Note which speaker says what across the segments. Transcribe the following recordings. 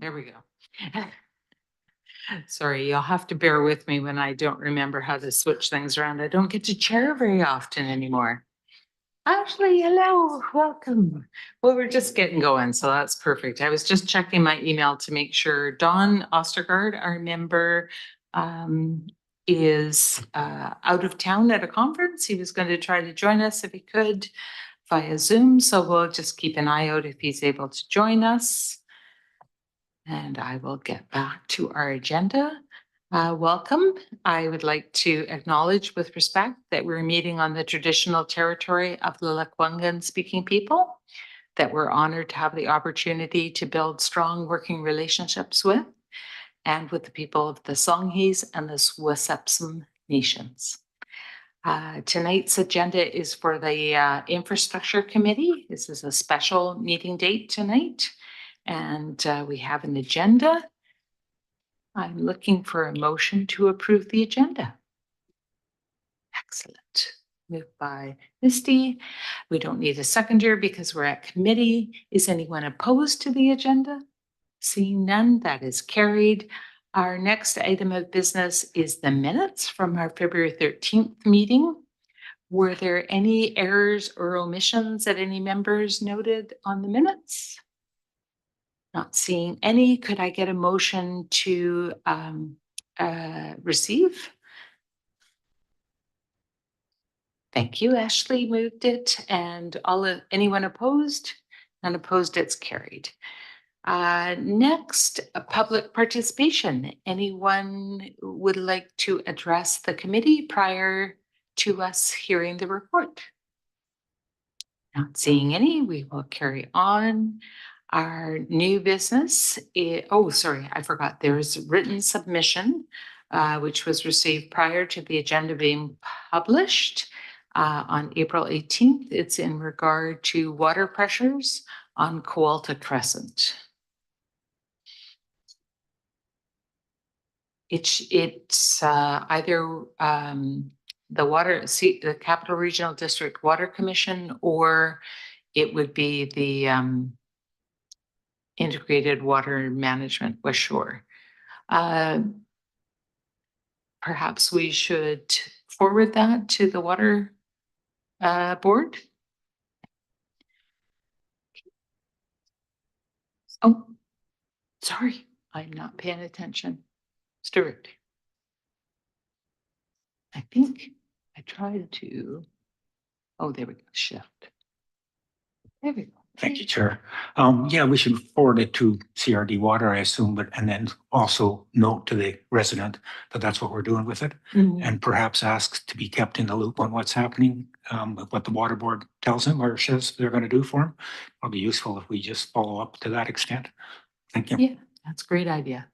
Speaker 1: There we go. Sorry, you'll have to bear with me when I don't remember how to switch things around. I don't get to chair very often anymore. Ashley, hello, welcome. Well, we're just getting going, so that's perfect. I was just checking my email to make sure Don Ostergaard, our member, is out of town at a conference. He was going to try to join us if he could via Zoom, so we'll just keep an eye out if he's able to join us. And I will get back to our agenda. Welcome. I would like to acknowledge with respect that we're meeting on the traditional territory of the Lekwungen speaking people, that we're honored to have the opportunity to build strong working relationships with, and with the people of the Songhees and the Swasepsum nations. Tonight's agenda is for the Infrastructure Committee. This is a special meeting date tonight, and we have an agenda. I'm looking for a motion to approve the agenda. Excellent. Moved by Misty. We don't need a seconder because we're at committee. Is anyone opposed to the agenda? Seeing none, that is carried. Our next item of business is the minutes from our February 13th meeting. Were there any errors or omissions that any members noted on the minutes? Not seeing any. Could I get a motion to receive? Thank you. Ashley moved it, and anyone opposed? None opposed, it's carried. Next, public participation. Anyone would like to address the committee prior to us hearing the report? Not seeing any, we will carry on. Our new business, sorry, I forgot. There's written submission, which was received prior to the agenda being published on April 18th. It's in regard to water pressures on Coalta Crescent. It's either the Capital Regional District Water Commission, or it would be the Integrated Water Management West Shore. Perhaps we should forward that to the Water Board. Oh, sorry, I'm not paying attention. Stuart. I think I tried to, there we go, shift. There we go.
Speaker 2: Thank you, Chair. Yeah, we should forward it to CRD Water, I assume, and then also note to the resident that that's what we're doing with it, and perhaps ask to be kept in the loop on what's happening, what the Water Board tells him or says they're going to do for him. It'll be useful if we just follow up to that extent. Thank you.
Speaker 1: Yeah, that's a great idea.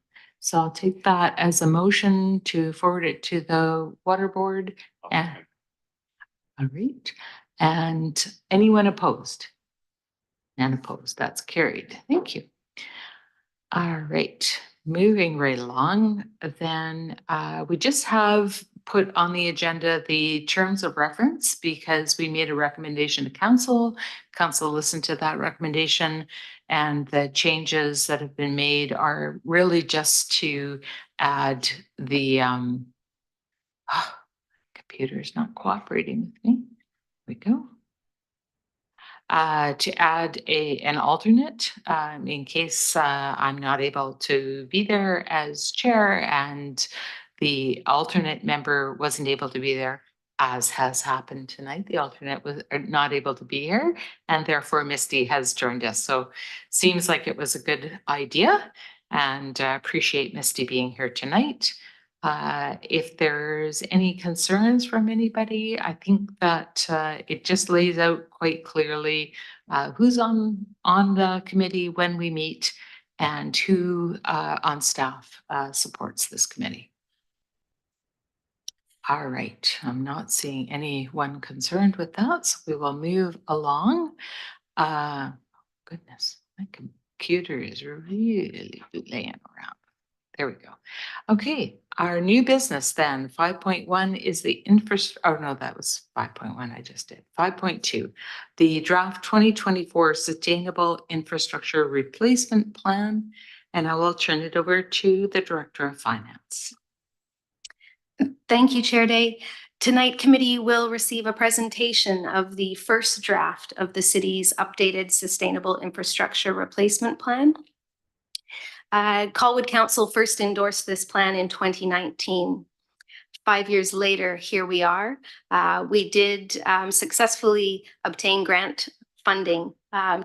Speaker 1: So I'll take that as a motion to forward it to the Water Board. All right. And anyone opposed? None opposed. That's carried. Thank you. All right. Moving right along, then we just have put on the agenda the terms of reference because we made a recommendation to council. Council listened to that recommendation, and the changes that have been made are really just to add the computer is not cooperating with me. There we go. To add an alternate in case I'm not able to be there as chair and the alternate member wasn't able to be there, as has happened tonight. The alternate was not able to be here, and therefore Misty has joined us. So seems like it was a good idea, and appreciate Misty being here tonight. If there's any concerns from anybody, I think that it just lays out quite clearly who's on the committee when we meet and who on staff supports this committee. All right, I'm not seeing anyone concerned with that, so we will move along. Goodness, my computer is really laying around. There we go. Okay, our new business then, 5.1 is the that was 5.1 I just did. 5.2, the draft 2024 Sustainable Infrastructure Replacement Plan And I will turn it over to the Director of Finance.
Speaker 3: Thank you, Chair Day. Tonight, committee will receive a presentation of the first draft of the city's updated Sustainable Infrastructure Replacement Plan. Colwood Council first endorsed this plan in 2019. 5 years later, here we are. We did successfully obtain grant funding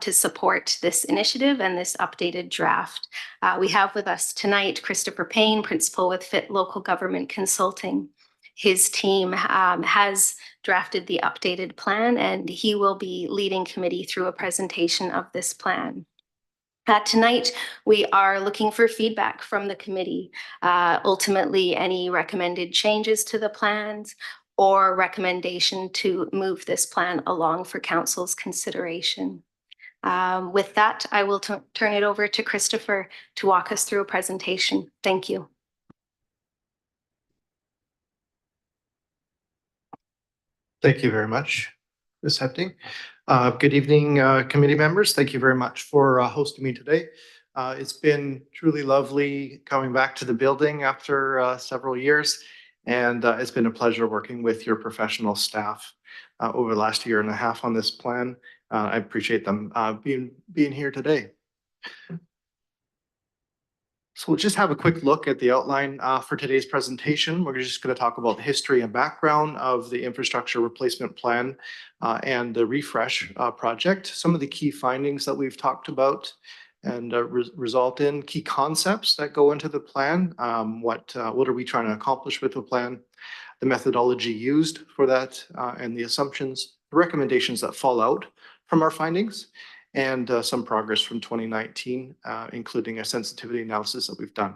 Speaker 3: to support this initiative and this updated draft. We have with us tonight Christopher Paine, Principal with Fit Local Government Consulting. His team has drafted the updated plan, and he will be leading committee through a presentation of this plan. Tonight, we are looking for feedback from the committee. Ultimately, any recommended changes to the plans or recommendation to move this plan along for council's consideration. With that, I will turn it over to Christopher to walk us through a presentation. Thank you.
Speaker 4: Thank you very much, Ms. Hepting. Good evening, committee members. Thank you very much for hosting me today. It's been truly lovely coming back to the building after several years, and it's been a pleasure working with your professional staff over the last year and a half on this plan. I appreciate them being here today. So we'll just have a quick look at the outline for today's presentation. We're just going to talk about the history and background of the infrastructure replacement plan and the refresh project, some of the key findings that we've talked about and result in key concepts that go into the plan. What are we trying to accomplish with the plan? The methodology used for that and the assumptions, the recommendations that fall out from our findings, and some progress from 2019, including a sensitivity analysis that we've done.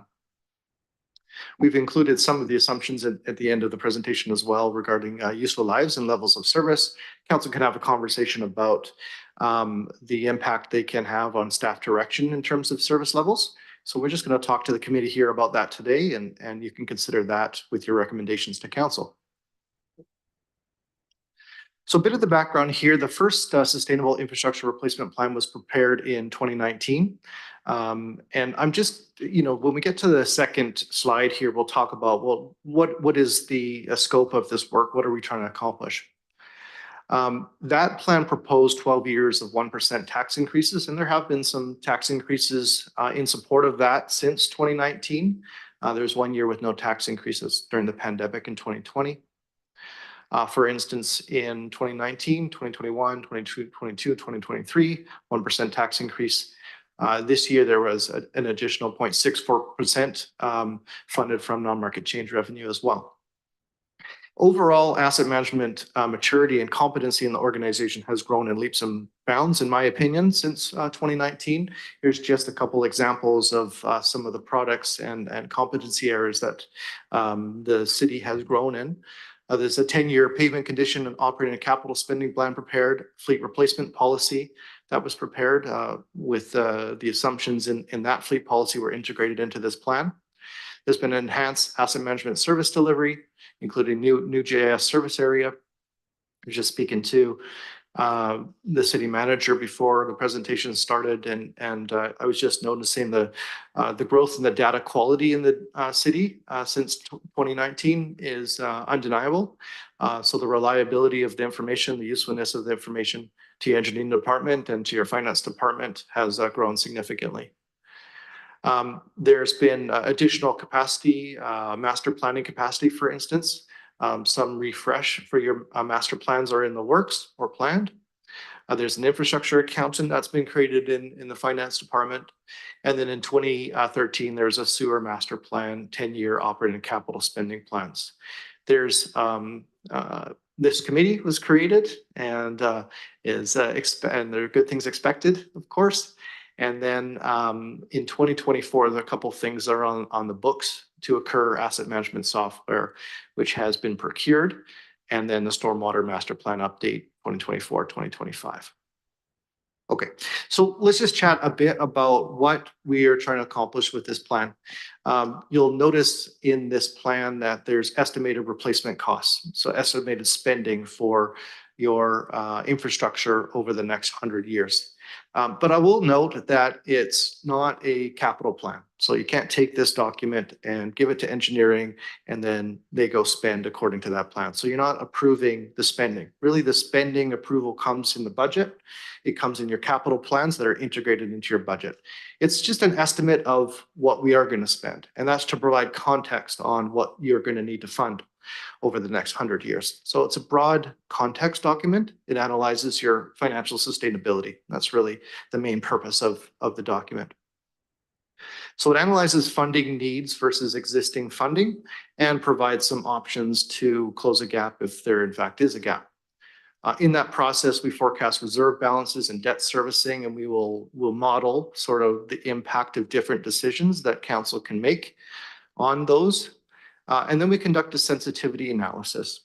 Speaker 4: We've included some of the assumptions at the end of the presentation as well regarding useful lives and levels of service. Council can have a conversation about the impact they can have on staff direction in terms of service levels. So we're just going to talk to the committee here about that today, and you can consider that with your recommendations to council. So a bit of the background here, the first Sustainable Infrastructure Replacement Plan was prepared in 2019. And I'm just, when we get to the second slide here, we'll talk about, well, what is the scope of this work? What are we trying to accomplish? That plan proposed 12 years of 1% tax increases, and there have been some tax increases in support of that since 2019. There's 1 year with no tax increases during the pandemic in 2020. For instance, in 2019, 2021, 2022, 2023, 1% tax increase. This year, there was an additional 0.64% funded from non-market change revenue as well. Overall, asset management maturity and competency in the organization has grown in leaps and bounds, in my opinion, since 2019. Here's just a couple examples of some of the products and competency areas that the city has grown in. There's a 10-year pavement condition and operating and capital spending plan prepared, fleet replacement policy that was prepared with the assumptions in that fleet policy were integrated into this plan. There's been enhanced asset management service delivery, including new GIS service area. I was just speaking to the city manager before the presentation started, and I was just noticing the growth in the data quality in the city since 2019 is undeniable. So the reliability of the information, the usefulness of the information to your engineering department and to your finance department has grown significantly. There's been additional capacity, master planning capacity, for instance. Some refresh for your master plans are in the works or planned. There's an infrastructure accountant that's been created in the finance department. And then in 2013, there's a sewer master plan, 10-year operating capital spending plans. There's this committee was created and and there are good things expected, of course. And then in 2024, there are a couple of things that are on the books to occur: asset management software, which has been procured, and then the stormwater master plan update 2024-2025. Okay, so let's just chat a bit about what we are trying to accomplish with this plan. You'll notice in this plan that there's estimated replacement costs, so estimated spending for your infrastructure over the next 100 years. But I will note that it's not a capital plan. So you can't take this document and give it to engineering and then they go spend according to that plan. So you're not approving the spending. Really, the spending approval comes in the budget. It comes in your capital plans that are integrated into your budget. It's just an estimate of what we are going to spend. And that's to provide context on what you're going to need to fund over the next 100 years. So it's a broad context document. It analyzes your financial sustainability. That's really the main purpose of the document. So it analyzes funding needs versus existing funding and provides some options to close a gap if there in fact is a gap. In that process, we forecast reserve balances and debt servicing, and we'll model sort of the impact of different decisions that council can make on those. And then we conduct a sensitivity analysis.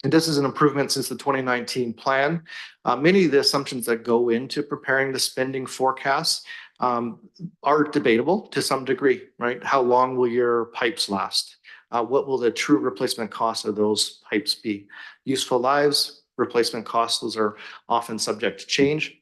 Speaker 4: And this is an improvement since the 2019 plan. Many of the assumptions that go into preparing the spending forecasts are debatable to some degree, right? How long will your pipes last? What will the true replacement cost of those pipes be? Useful lives, replacement costs, those are often subject to change.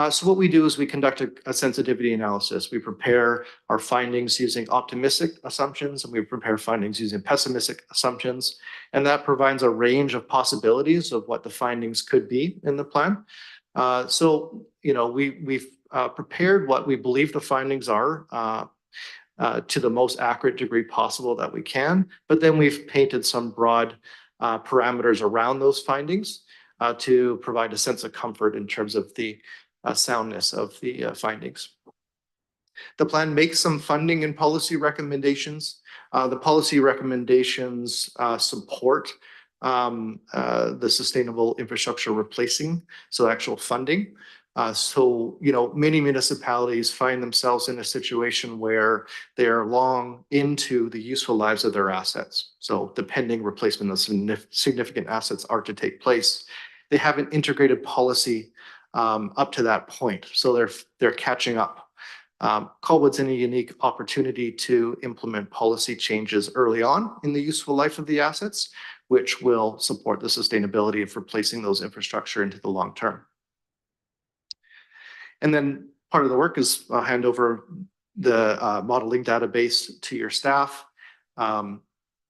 Speaker 4: So what we do is we conduct a sensitivity analysis. We prepare our findings using optimistic assumptions, and we prepare findings using pessimistic assumptions. And that provides a range of possibilities of what the findings could be in the plan. So, you know, we've prepared what we believe the findings are to the most accurate degree possible that we can. But then we've painted some broad parameters around those findings to provide a sense of comfort in terms of the soundness of the findings. The plan makes some funding and policy recommendations. The policy recommendations support the sustainable infrastructure replacing, so actual funding. So, you know, many municipalities find themselves in a situation where they're long into the useful lives of their assets. So the pending replacement of significant assets are to take place. They have an integrated policy up to that point. So they're catching up. Colwood's in a unique opportunity to implement policy changes early on in the useful life of the assets, which will support the sustainability of replacing those infrastructure into the long term. And then part of the work is I'll hand over the modeling database to your staff.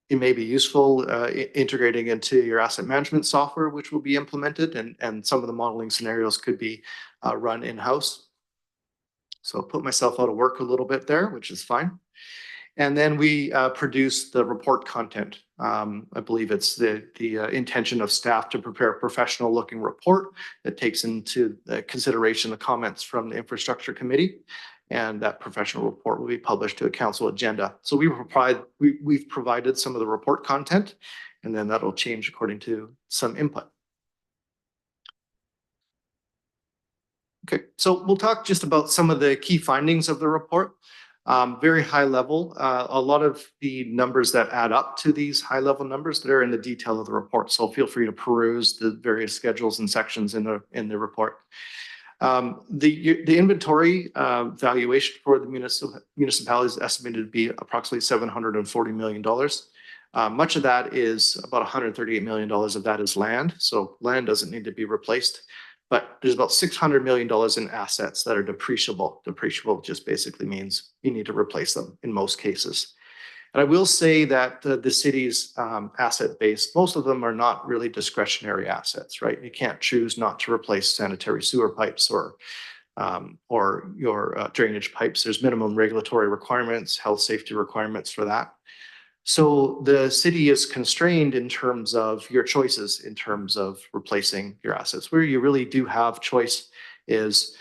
Speaker 4: It may be useful integrating into your asset management software, which will be implemented, and some of the modeling scenarios could be run in-house. So I'll put myself out of work a little bit there, which is fine. And then we produce the report content. I believe it's the intention of staff to prepare a professional looking report that takes into consideration the comments from the infrastructure committee. And that professional report will be published to a council agenda. So we've provided some of the report content, and then that'll change according to some input. Okay, so we'll talk just about some of the key findings of the report. Very high level. A lot of the numbers that add up to these high level numbers that are in the detail of the report. So feel free to peruse the various schedules and sections in the report. The inventory valuation for the municipality is estimated to be approximately $740 million. Much of that is about $138 million of that is land. So land doesn't need to be replaced, but there's about $600 million in assets that are depreciable. Depreciable just basically means you need to replace them in most cases. And I will say that the city's asset base, most of them are not really discretionary assets, right? You can't choose not to replace sanitary sewer pipes or your drainage pipes. There's minimum regulatory requirements, health safety requirements for that. So the city is constrained in terms of your choices in terms of replacing your assets. Where you really do have choice is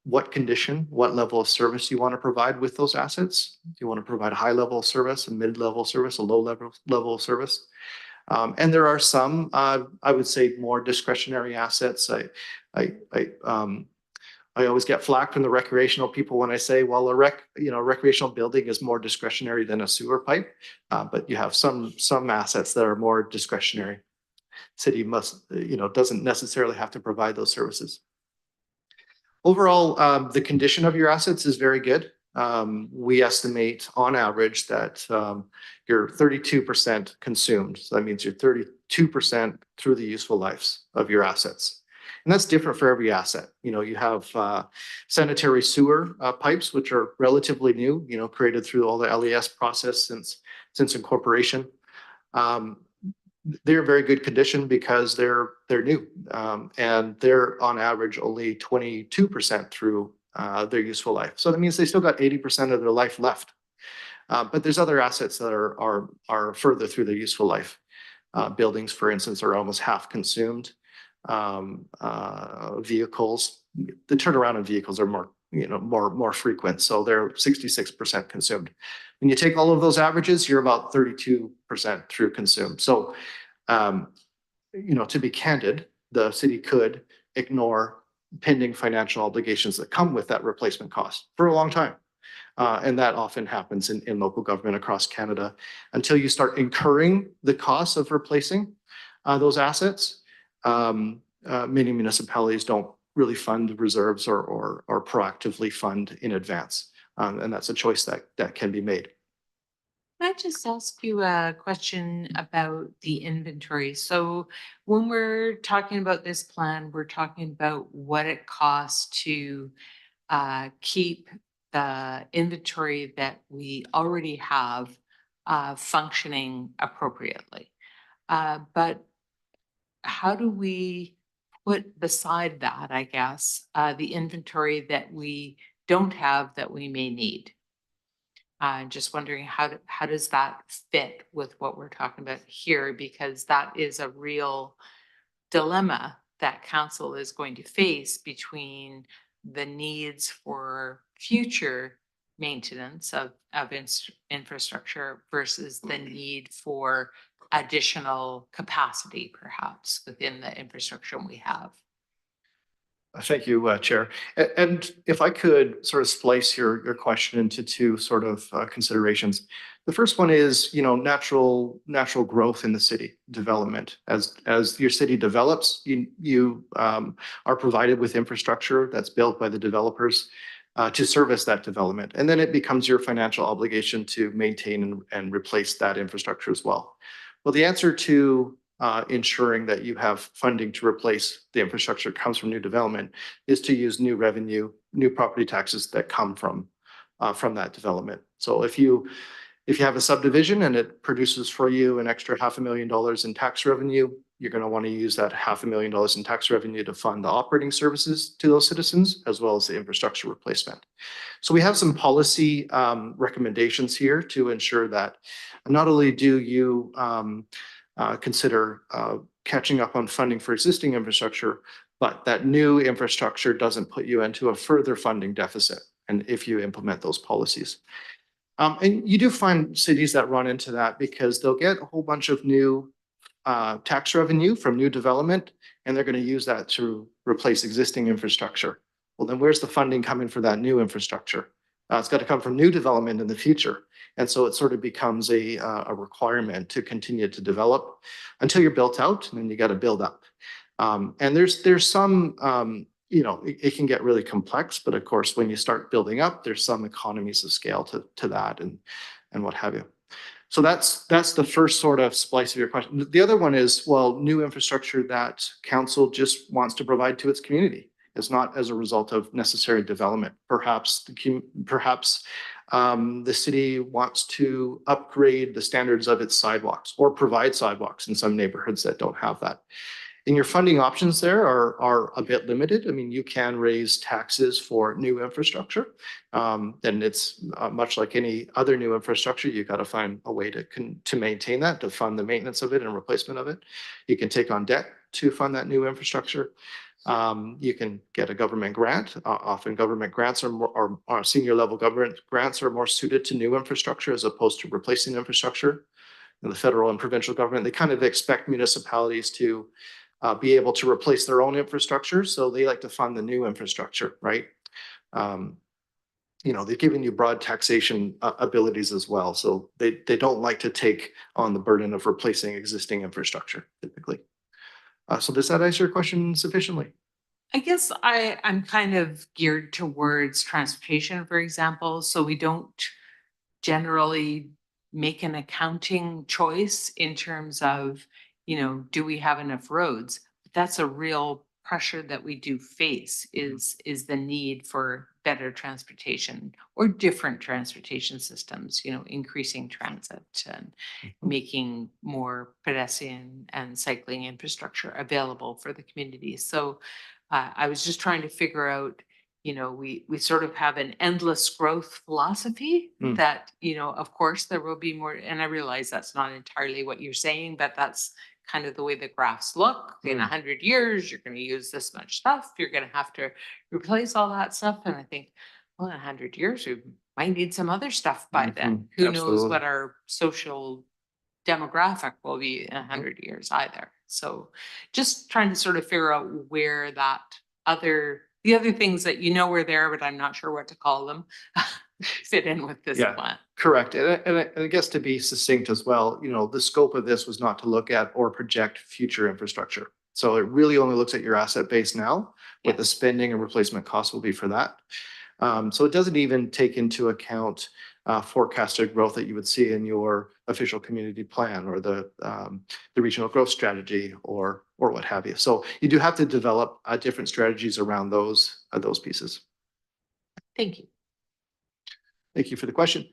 Speaker 4: what condition, what level of service you want to provide with those assets. Do you want to provide a high level of service, a mid-level service, a low level of service? And there are some, I would say, more discretionary assets. I always get flack from the recreational people when I say, well, a recreational building is more discretionary than a sewer pipe, but you have some assets that are more discretionary. City doesn't necessarily have to provide those services. Overall, the condition of your assets is very good. we estimate on average that you're 32% consumed. So that means you're 32% through the useful lives of your assets. And that's different for every asset. You know, you have sanitary sewer pipes, which are relatively new, you know, created through all the LES process since incorporation. They're very good condition because they're new, and they're on average only 22% through their useful life. So that means they still got 80% of their life left. But there's other assets that are further through their useful life. Buildings, for instance, are almost half consumed. Vehicles, the turnaround of vehicles are more frequent, so they're 66% consumed. When you take all of those averages, you're about 32% through consumed. So, to be candid, the city could ignore pending financial obligations that come with that replacement cost for a long time. And that often happens in local government across Canada until you start incurring the costs of replacing those assets. Many municipalities don't really fund reserves or proactively fund in advance. And that's a choice that can be made.
Speaker 1: Can I just ask you a question about the inventory? So when we're talking about this plan, we're talking about what it costs to keep the inventory that we already have functioning appropriately. But how do we put beside that, I guess, the inventory that we don't have that we may need? Just wondering how does that fit with what we're talking about here? Because that is a real dilemma that council is going to face between the needs for future maintenance of infrastructure versus the need for additional capacity, perhaps within the infrastructure we have.
Speaker 4: Thank you, Chair. And if I could sort of splice your question into two sort of considerations. The first one is, natural growth in the city development. As your city develops, you are provided with infrastructure that's built by the developers to service that development. And then it becomes your financial obligation to maintain and replace that infrastructure as well. Well, the answer to ensuring that you have funding to replace the infrastructure comes from new development is to use new revenue, new property taxes that come from that development. So if you have a subdivision and it produces for you an extra $500,000 in tax revenue, you're going to want to use that $500,000 in tax revenue to fund the operating services to those citizens, as well as the infrastructure replacement. So we have some policy recommendations here to ensure that not only do you consider catching up on funding for existing infrastructure, but that new infrastructure doesn't put you into a further funding deficit. And if you implement those policies. And you do find cities that run into that because they'll get a whole bunch of new tax revenue from new development, and they're going to use that to replace existing infrastructure. Well, then where's the funding coming for that new infrastructure? It's got to come from new development in the future. And so it sort of becomes a requirement to continue to develop until you're built out, and then you got to build up. And there's some, it can get really complex, but of course, when you start building up, there's some economies of scale to that and what have you. So that's the first sort of splice of your question. The other one is, well, new infrastructure that council just wants to provide to its community. It's not as a result of necessary development. Perhaps the city wants to upgrade the standards of its sidewalks or provide sidewalks in some neighborhoods that don't have that. And your funding options there are a bit limited. I mean, you can raise taxes for new infrastructure. And it's much like any other new infrastructure, you got to find a way to maintain that, to fund the maintenance of it and replacement of it. You can take on debt to fund that new infrastructure. You can get a government grant. Often government grants or senior level government grants are more suited to new infrastructure as opposed to replacing infrastructure. And the federal and provincial government, they kind of expect municipalities to be able to replace their own infrastructure. So they like to fund the new infrastructure, right? They've given you broad taxation abilities as well. So they don't like to take on the burden of replacing existing infrastructure typically. So does that answer your question sufficiently?
Speaker 1: I guess I'm kind of geared towards transportation, for example, so we don't generally make an accounting choice in terms of, do we have enough roads? That's a real pressure that we do face is the need for better transportation or different transportation systems, increasing transit and making more pedestrian and cycling infrastructure available for the community. So I was just trying to figure out, we sort of have an endless growth philosophy
Speaker 4: Mm.
Speaker 1: that, of course there will be more, and I realize that's not entirely what you're saying, but that's kind of the way the graphs look. In 100 years, you're going to use this much stuff. You're going to have to replace all that stuff. And I think, well, in 100 years, we might need some other stuff by then. Who knows
Speaker 4: Absolutely.
Speaker 1: what our social demographic will be in 100 years either. So just trying to sort of figure out where the other things that were there, but I'm not sure what to call them, fit in with this
Speaker 4: Yeah.
Speaker 1: plan.
Speaker 4: Correct. And I guess to be succinct as well, the scope of this was not to look at or project future infrastructure. So it really only looks at your asset base now, what the spending and replacement costs will be for that. So it doesn't even take into account forecasted growth that you would see in your official community plan or the regional growth strategy or what have you. So you do have to develop different strategies around those pieces.
Speaker 1: Thank you.
Speaker 4: Thank you for the question.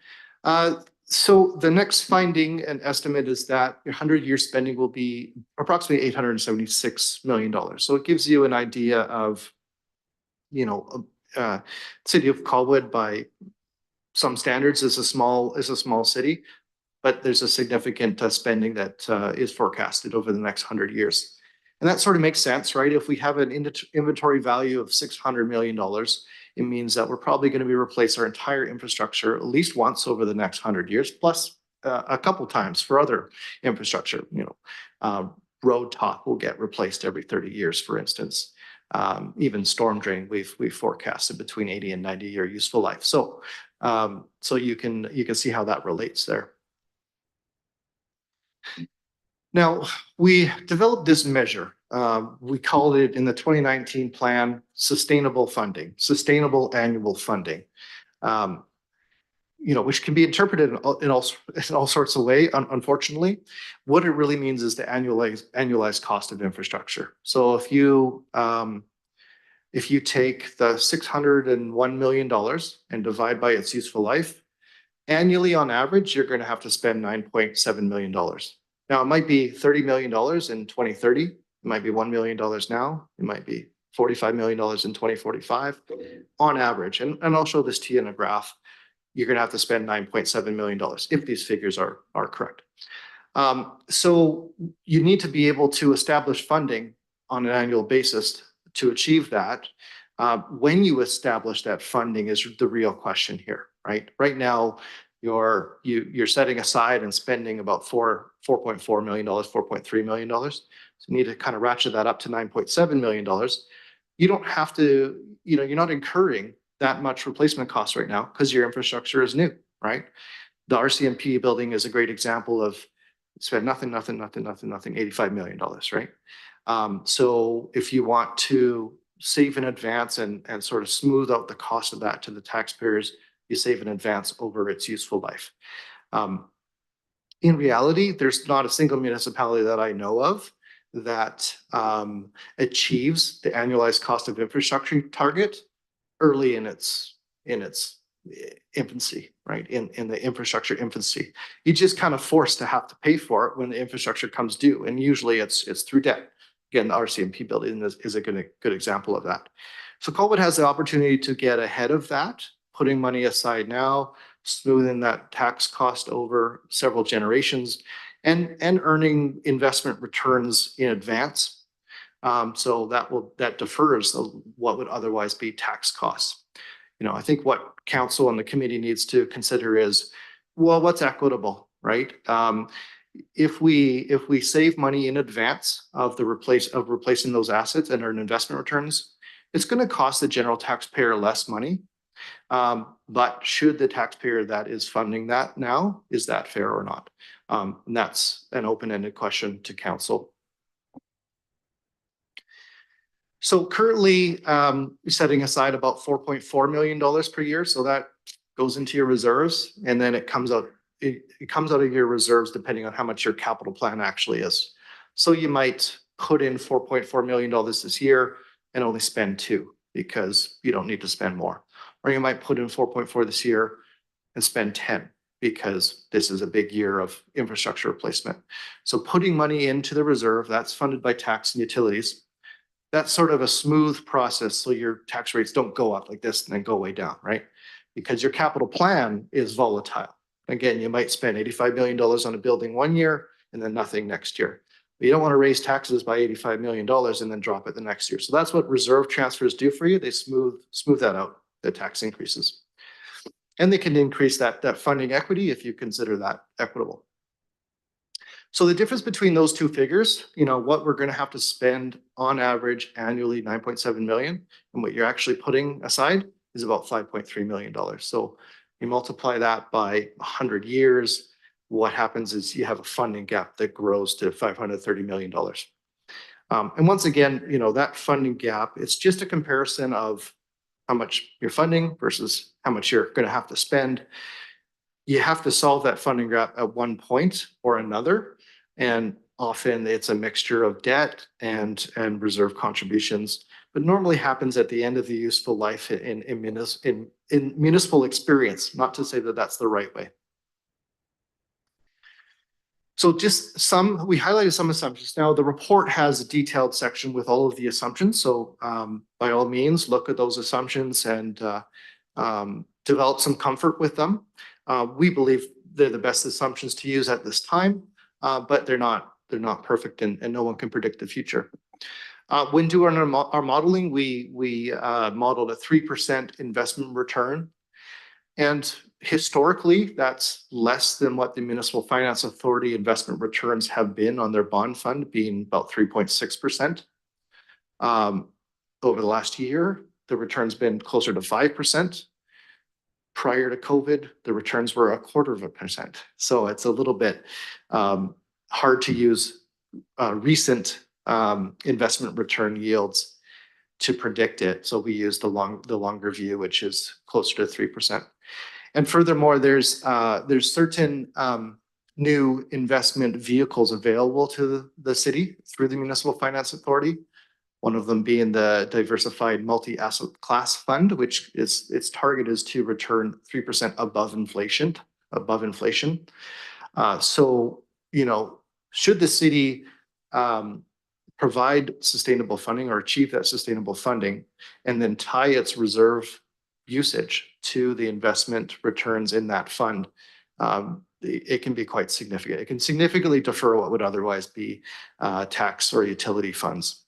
Speaker 4: So the next finding and estimate is that your 100-year spending will be approximately $876 million. So it gives you an idea of, city of Colwood by some standards is a small city, but there's a significant spending that is forecasted over the next 100 years. And that sort of makes sense, right? If we have an inventory value of $600 million, it means that we're probably going to be replace our entire infrastructure at least once over the next 100 years, plus a couple times for other infrastructure. Road top will get replaced every 30 years, for instance. Even storm drain, we've forecasted between 80 and 90-year useful life. So you can see how that relates there. Now, we developed this measure. We called it in the 2019 plan, sustainable funding, sustainable annual funding, which can be interpreted in all sorts of ways, unfortunately. What it really means is the annualized cost of infrastructure. So if you take the $601 million and divide by its useful life, annually on average, you're going to have to spend $9.7 million. Now, it might be $30 million in 2030. It might be $1 million now. It might be $45 million in 2045 on average. And I'll show this to you in a graph. You're going to have to spend $9.7 million if these figures are correct. So you need to be able to establish funding on an annual basis to achieve that. When you establish that funding is the real question here, right? Right now, you're setting aside and spending about $4.4 million, $4.3 million. So you need to kind of ratchet that up to $9.7 million. You don't have to, you're not incurring that much replacement costs right now because your infrastructure is new, right? The RCMP building is a great example of spend nothing, $85 million, right? So if you want to save in advance and sort of smooth out the cost of that to the taxpayers, you save in advance over its useful life. In reality, there's not a single municipality that I know of that achieves the annualized cost of infrastructure target early in its infancy, right? In the infrastructure infancy. You just kind of forced to have to pay for it when the infrastructure comes due. And usually it's through debt. Again, the RCMP building is a good example of that. So Colwood has the opportunity to get ahead of that, putting money aside now, smoothing that tax cost over several generations, and earning investment returns in advance. So that defers what would otherwise be tax costs. I think what council and the committee needs to consider is, well, what's equitable, right? If we save money in advance of replacing those assets and earn investment returns, it's going to cost the general taxpayer less money. But should the taxpayer that is funding that now, is that fair or not? And that's an open-ended question to council. So currently, you're setting aside about $4.4 million per year. So that goes into your reserves, and then it comes out, it comes out of your reserves depending on how much your capital plan actually is. So you might put in $4.4 million this year and only spend 2 because you don't need to spend more. Or you might put in 4.4 this year and spend 10 because this is a big year of infrastructure replacement. So putting money into the reserve, that's funded by tax and utilities. That's sort of a smooth process, so your tax rates don't go up like this and then go way down, right? Because your capital plan is volatile. Again, you might spend $85 million on a building one year and then nothing next year. But you don't want to raise taxes by $85 million and then drop it the next year. So that's what reserve transfers do for you. They smooth that out, the tax increases. And they can increase that funding equity if you consider that equitable. So the difference between those two figures, what we're going to have to spend on average annually, 9.7 million, and what you're actually putting aside is about $5.3 million. So you multiply that by 100 years, what happens is you have a funding gap that grows to $530 million. And once again, that funding gap, it's just a comparison of how much you're funding versus how much you're going to have to spend. You have to solve that funding gap at one point or another. And often it's a mixture of debt and reserve contributions, but normally happens at the end of the useful life in municipal experience, not to say that that's the right way. So just we highlighted some assumptions. Now the report has a detailed section with all of the assumptions. So by all means, look at those assumptions and develop some comfort with them. We believe they're the best assumptions to use at this time, but they're not perfect and no one can predict the future. When doing our modeling, we modeled a 3% investment return. And historically, that's less than what the Municipal Finance Authority investment returns have been on their bond fund, being about 3.6%. Over the last year, the return's been closer to 5%. Prior to COVID, the returns were 0.25%. So it's a little bit hard to use recent investment return yields to predict it. So we use the longer view, which is closer to 3%. And furthermore, there's certain new investment vehicles available to the city through the Municipal Finance Authority. One of them being the Diversified Multi-Asset Class Fund, which its target is to return 3% above inflation. So, should the city provide sustainable funding or achieve that sustainable funding and then tie its reserve usage to the investment returns in that fund, it can be quite significant. It can significantly defer what would otherwise be tax or utility funds.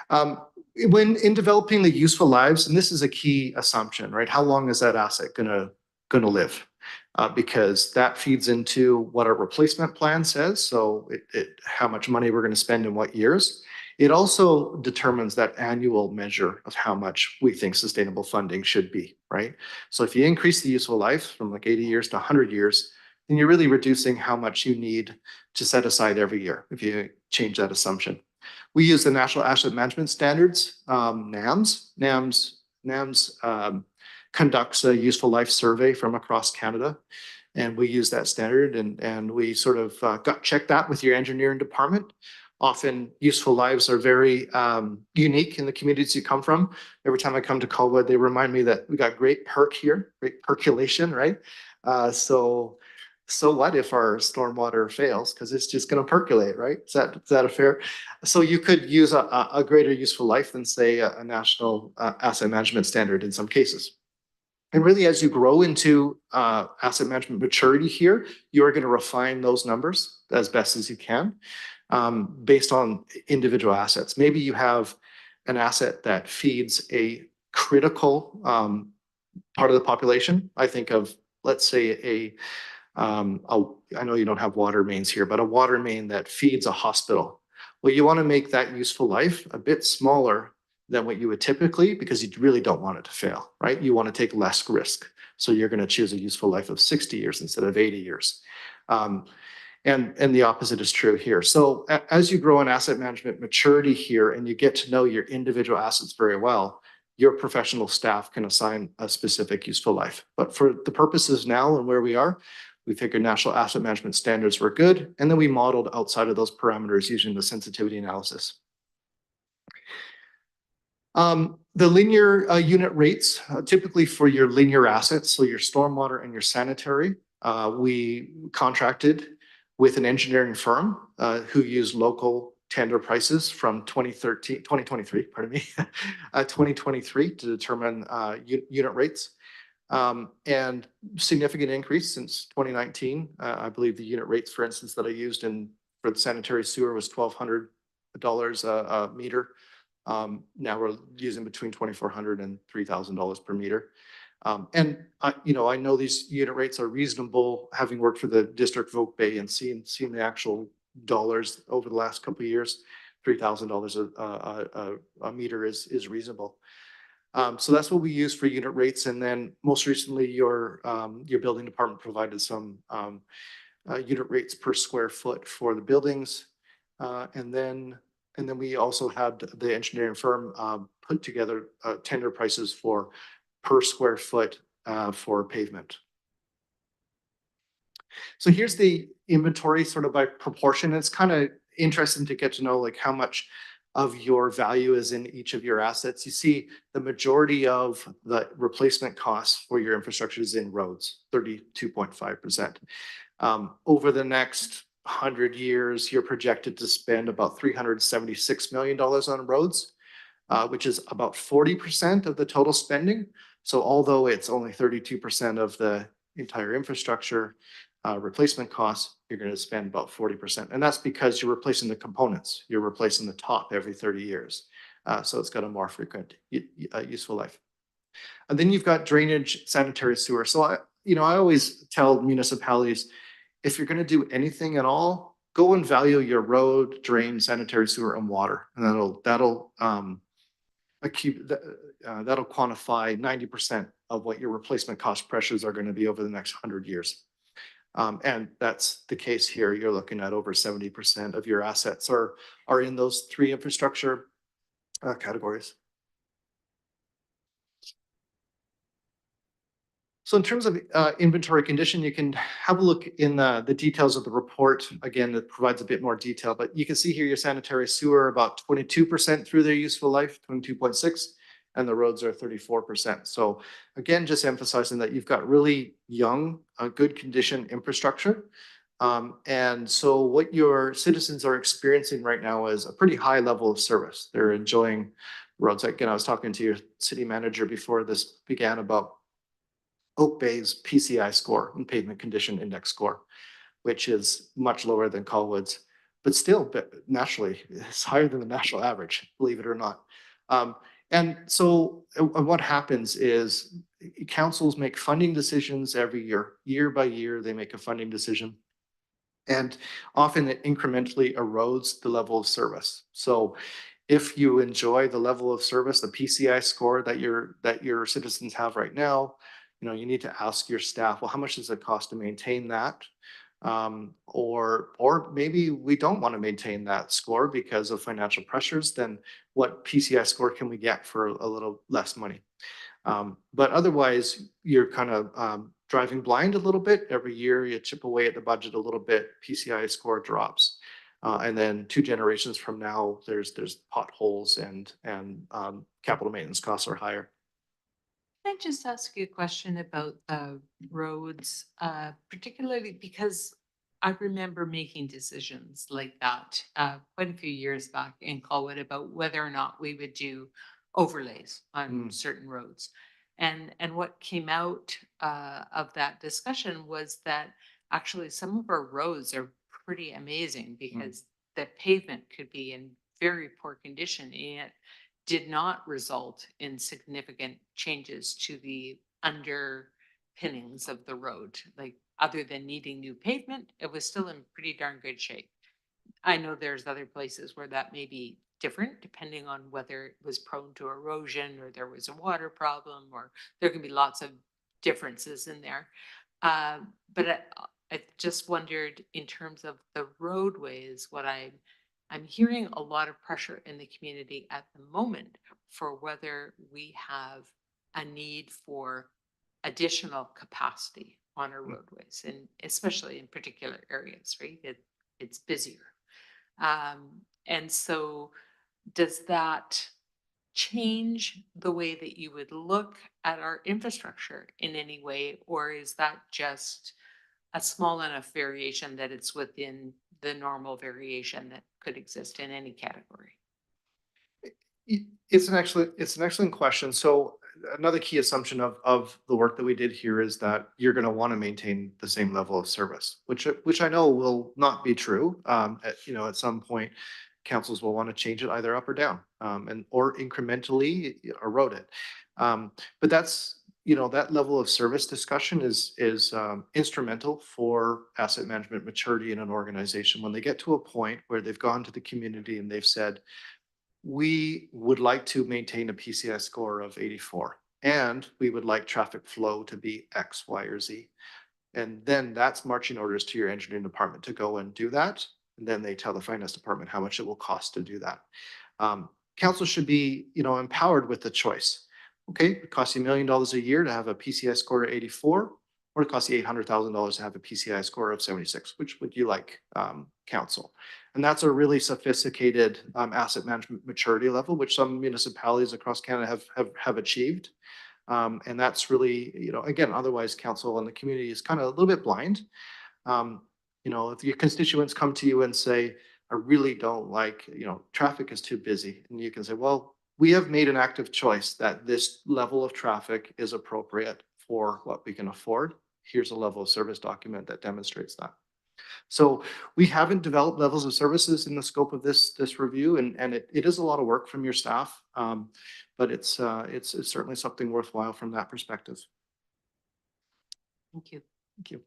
Speaker 4: When in developing the useful lives, and this is a key assumption, right? How long is that asset gonna live? Because that feeds into what our replacement plan says. So how much money we're going to spend in what years. It also determines that annual measure of how much we think sustainable funding should be, right? So if you increase the useful life from like 80 years to 100 years, then you're really reducing how much you need to set aside every year if you change that assumption. We use the National Asset Management Standards, NAMS. NAMS conducts a useful life survey from across Canada. And we use that standard and we sort of gut check that with your engineering department. Often useful lives are very unique in the communities you come from. Every time I come to Colwood, they remind me that we got great perk here, great percolation, right? So what if our stormwater fails? Because it's just going to percolate, right? Is that a fair? So you could use a greater useful life than say a national asset management standard in some cases. And really, as you grow into asset management maturity here, you are going to refine those numbers as best as you can based on individual assets. Maybe you have an asset that feeds a critical part of the population. I think of, let's say, I know you don't have water mains here, but a water main that feeds a hospital. Well, you want to make that useful life a bit smaller than what you would typically, because you really don't want it to fail, right? You want to take less risk. So you're going to choose a useful life of 60 years instead of 80 years. And the opposite is true here. So as you grow in asset management maturity here and you get to know your individual assets very well, your professional staff can assign a specific useful life. But for the purposes now and where we are, we figured national asset management standards were good. And then we modeled outside of those parameters using the sensitivity analysis. The linear unit rates, typically for your linear assets, so your stormwater and your sanitary, we contracted with an engineering firm who used local tender prices from 2023, pardon me, 2023 to determine unit rates. And significant increase since 2019. I believe the unit rates, for instance, that I used for the sanitary sewer was $1,200 a meter. Now we're using between $2,400 and $3,000 per meter. And I know these unit rates are reasonable, having worked for the district of Oak Bay and seen the actual dollars over the last couple of years. $3,000 a meter is reasonable. So that's what we use for unit rates. And then most recently, your building department provided some unit rates per square foot for the buildings. And then we also had the engineering firm put together tender prices for per square foot for pavement. So here's the inventory sort of by proportion. It's kind of interesting to get to know like how much of your value is in each of your assets. You see the majority of the replacement costs for your infrastructure is in roads, 32.5%. Over the next 100 years, you're projected to spend about $376 million on roads, which is about 40% of the total spending. So although it's only 32% of the entire infrastructure replacement costs, you're going to spend about 40%. And that's because you're replacing the components. You're replacing the top every 30 years. So it's got a more frequent useful life. And then you've got drainage, sanitary sewer. So I always tell municipalities, if you're going to do anything at all, go and value your road, drain, sanitary sewer, and water. And that'll quantify 90% of what your replacement cost pressures are going to be over the next 100 years. And that's the case here. You're looking at over 70% of your assets are in those three infrastructure categories. So in terms of inventory condition, you can have a look in the details of the report. Again, it provides a bit more detail, but you can see here your sanitary sewer about 22% through their useful life, 22.6, and the roads are 34%. So again, just emphasizing that you've got really young, good condition infrastructure. And so what your citizens are experiencing right now is a pretty high level of service. They're enjoying roads. Again, I was talking to your city manager before this began about Oak Bay's PCI score and pavement condition index score, which is much lower than Colwood's, but still nationally it's higher than the national average, believe it or not. And so what happens is councils make funding decisions every year by year, they make a funding decision. And often it incrementally erodes the level of service. So if you enjoy the level of service, the PCI score that your citizens have right now, you need to ask your staff, well, how much does it cost to maintain that? Or maybe we don't want to maintain that score because of financial pressures, then what PCI score can we get for a little less money? But otherwise, you're kind of driving blind a little bit. Every year you chip away at the budget a little bit, PCI score drops. And then 2 generations from now, there's potholes and capital maintenance costs are higher.
Speaker 1: Can I just ask you a question about the roads, particularly because I remember making decisions like that quite a few years back in Colwood about whether or not we would do overlays on certain roads. And what came out of that discussion was that actually some of our roads are pretty amazing because the pavement could be in very poor condition, and did not result in significant changes to the underpinnings of the road. Like other than needing new pavement, it was still in pretty darn good shape. I know there's other places where that may be different depending on whether it was prone to erosion or there was a water problem, or there can be lots of differences in there. But I just wondered in terms of the roadways, I'm hearing a lot of pressure in the community at the moment for whether we have a need for additional capacity on our roadways, and especially in particular areas, right? It's busier. And so does that change the way that you would look at our infrastructure in any way, or is that just a small enough variation that it's within the normal variation that could exist in any category?
Speaker 4: It's an excellent question. So another key assumption of the work that we did here is that you're going to want to maintain the same level of service, which I know will not be true. At some point, councils will want to change it either up or down, or incrementally erode it. But that level of service discussion is instrumental for asset management maturity in an organization. When they get to a point where they've gone to the community and they've said, we would like to maintain a PCI score of 84, and we would like traffic flow to be X, Y, or Z. And then that's marching orders to your engineering department to go and do that. And then they tell the finance department how much it will cost to do that. Council should be, empowered with the choice. Okay, it costs you $1 million a year to have a PCI score of 84, or it costs you $800,000 to have a PCI score of 76. Which would you like, council? And that's a really sophisticated asset management maturity level, which some municipalities across Canada have achieved. And that's really, again, otherwise council and the community is kind of a little bit blind. If your constituents come to you and say, I really don't like, traffic is too busy. And you can say, well, we have made an active choice that this level of traffic is appropriate for what we can afford. Here's a level of service document that demonstrates that. So we haven't developed levels of services in the scope of this review, and it is a lot of work from your staff, but it's certainly something worthwhile from that perspective.
Speaker 1: Thank you.
Speaker 4: Thank you.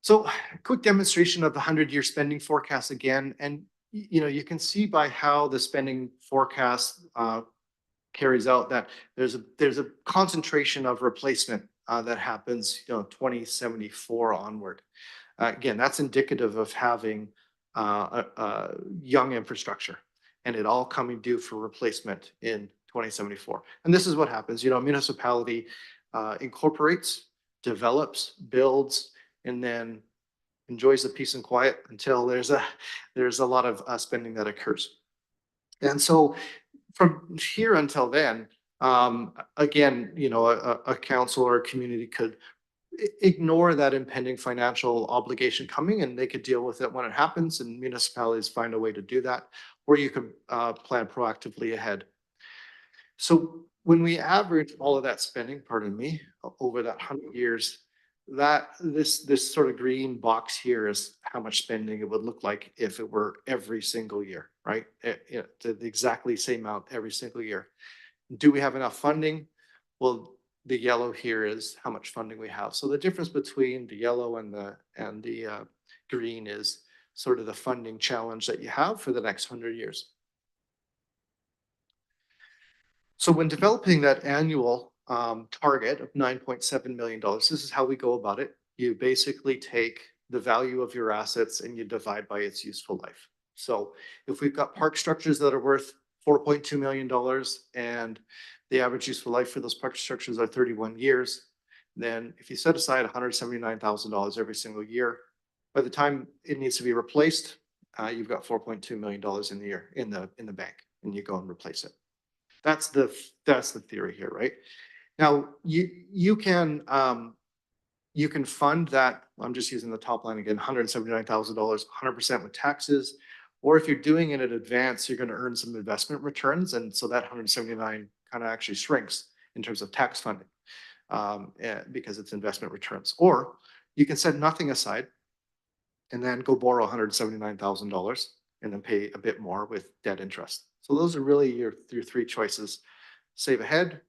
Speaker 4: So a quick demonstration of the 100-year spending forecast again, and you can see by how the spending forecast carries out that there's a concentration of replacement that happens, 2074 onward. Again, that's indicative of having a young infrastructure, and it all coming due for replacement in 2074. And this is what happens. A municipality incorporates, develops, builds, and then enjoys the peace and quiet until there's a lot of spending that occurs. And so from here until then, again, a council or a community could ignore that impending financial obligation coming, and they could deal with it when it happens, and municipalities find a way to do that, or you could plan proactively ahead. So when we average all of that spending, over that 100 years, that this sort of green box here is how much spending it would look like if it were every single year, right? The exactly same amount every single year. Do we have enough funding? Well, the yellow here is how much funding we have. So the difference between the yellow and the green is sort of the funding challenge that you have for the next 100 years. So when developing that annual target of $9.7 million, this is how we go about it. You basically take the value of your assets and you divide by its useful life. So if we've got park structures that are worth $4.2 million and the average useful life for those park structures are 31 years, then if you set aside $179,000 every single year, by the time it needs to be replaced, you've got $4.2 million in the year in the bank, and you go and replace it. That's the theory here, right? Now you can fund that. I'm just using the top line again, $179,000, 100% with taxes. Or if you're doing it in advance, you're going to earn some investment returns, and so that 179 kind of actually shrinks in terms of tax funding because it's investment returns. Or you can set nothing aside and then go borrow $179,000 and then pay a bit more with debt interest. So those are really your three choices: save ahead,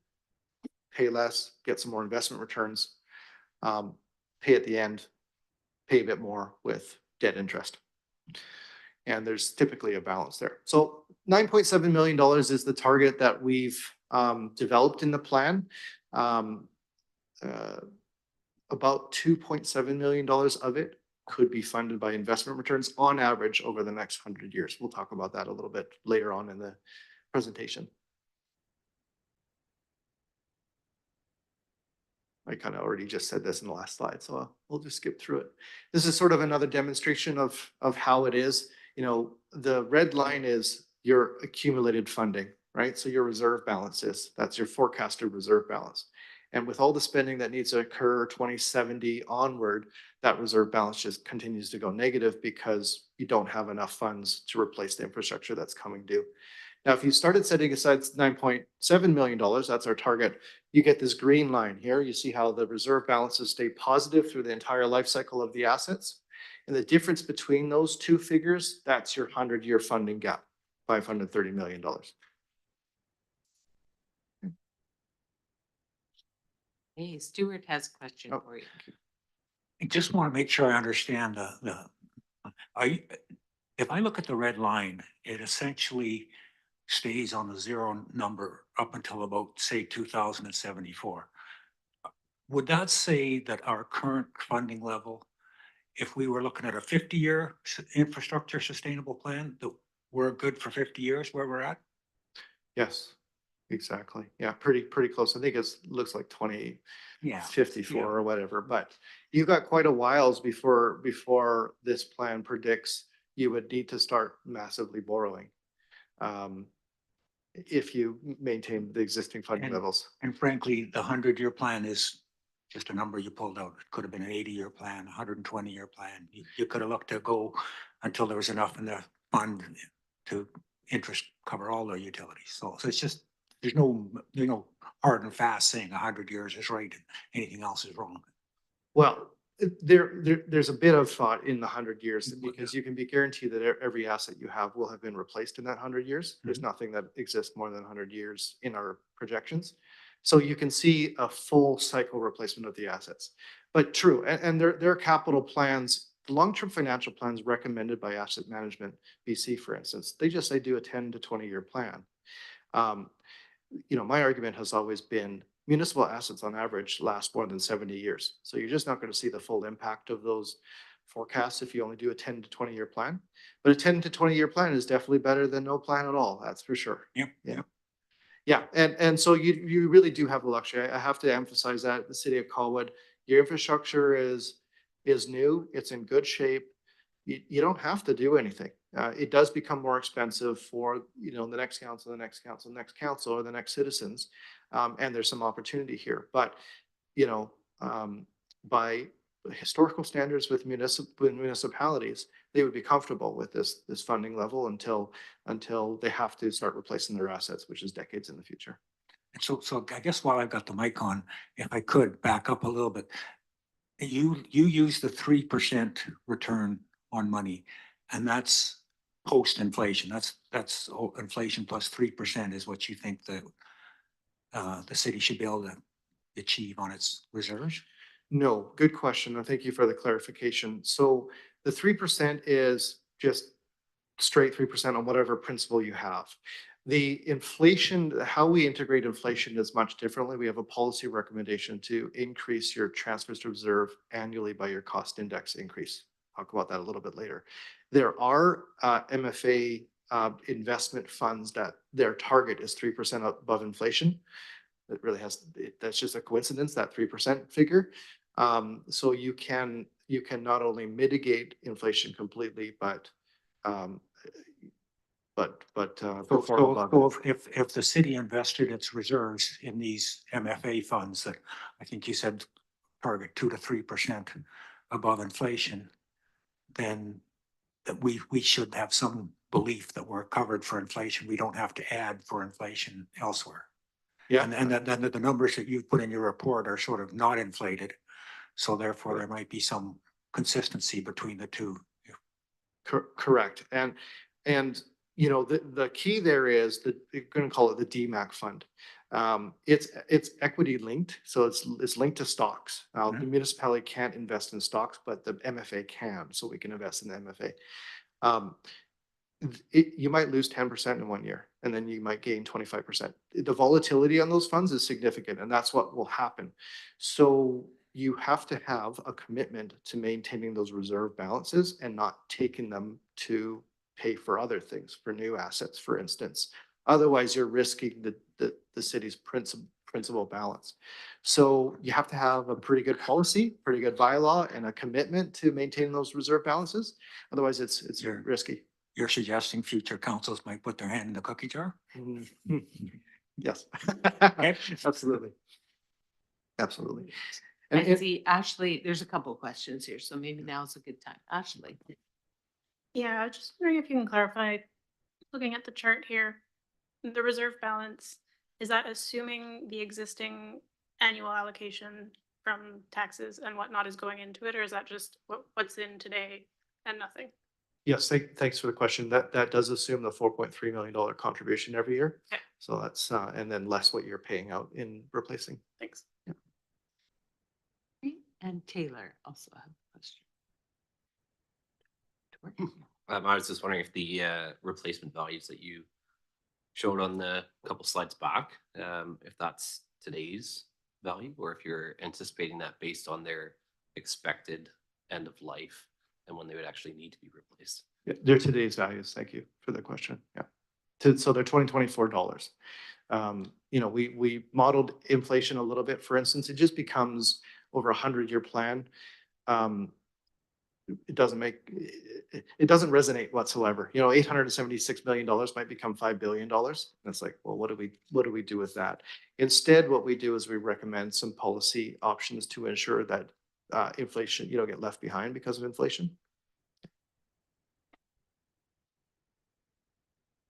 Speaker 4: pay less, get some more investment returns, pay at the end, pay a bit more with debt interest. And there's typically a balance there. So $9.7 million is the target that we've developed in the plan. about $2.7 million of it could be funded by investment returns on average over the next 100 years. We'll talk about that a little bit later on in the presentation. I kind of already just said this in the last slide, so we'll just skip through it. This is sort of another demonstration of how it is. You know, the red line is your accumulated funding, right? So your reserve balances, that's your forecasted reserve balance. And with all the spending that needs to occur 2070 onward, that reserve balance just continues to go negative because you don't have enough funds to replace the infrastructure that's coming due. Now, if you started setting aside $9.7 million, that's our target, you get this green line here. You see how the reserve balances stay positive through the entire life cycle of the assets. And the difference between those two figures, that's your 100-year funding gap, $530 million.
Speaker 1: Hey, Stuart has a question
Speaker 4: Oh.
Speaker 1: for you.
Speaker 2: I just want to make sure I understand if I look at the red line, it essentially stays on the zero number up until about, say, 2074. Would that say that our current funding level, if we were looking at a 50-year infrastructure sustainable plan, that we're good for 50 years where we're at?
Speaker 4: Yes, exactly. Yeah, pretty close. I think it looks like 2054 or whatever, but you got quite a whiles before this plan predicts you would need to start massively borrowing. If you maintain the existing funding levels.
Speaker 2: And frankly, the 100-year plan is just a number you pulled out. It could have been an 80-year plan, 120-year plan. You could have looked to go until there was enough in the fund to interest cover all their utilities. So it's just, there's no hard and fast saying 100 years is right and anything else is wrong.
Speaker 4: Well, there's a bit of thought in the 100 years because you can be guaranteed that every asset you have will have been replaced in that 100 years. There's nothing that exists more than 100 years in our projections. So you can see a full cycle replacement of the assets. But true, and there are capital plans, long-term financial plans recommended by Asset Management BC, for instance. They just say do a 10 to 20-year plan. You know, my argument has always been municipal assets on average last more than 70 years. So you're just not going to see the full impact of those forecasts if you only do a 10 to 20-year plan. But a 10 to 20-year plan is definitely better than no plan at all. That's for sure.
Speaker 2: Yep.
Speaker 4: Yeah. Yeah. And so you really do have the luxury. I have to emphasize that the city of Colwood, your infrastructure is new. It's in good shape. You don't have to do anything. It does become more expensive for, you know, the next council, the next council, the next council, or the next citizens. And there's some opportunity here. But, you know, by historical standards with municipalities, they would be comfortable with this funding level until they have to start replacing their assets, which is decades in the future.
Speaker 2: And so I guess while I've got the mic on, if I could back up a little bit, you use the 3% return on money, and that's post-inflation. That's inflation plus 3% is what you think the city should be able to achieve on its reserves?
Speaker 4: No, good question. And thank you for the clarification. So the 3% is just straight 3% on whatever principal you have. The inflation, how we integrate inflation is much differently. We have a policy recommendation to increase your transfers to reserve annually by your cost index increase. Talk about that a little bit later. There are MFA investment funds that their target is 3% above inflation. It really has, that's just a coincidence, that 3% figure. So you can not only mitigate inflation completely, but perform above it.
Speaker 2: So if the city invested its reserves in these MFA funds that I think you said target 2 to 3% above inflation, then that we should have some belief that we're covered for inflation. We don't have to add for inflation elsewhere.
Speaker 4: Yeah.
Speaker 2: And then the numbers that you put in your report are sort of not inflated. So therefore there might be some consistency between the two.
Speaker 4: Correct. And you know, the key there is that you're going to call it the DMAC fund. It's equity linked, so it's linked to stocks. Now the municipality can't invest in stocks, but the MFA can, so we can invest in the MFA. You might lose 10% in 1 year, and then you might gain 25%. The volatility on those funds is significant, and that's what will happen. So you have to have a commitment to maintaining those reserve balances and not taking them to pay for other things, for new assets, for instance. Otherwise, you're risking the city's principal balance. So you have to have a pretty good policy, pretty good bylaw, and a commitment to maintain those reserve balances. Otherwise, it's
Speaker 2: Sure.
Speaker 4: risky.
Speaker 2: You're suggesting future councils might put their hand in the cookie jar?
Speaker 4: Mhm. Yes.
Speaker 2: Okay.
Speaker 4: Absolutely. Absolutely.
Speaker 1: And see, Ashley, there's a couple of questions here, so maybe now's a good time. Ashley.
Speaker 5: Yeah, I was just wondering if you can clarify, looking at the chart here, the reserve balance, is that assuming the existing annual allocation from taxes and whatnot is going into it, or is that just what's in today and nothing?
Speaker 4: Yes, thanks for the question. That does assume the $4.3 million contribution every year.
Speaker 5: Okay.
Speaker 4: So that's, and then less what you're paying out in replacing.
Speaker 5: Thanks.
Speaker 1: And Taylor also have a question.
Speaker 6: I was just wondering if the replacement values that you showed on the couple slides back, if that's today's value, or if you're anticipating that based on their expected end of life and when they would actually need to be replaced.
Speaker 4: Yeah, they're today's values. Thank you for the question. Yeah. So they're $2024. You know, we modeled inflation a little bit. For instance, it just becomes over a 100-year plan. It doesn't resonate whatsoever. You know, $876 million might become $5 billion. And it's like, well, what do we do with that? Instead, what we do is we recommend some policy options to ensure that inflation, you don't get left behind because of inflation.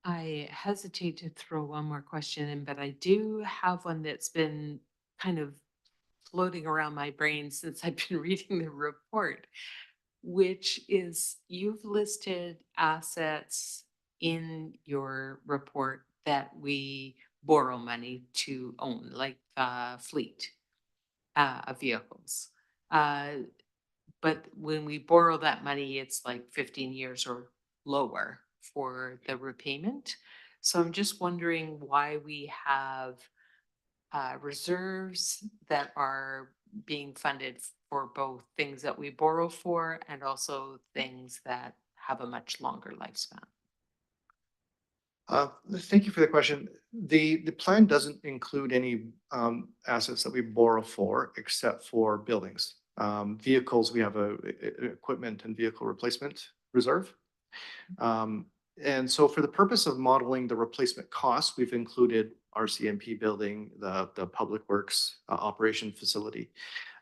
Speaker 1: I hesitate to throw one more question in, but I do have one that's been kind of floating around my brain since I've been reading the report, which is you've listed assets in your report that we borrow money to own, like fleet of vehicles. But when we borrow that money, it's like 15 years or lower for the repayment. So I'm just wondering why we have reserves that are being funded for both things that we borrow for and also things that have a much longer lifespan.
Speaker 4: Thank you for the question. The plan doesn't include any assets that we borrow for except for buildings. Vehicles, we have a equipment and vehicle replacement reserve. And so for the purpose of modeling the replacement costs, we've included our CMP building, the public works operation facility.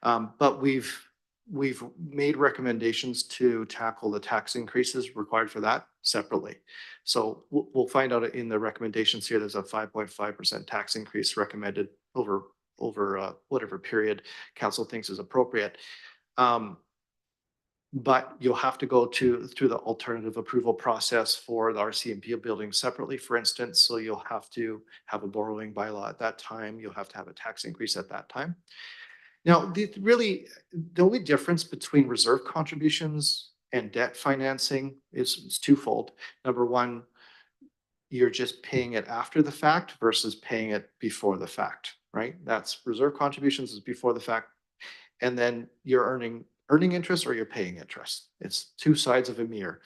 Speaker 4: But we've made recommendations to tackle the tax increases required for that separately. So we'll find out in the recommendations here, there's a 5.5% tax increase recommended over whatever period council thinks is appropriate. But you'll have to go through the alternative approval process for the RCMP building separately, for instance. So you'll have to have a borrowing bylaw at that time. You'll have to have a tax increase at that time. Now, the only difference between reserve contributions and debt financing is twofold. Number one, you're just paying it after the fact versus paying it before the fact, right? That's reserve contributions is before the fact. And then you're earning interest or you're paying interest. It's two sides of a mirror.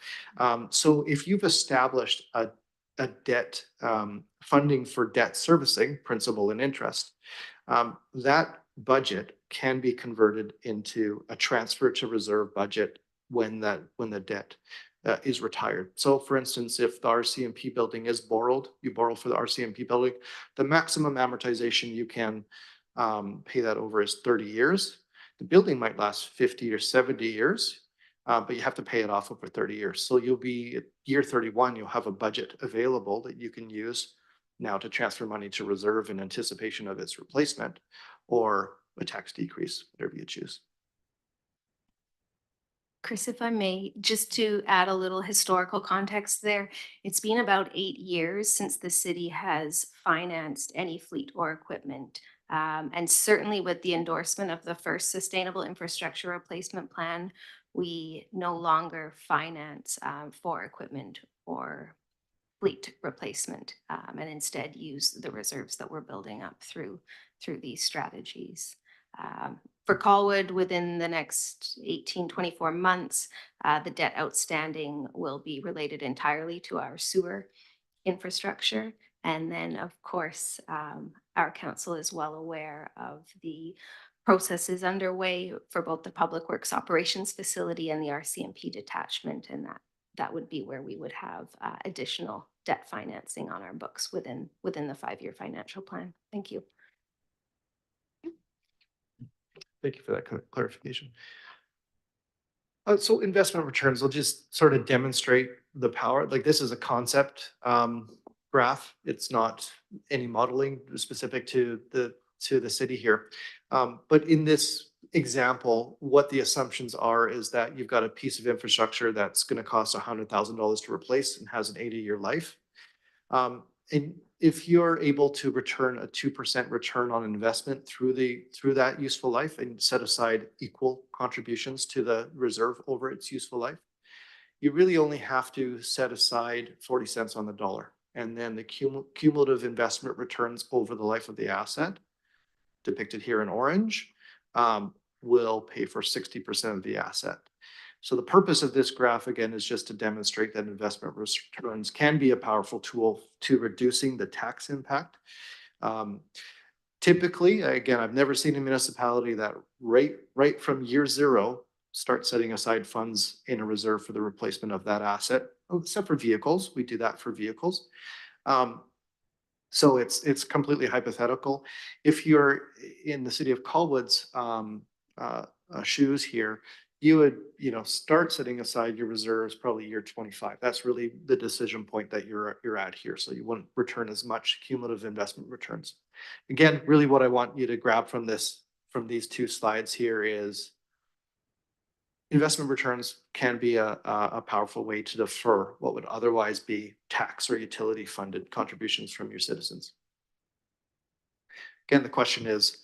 Speaker 4: So if you've established a debt funding for debt servicing, principal and interest, that budget can be converted into a transfer to reserve budget when the debt is retired. So for instance, if the RCMP building is borrowed, you borrow for the RCMP building, the maximum amortization you can pay that over is 30 years. The building might last 50 or 70 years, but you have to pay it off over 30 years. So you'll be at year 31, you'll have a budget available that you can use now to transfer money to reserve in anticipation of its replacement or a tax decrease, whatever you choose.
Speaker 3: Chris, if I may, just to add a little historical context there, it's been about 8 years since the city has financed any fleet or equipment. And certainly with the endorsement of the first sustainable infrastructure replacement plan, we no longer finance for equipment or fleet replacement, and instead use the reserves that we're building up through these strategies. For Colwood, within the next 18, 24 months, the debt outstanding will be related entirely to our sewer infrastructure. And then, of course, our council is well aware of the processes underway for both the Public Works Operations Facility and the RCMP detachment, and that would be where we would have additional debt financing on our books within the 5-year financial plan. Thank you.
Speaker 4: Thank you for that clarification. So investment returns, will just sort of demonstrate the power. Like, this is a concept graph. It's not any modeling specific to the city here. But in this example, what the assumptions are is that you've got a piece of infrastructure that's going to cost $100,000 to replace and has an 80-year life. And if you're able to return a 2% return on investment through that useful life and set aside equal contributions to the reserve over its useful life, you really only have to set aside 40 cents on the dollar. And then the cumulative investment returns over the life of the asset, depicted here in orange, will pay for 60% of the asset. So the purpose of this graph, again, is just to demonstrate that investment returns can be a powerful tool to reducing the tax impact. Typically, again, I've never seen a municipality that right from year zero start setting aside funds in a reserve for the replacement of that asset, except for vehicles. We do that for vehicles. So it's completely hypothetical. If you're in the city of Colwood's shoes here, you would, start setting aside your reserves probably year 25. That's really the decision point that you're at here. So you wouldn't return as much cumulative investment returns. Again, really what I want you to grab from these two slides here is investment returns can be a powerful way to defer what would otherwise be tax or utility funded contributions from your citizens. Again, the question is,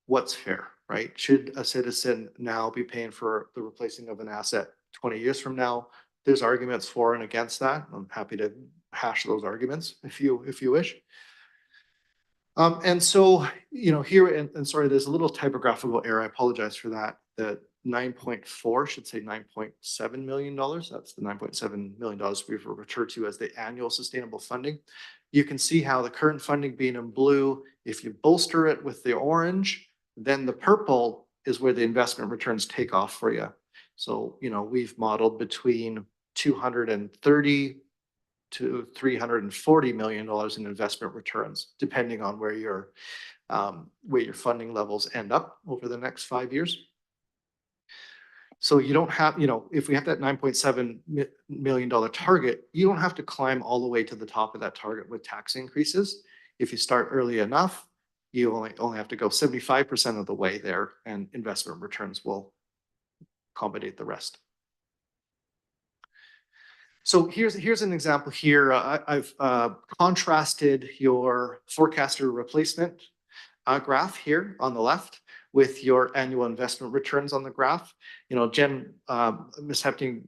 Speaker 4: what's fair, right? Should a citizen now be paying for the replacing of an asset 20 years from now? There's arguments for and against that. I'm happy to hash those arguments if you wish. And so, here, and sorry, there's a little typographical error. I apologize for that. The 9.4 should say $9.7 million. That's the $9.7 million we've referred to as the annual sustainable funding. You can see how the current funding being in blue, if you bolster it with the orange, then the purple is where the investment returns take off for you. So, we've modeled between $230 to $340 million in investment returns, depending on where your funding levels end up over the next 5 years. So you don't have, if we have that $9.7 million target, you don't have to climb all the way to the top of that target with tax increases. If you start early enough, you only have to go 75% of the way there, and investment returns will accommodate the rest. So here's an example here. I've contrasted your forecaster replacement graph here on the left with your annual investment returns on the graph. Jen, Ms. Hepting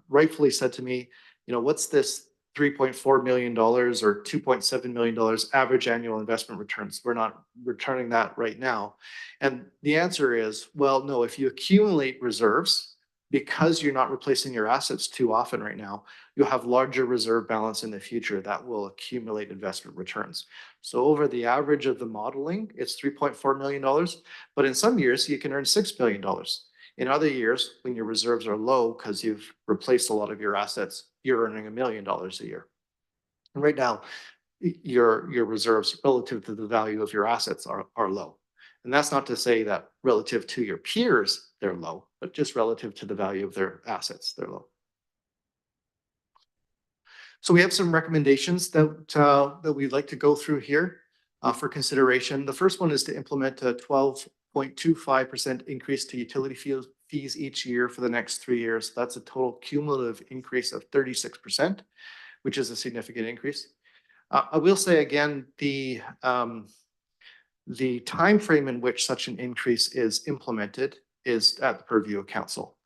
Speaker 4: rightfully said to me, what's this $3.4 million or $2.7 million average annual investment returns? We're not returning that right now. And the answer is, well, no, if you accumulate reserves, because you're not replacing your assets too often right now, you'll have larger reserve balance in the future that will accumulate investment returns. So over the average of the modeling, it's $3.4 million, but in some years you can earn $6 billion. In other years, when your reserves are low because you've replaced a lot of your assets, you're earning $1 million a year. And right now, your reserves relative to the value of your assets are low. And that's not to say that relative to your peers, they're low, but just relative to the value of their assets, they're low. So we have some recommendations that we'd like to go through here for consideration. The first one is to implement a 12.25% increase to utility fees each year for the next 3 years. That's a total cumulative increase of 36%, which is a significant increase. I will say again, the time frame in which such an increase is implemented is at the purview of council.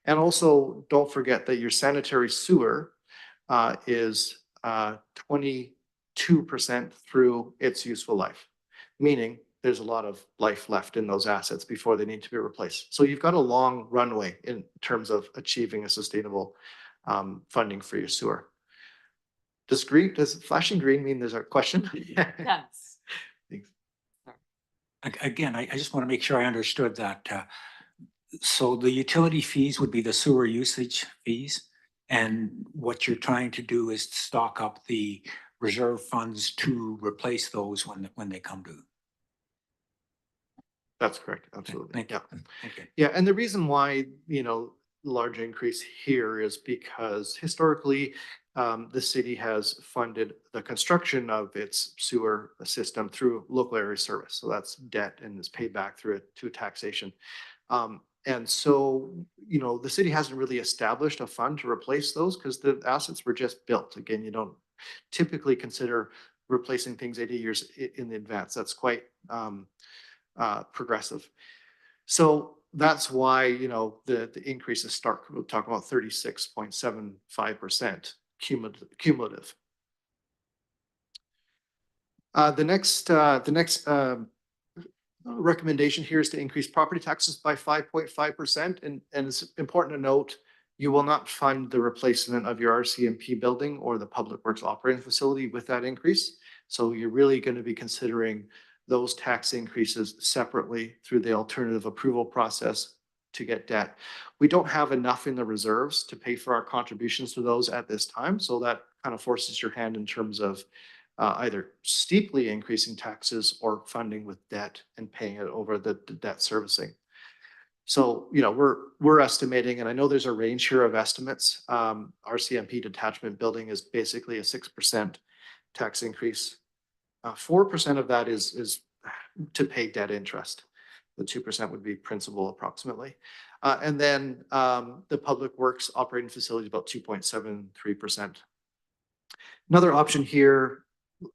Speaker 4: And also, don't forget that your sanitary sewer is 22% through its useful life, meaning there's a lot of life left in those assets before they need to be replaced. So you've got a long runway in terms of achieving a sustainable funding for your sewer. Does flashing green mean there's a question?
Speaker 1: Yes.
Speaker 4: Thanks.
Speaker 2: Again, I just want to make sure I understood that. So the utility fees would be the sewer usage fees. And what you're trying to do is stock up the reserve funds to replace those when they come due.
Speaker 4: That's correct, absolutely.
Speaker 2: Thank you.
Speaker 4: Yeah.
Speaker 2: Thank you.
Speaker 4: Yeah, and the reason why, large increase here is because historically, the city has funded the construction of its sewer system through local area service. So that's debt and is paid back through taxation. And so, the city hasn't really established a fund to replace those because the assets were just built. Again, you don't typically consider replacing things 80 years in advance. That's quite progressive. So that's why, the increases start, we'll talk about 36.75% cumulative. The next recommendation here is to increase property taxes by 5.5%. And it's important to note, you will not fund the replacement of your RCMP building or the Public Works operating facility with that increase. So you're really going to be considering those tax increases separately through the alternative approval process to get debt. We don't have enough in the reserves to pay for our contributions to those at this time. So that kind of forces your hand in terms of either steeply increasing taxes or funding with debt and paying it over the debt servicing. So, we're estimating, and I know there's a range here of estimates. RCMP detachment building is basically a 6% tax increase. 4% of that is to pay debt interest. The 2% would be principal approximately. And then the Public Works operating facility is about 2.73%. Another option here,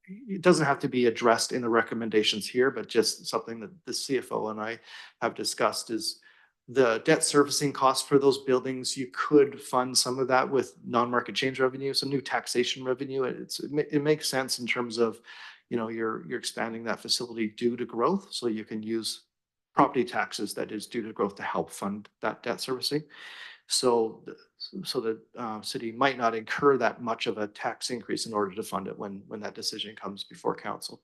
Speaker 4: it doesn't have to be addressed in the recommendations here, but just something that the CFO and I have discussed is the debt servicing costs for those buildings. You could fund some of that with non-market change revenue, some new taxation revenue. It makes sense in terms of, you're expanding that facility due to growth, so you can use property taxes that is due to growth to help fund that debt servicing. So the city might not incur that much of a tax increase in order to fund it when that decision comes before council.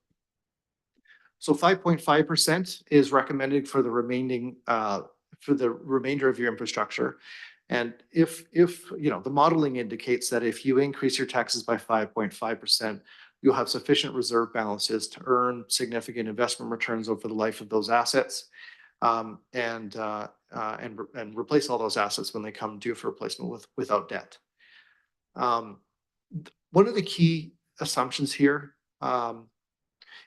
Speaker 4: So 5.5% is recommended for the remaining for the remainder of your infrastructure. And if the modeling indicates that if you increase your taxes by 5.5%, you'll have sufficient reserve balances to earn significant investment returns over the life of those assets. And replace all those assets when they come due for replacement without debt. One of the key assumptions here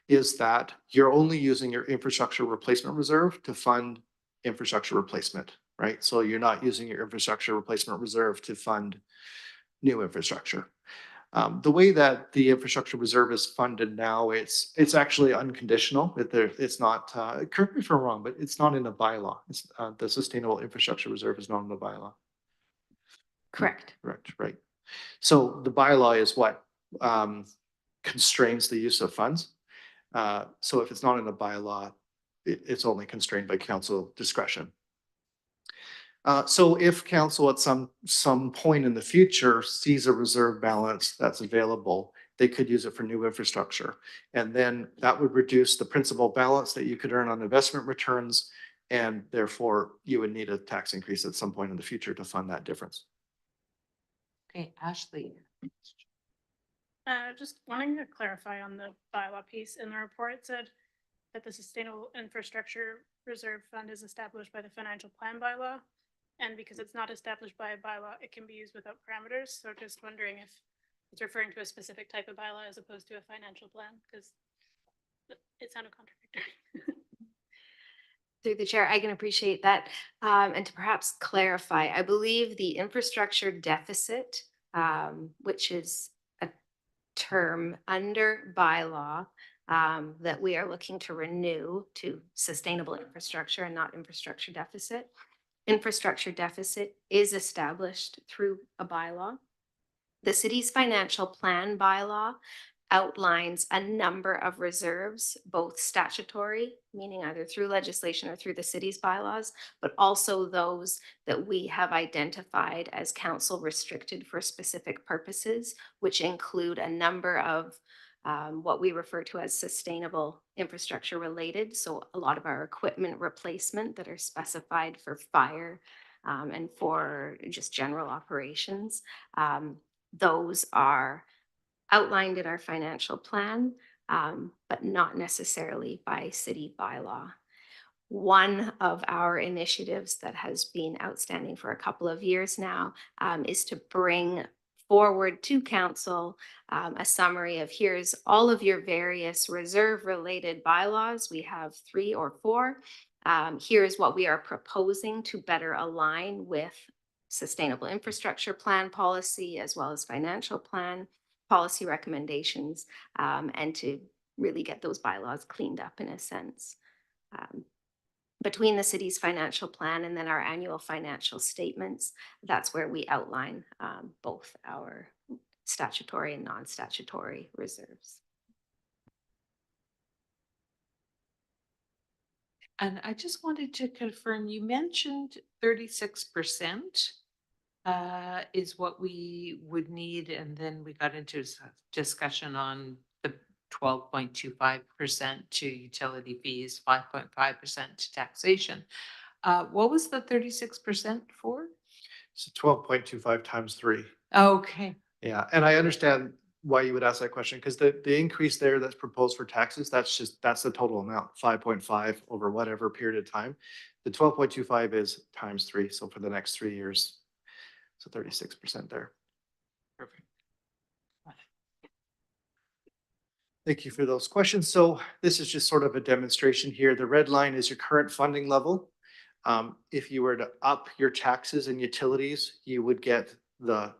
Speaker 4: is that you're only using your infrastructure replacement reserve to fund infrastructure replacement, right? So you're not using your infrastructure replacement reserve to fund new infrastructure. The way that the infrastructure reserve is funded now, it's actually unconditional. It's not, correct me if I'm wrong, but it's not in a bylaw. It's the Sustainable Infrastructure Reserve is not in the bylaw.
Speaker 3: Correct.
Speaker 4: Correct, right. So the bylaw is what constrains the use of funds. So if it's not in a bylaw, it's only constrained by council discretion. So if council at some point in the future sees a reserve balance that's available, they could use it for new infrastructure. And then that would reduce the principal balance that you could earn on investment returns. And therefore you would need a tax increase at some point in the future to fund that difference.
Speaker 1: Okay, Ashley.
Speaker 5: Just wanting to clarify on the bylaw piece in the report, it said that the Sustainable Infrastructure Reserve Fund is established by the financial plan bylaw. And because it's not established by a bylaw, it can be used without parameters. So just wondering if it's referring to a specific type of bylaw as opposed to a financial plan, because it sounded contradictory.
Speaker 3: Through the chair, I can appreciate that. And to perhaps clarify, I believe the infrastructure deficit, which is a term under bylaw that we are looking to renew to sustainable infrastructure and not infrastructure deficit. Infrastructure deficit is established through a bylaw. The city's financial plan bylaw outlines a number of reserves, both statutory, meaning either through legislation or through the city's bylaws, but also those that we have identified as council restricted for specific purposes, which include a number of what we refer to as sustainable infrastructure related. So a lot of our equipment replacement that are specified for fire and for just general operations. Those are outlined in our financial plan, but not necessarily by city bylaw. One of our initiatives that has been outstanding for a couple of years now is to bring forward to council a summary of here's all of your various reserve related bylaws. We have 3 or 4. Here's what we are proposing to better align with sustainable infrastructure plan policy as well as financial plan policy recommendations, and to really get those bylaws cleaned up in a sense. Between the city's financial plan and then our annual financial statements, that's where we outline both our statutory and non-statutory reserves.
Speaker 1: And I just wanted to confirm, you mentioned 36% is what we would need, and then we got into discussion on the 12.25% to utility fees, 5.5% to taxation. What was the 36% for?
Speaker 4: So 12.25 times 3.
Speaker 1: Okay.
Speaker 4: Yeah, and I understand why you would ask that question, because the increase there that's proposed for taxes, that's the total amount, 5.5 over whatever period of time. The 12.25 is times 3, so for the next 3 years, so 36% there.
Speaker 1: Perfect.
Speaker 4: Thank you for those questions. So this is just sort of a demonstration here. The red line is your current funding level. If you were to up your taxes and utilities, you would get the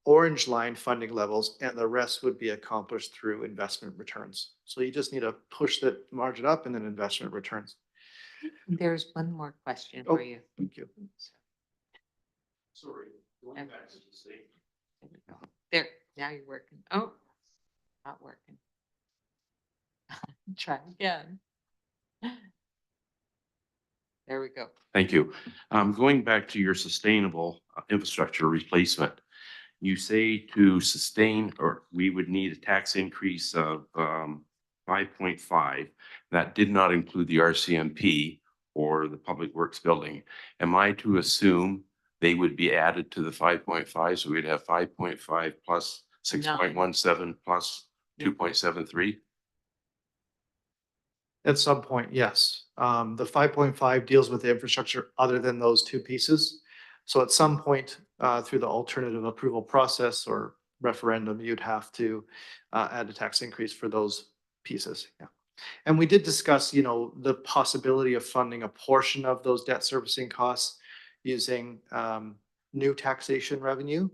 Speaker 4: orange line funding levels, and the rest would be accomplished through investment returns. So you just need to push the margin up and then investment returns.
Speaker 1: There's one more question
Speaker 4: Oh,
Speaker 1: for you.
Speaker 4: Thank you.
Speaker 7: Sorry. Going
Speaker 1: Okay.
Speaker 7: back to the same.
Speaker 1: There we go. There, now you're working. Oh, not working. Try again. There we go.
Speaker 7: Thank you. Going back to your sustainable infrastructure replacement, you say to sustain, or we would need a tax increase of 5.5. That did not include the RCMP or the Public Works building. Am I to assume they would be added to the 5.5? So we'd have 5.5 plus 6.17 plus 2.73?
Speaker 4: At some point, yes. The 5.5 deals with the infrastructure other than those 2 pieces. So at some point through the alternative approval process or referendum, you'd have to add a tax increase for those pieces. Yeah. And we did discuss, the possibility of funding a portion of those debt servicing costs using new taxation revenue.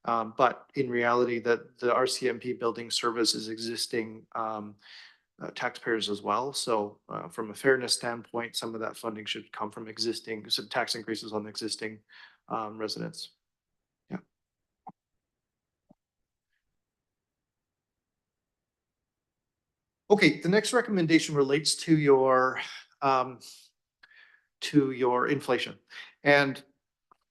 Speaker 4: But in reality, the RCMP building services existing taxpayers as well. So from a fairness standpoint, some of that funding should come from some tax increases on existing residents. Yeah. Okay, the next recommendation relates to your inflation. And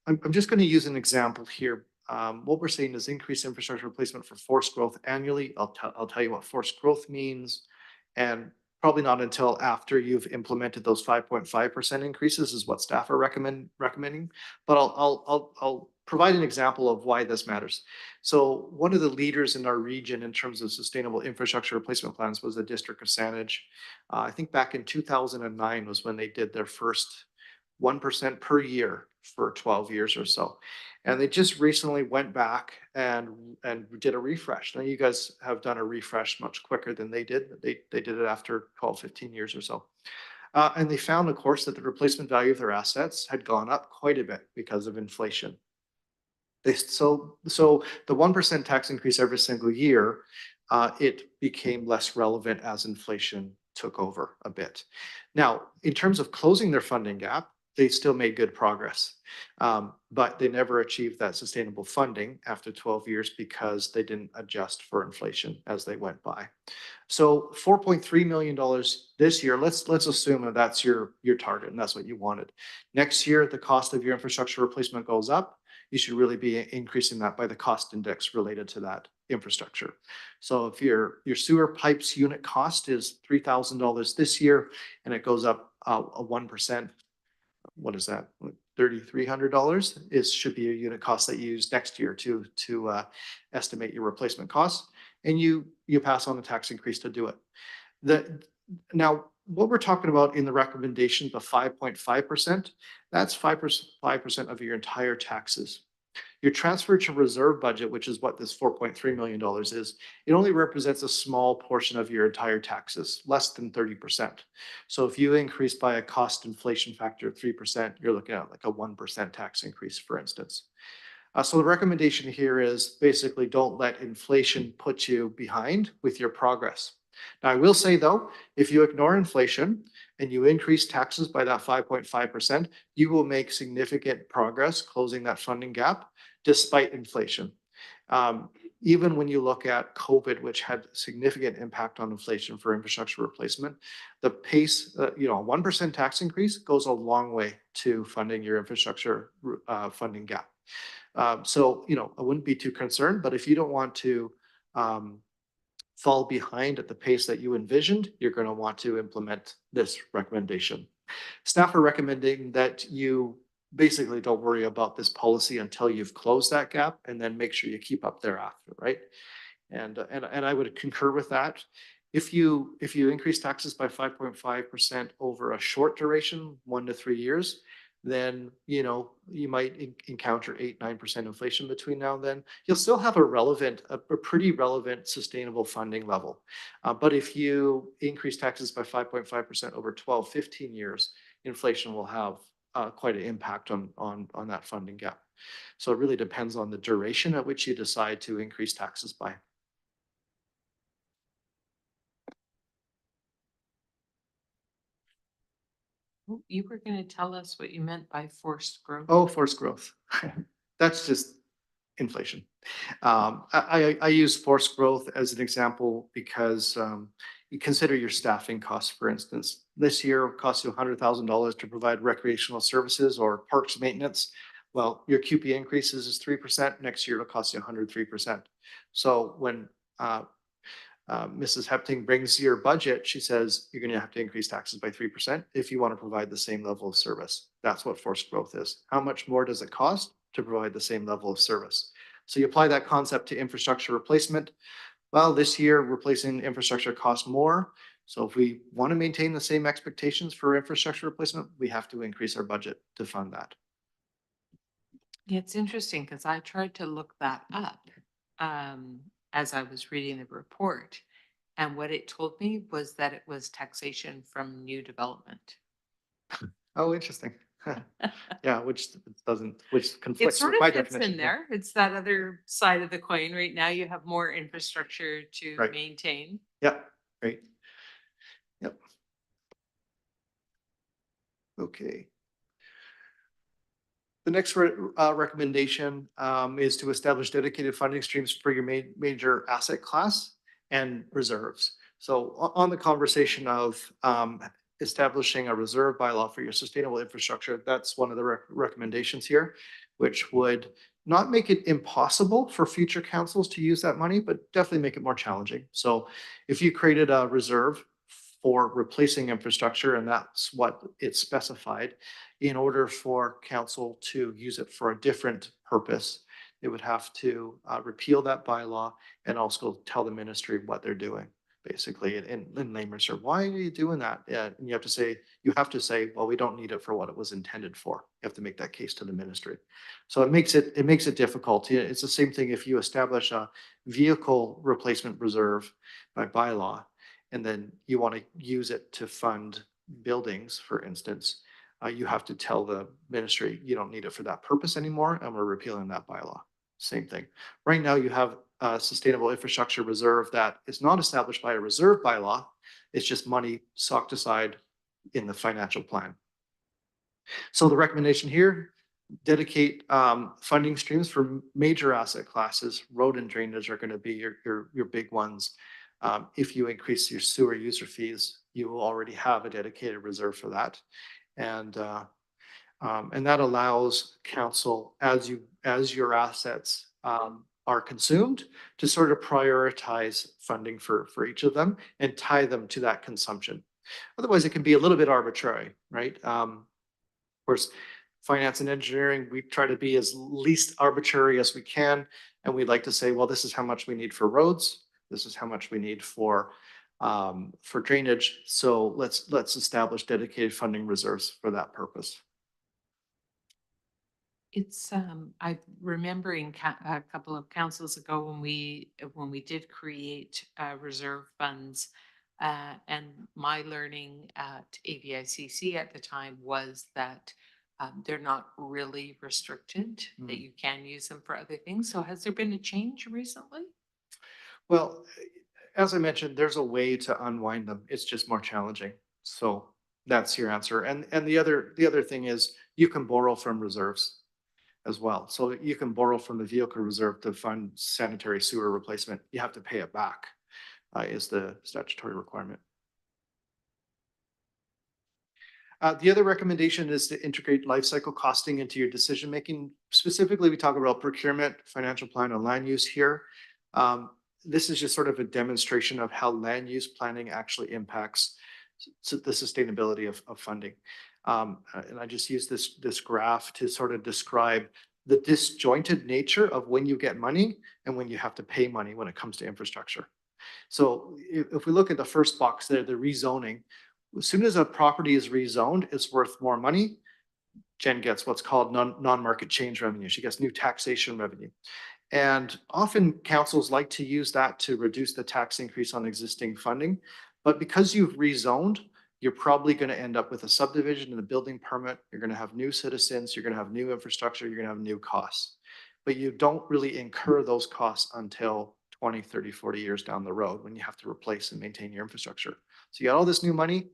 Speaker 4: I'm just going to use an example here. What we're saying is increased infrastructure replacement for forced growth annually. I'll tell you what forced growth means. And probably not until after you've implemented those 5.5% increases is what staff are recommending. But I'll provide an example of why this matters. So one of the leaders in our region in terms of sustainable infrastructure replacement plans was the District of Saanich. I think back in 2009 was when they did their first 1% per year for 12 years or so. And they just recently went back and did a refresh. Now you guys have done a refresh much quicker than they did. They did it after 12, 15 years or so. And they found, of course, that the replacement value of their assets had gone up quite a bit because of inflation. So the 1% tax increase every single year, it became less relevant as inflation took over a bit. Now, in terms of closing their funding gap, they still made good progress. But they never achieved that sustainable funding after 12 years because they didn't adjust for inflation as they went by. So $4.3 million this year, let's assume that that's your target and that's what you wanted. Next year, the cost of your infrastructure replacement goes up. You should really be increasing that by the cost index related to that infrastructure. So if your sewer pipes unit cost is $3,000 this year and it goes up a 1%, what is that? $3,300 should be a unit cost that you use next year to estimate your replacement costs, and you pass on the tax increase to do it. Now, what we're talking about in the recommendation, the 5.5%, that's 5% of your entire taxes. Your transfer to reserve budget, which is what this $4.3 million is, it only represents a small portion of your entire taxes, less than 30%. So if you increase by a cost inflation factor of 3%, you're looking at like a 1% tax increase, for instance. So the recommendation here is basically don't let inflation put you behind with your progress. Now, I will say though, if you ignore inflation and you increase taxes by that 5.5%, you will make significant progress closing that funding gap despite inflation. Even when you look at COVID, which had significant impact on inflation for infrastructure replacement, the pace, a 1% tax increase goes a long way to funding your infrastructure funding gap. So, I wouldn't be too concerned, but if you don't want to fall behind at the pace that you envisioned, you're going to want to implement this recommendation. Staff are recommending that you basically don't worry about this policy until you've closed that gap, and then make sure you keep up thereafter, right? And I would concur with that. If you increase taxes by 5.5% over a short duration, 1 to 3 years, then you might encounter 8-9% inflation between now and then. You'll still have a pretty relevant sustainable funding level. But if you increase taxes by 5.5% over 12-15 years, inflation will have quite an impact on that funding gap. So it really depends on the duration at which you decide to increase taxes by.
Speaker 1: You were going to tell us what you meant by forced growth.
Speaker 4: Oh, forced growth. That's just inflation. I use forced growth as an example because you consider your staffing costs, for instance. This year it costs you $100,000 to provide recreational services or parks maintenance. Well, your QP increases is 3%. Next year it'll cost you 103%. So when Mrs. Hepting brings your budget, she says you're going to have to increase taxes by 3% if you want to provide the same level of service. That's what forced growth is. How much more does it cost to provide the same level of service? So you apply that concept to infrastructure replacement. Well, this year replacing infrastructure costs more. So if we want to maintain the same expectations for infrastructure replacement, we have to increase our budget to fund that.
Speaker 1: Yeah, it's interesting because I tried to look that up as I was reading the report. And what it told me was that it was taxation from new development.
Speaker 4: Oh, interesting. Yeah, which
Speaker 1: It
Speaker 4: conflicts
Speaker 1: sort
Speaker 4: with my
Speaker 1: of fits
Speaker 4: definition.
Speaker 1: in there. It's that other side of the coin. Right now you have more infrastructure to
Speaker 4: Right.
Speaker 1: maintain.
Speaker 4: Yeah, great. Yep. Okay. The next recommendation is to establish dedicated funding streams for your major asset class and reserves. So on the conversation of establishing a reserve bylaw for your sustainable infrastructure, that's one of the recommendations here, which would not make it impossible for future councils to use that money, but definitely make it more challenging. So if you created a reserve for replacing infrastructure, and that's what it's specified, in order for council to use it for a different purpose, they would have to repeal that bylaw and also tell the ministry what they're doing, basically, in layman's terms. Why are you doing that? And you have to say, well, we don't need it for what it was intended for. You have to make that case to the ministry. So it makes it difficult. It's the same thing if you establish a vehicle replacement reserve by bylaw, and then you want to use it to fund buildings, for instance. You have to tell the ministry you don't need it for that purpose anymore, and we're repealing that bylaw. Same thing. Right now, you have a sustainable infrastructure reserve that is not established by a reserve bylaw. It's just money socked aside in the financial plan. So the recommendation here, dedicate funding streams for major asset classes. Road and drainage are going to be your big ones. If you increase your sewer user fees, you will already have a dedicated reserve for that. And that allows council, as your assets are consumed, to sort of prioritize funding for each of them and tie them to that consumption. Otherwise, it can be a little bit arbitrary, right? Of course, finance and engineering, we try to be as least arbitrary as we can. And we'd like to say, well, this is how much we need for roads. This is how much we need for drainage. So let's establish dedicated funding reserves for that purpose.
Speaker 1: It's, I'm remembering a couple of councils ago when we did create reserve funds. And my learning at AVICC at the time was that they're not really restricted, that you can use them for other things. So has there been a change recently?
Speaker 4: Well, as I mentioned, there's a way to unwind them. It's just more challenging. So that's your answer. And the other thing is you can borrow from reserves as well. So you can borrow from the vehicle reserve to fund sanitary sewer replacement. You have to pay it back, is the statutory requirement. The other recommendation is to integrate life cycle costing into your decision making. Specifically, we talk about procurement, financial plan, and land use here. This is just sort of a demonstration of how land use planning actually impacts the sustainability of funding. And I just use this graph to sort of describe the disjointed nature of when you get money and when you have to pay money when it comes to infrastructure. So if we look at the first box there, the rezoning, as soon as a property is rezoned, it's worth more money. Jen gets what's called non-market change revenue. She gets new taxation revenue. And often councils like to use that to reduce the tax increase on existing funding. But because you've rezoned, you're probably going to end up with a subdivision and a building permit. You're going to have new citizens. You're going to have new infrastructure. You're going to have new costs. But you don't really incur those costs until 20, 30, 40 years down the road when you have to replace and maintain your infrastructure. So you got all this new money.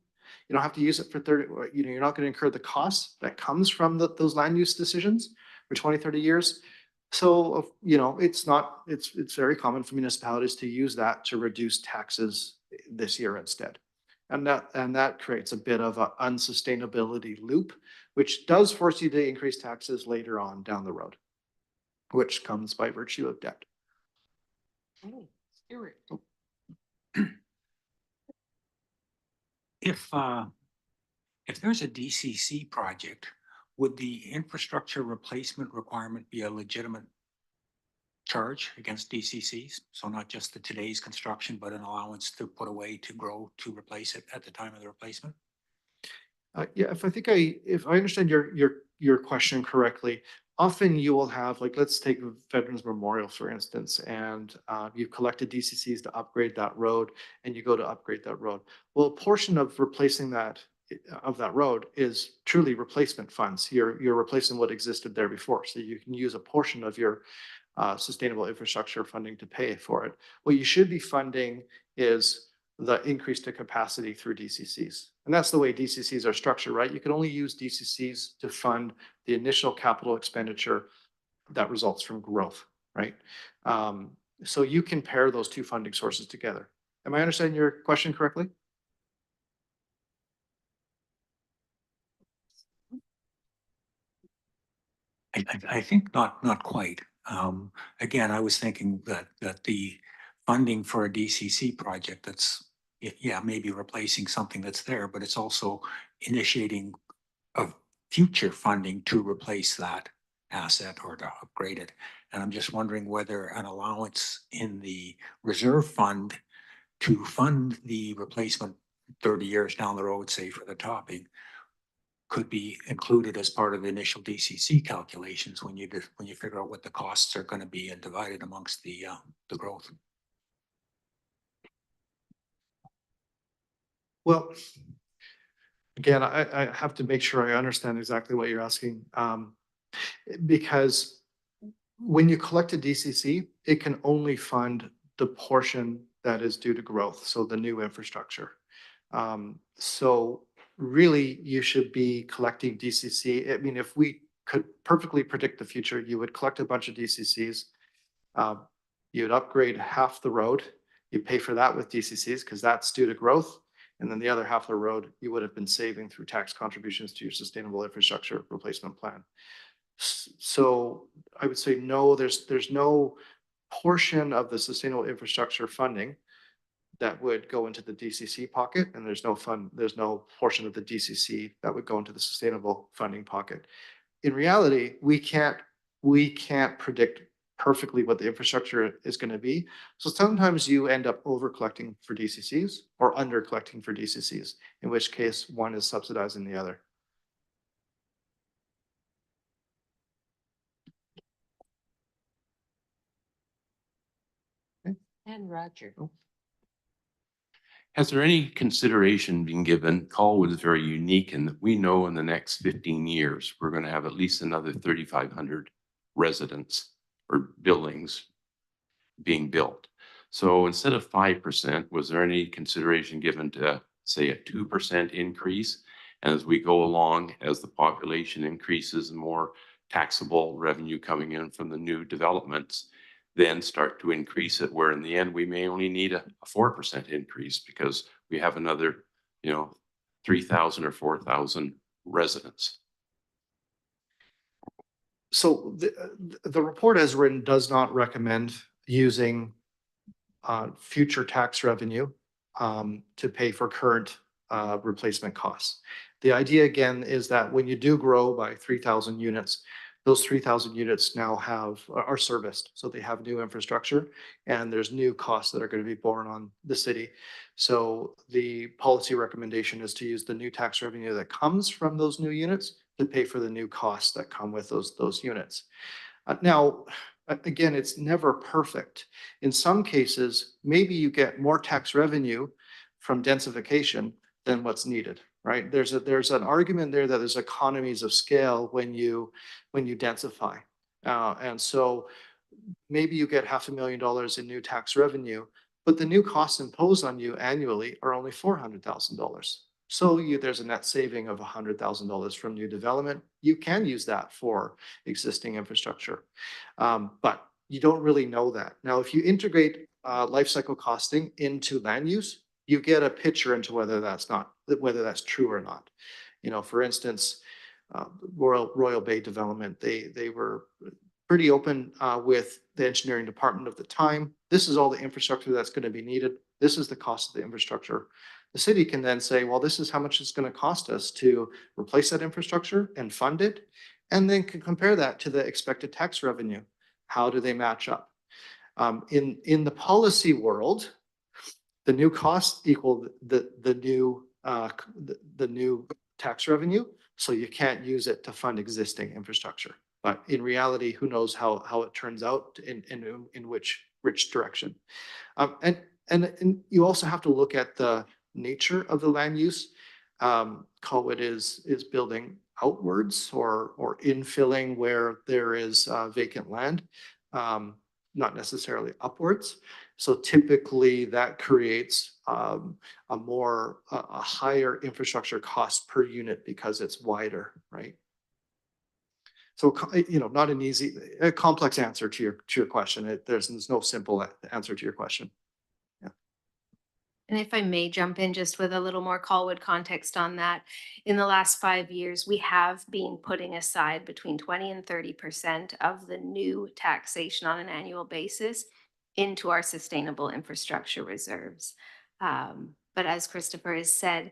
Speaker 4: You don't have to use it for 30, you're not going to incur the costs that comes from those land use decisions for 20, 30 years. So, it's very common for municipalities to use that to reduce taxes this year instead. And that creates a bit of an unsustainability loop, which does force you to increase taxes later on down the road, which comes by virtue of debt.
Speaker 1: Oh, scary.
Speaker 2: If there's a DCC project, would the infrastructure replacement requirement be a legitimate charge against DCCs? So not just the today's construction, but an allowance to put away to grow to replace it at the time of the replacement?
Speaker 4: Yeah, if I understand your question correctly, often you will have, like, let's take Veterans Memorial, for instance, and you've collected DCCs to upgrade that road, and you go to upgrade that road. Well, a portion of replacing that road is truly replacement funds. You're replacing what existed there before, so you can use a portion of your sustainable infrastructure funding to pay for it. What you should be funding is the increase to capacity through DCCs. And that's the way DCCs are structured, right? You can only use DCCs to fund the initial capital expenditure that results from growth, right? So you can pair those two funding sources together. Am I understanding your question correctly?
Speaker 2: I think not quite. Again, I was thinking that the funding for a DCC project that's, yeah, maybe replacing something that's there, but it's also initiating of future funding to replace that asset or to upgrade it. And I'm just wondering whether an allowance in the reserve fund to fund the replacement 30 years down the road, say for the topping, could be included as part of the initial DCC calculations when you figure out what the costs are going to be and divided amongst the growth.
Speaker 4: Well, again, I have to make sure I understand exactly what you're asking, because when you collect a DCC, it can only fund the portion that is due to growth, so the new infrastructure. So really you should be collecting DCC. I mean, if we could perfectly predict the future, you would collect a bunch of DCCs. You'd upgrade half the road. You pay for that with DCCs because that's due to growth. And then the other half of the road, you would have been saving through tax contributions to your sustainable infrastructure replacement plan. So I would say no, there's no portion of the sustainable infrastructure funding that would go into the DCC pocket, and there's no portion of the DCC that would go into the sustainable funding pocket. In reality, we can't predict perfectly what the infrastructure is going to be. So sometimes you end up over collecting for DCCs or under collecting for DCCs, in which case one is subsidizing the other.
Speaker 1: And Roger.
Speaker 7: Has there any consideration been given? Colwood is very unique in that we know in the next 15 years, we're going to have at least another 3,500 residents or buildings being built. So instead of 5%, was there any consideration given to, say, a 2% increase? And as we go along, as the population increases and more taxable revenue coming in from the new developments, then start to increase it, where in the end, we may only need a 4% increase because we have another, 3,000 or 4,000 residents.
Speaker 4: So the report as written does not recommend using future tax revenue to pay for current replacement costs. The idea again is that when you do grow by 3,000 units, those 3,000 units now are serviced. So they have new infrastructure and there's new costs that are going to be borne on the city. So the policy recommendation is to use the new tax revenue that comes from those new units to pay for the new costs that come with those units. Now, again, it's never perfect. In some cases, maybe you get more tax revenue from densification than what's needed, right? There's an argument there that there's economies of scale when you densify. And so maybe you get $500,000 in new tax revenue, but the new costs imposed on you annually are only $400,000. So there's a net saving of $100,000 from new development. You can use that for existing infrastructure, but you don't really know that. Now, if you integrate life cycle costing into land use, you get a picture into whether that's true or not. For instance, Royal Bay development, they were pretty open with the engineering department of the time. This is all the infrastructure that's going to be needed. This is the cost of the infrastructure. The city can then say, well, this is how much it's going to cost us to replace that infrastructure and fund it, and then can compare that to the expected tax revenue. How do they match up? In the policy world, the new costs equal the new tax revenue, so you can't use it to fund existing infrastructure. But in reality, who knows how it turns out in which direction. And you also have to look at the nature of the land use. Colwood is building outwards or infilling where there is vacant land, not necessarily upwards. So typically that creates a higher infrastructure cost per unit because it's wider, right? So, not a complex answer to your question. There's no simple answer to your question.
Speaker 3: And if I may jump in just with a little more Colwood context on that, in the last 5 years, we have been putting aside between 20 and 30% of the new taxation on an annual basis into our sustainable infrastructure reserves. But as Christopher has said,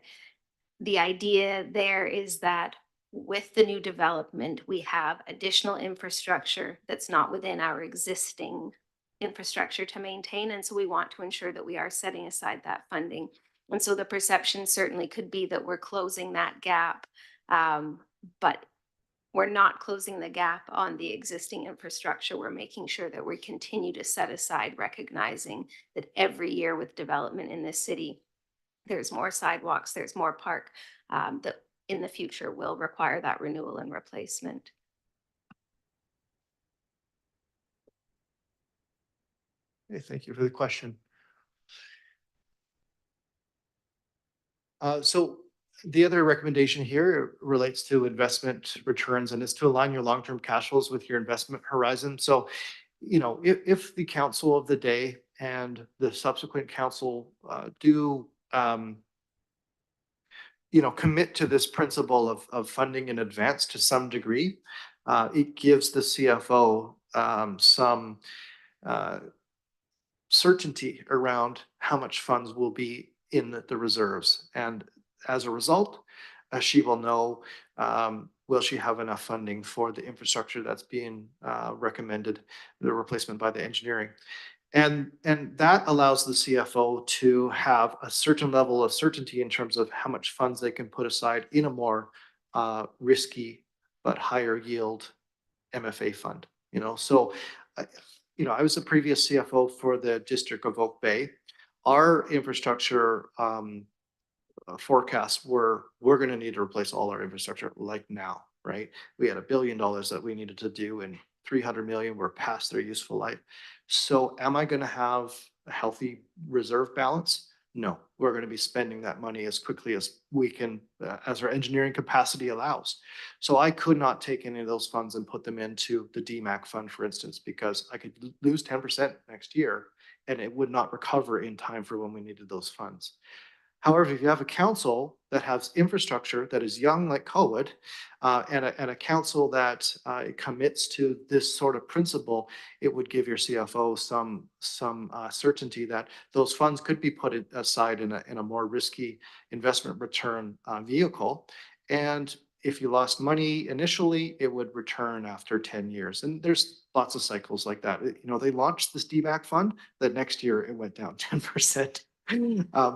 Speaker 3: the idea there is that with the new development, we have additional infrastructure that's not within our existing infrastructure to maintain. And so we want to ensure that we are setting aside that funding. And so the perception certainly could be that we're closing that gap, but we're not closing the gap on the existing infrastructure. We're making sure that we continue to set aside, recognizing that every year with development in this city, there's more sidewalks, there's more park that in the future will require that renewal and replacement.
Speaker 4: Okay, thank you for the question. So The other recommendation here relates to investment returns, and is to align your long-term cash flows with your investment horizon. So, you know, if the council of the day and the subsequent council do you know, commit to this principle of funding in advance to some degree, it gives the CFO some certainty around how much funds will be in the reserves. And as a result, she will know, will she have enough funding for the infrastructure that's being recommended, the replacement by the engineering. And that allows the CFO to have a certain level of certainty in terms of how much funds they can put aside in a more risky but higher yield MFA fund, you know. So, you know, I was a previous CFO for the District of Oak Bay. Our infrastructure forecasts were, we're going to need to replace all our infrastructure like now, right? We had $1 billion that we needed to do, and 300 million were past their useful life. So am I going to have a healthy reserve balance? No, we're going to be spending that money as quickly as we can, as our engineering capacity allows. So I could not take any of those funds and put them into the DMAC fund, for instance, because I could lose 10% next year and it would not recover in time for when we needed those funds. However, if you have a council that has infrastructure that is young like Colwood, and a council that commits to this sort of principle, it would give your CFO some certainty that those funds could be put aside in a more risky investment return vehicle. And if you lost money initially, it would return after 10 years. And there's lots of cycles like that. You know, they launched this DMAC fund, the next year it went down 10%.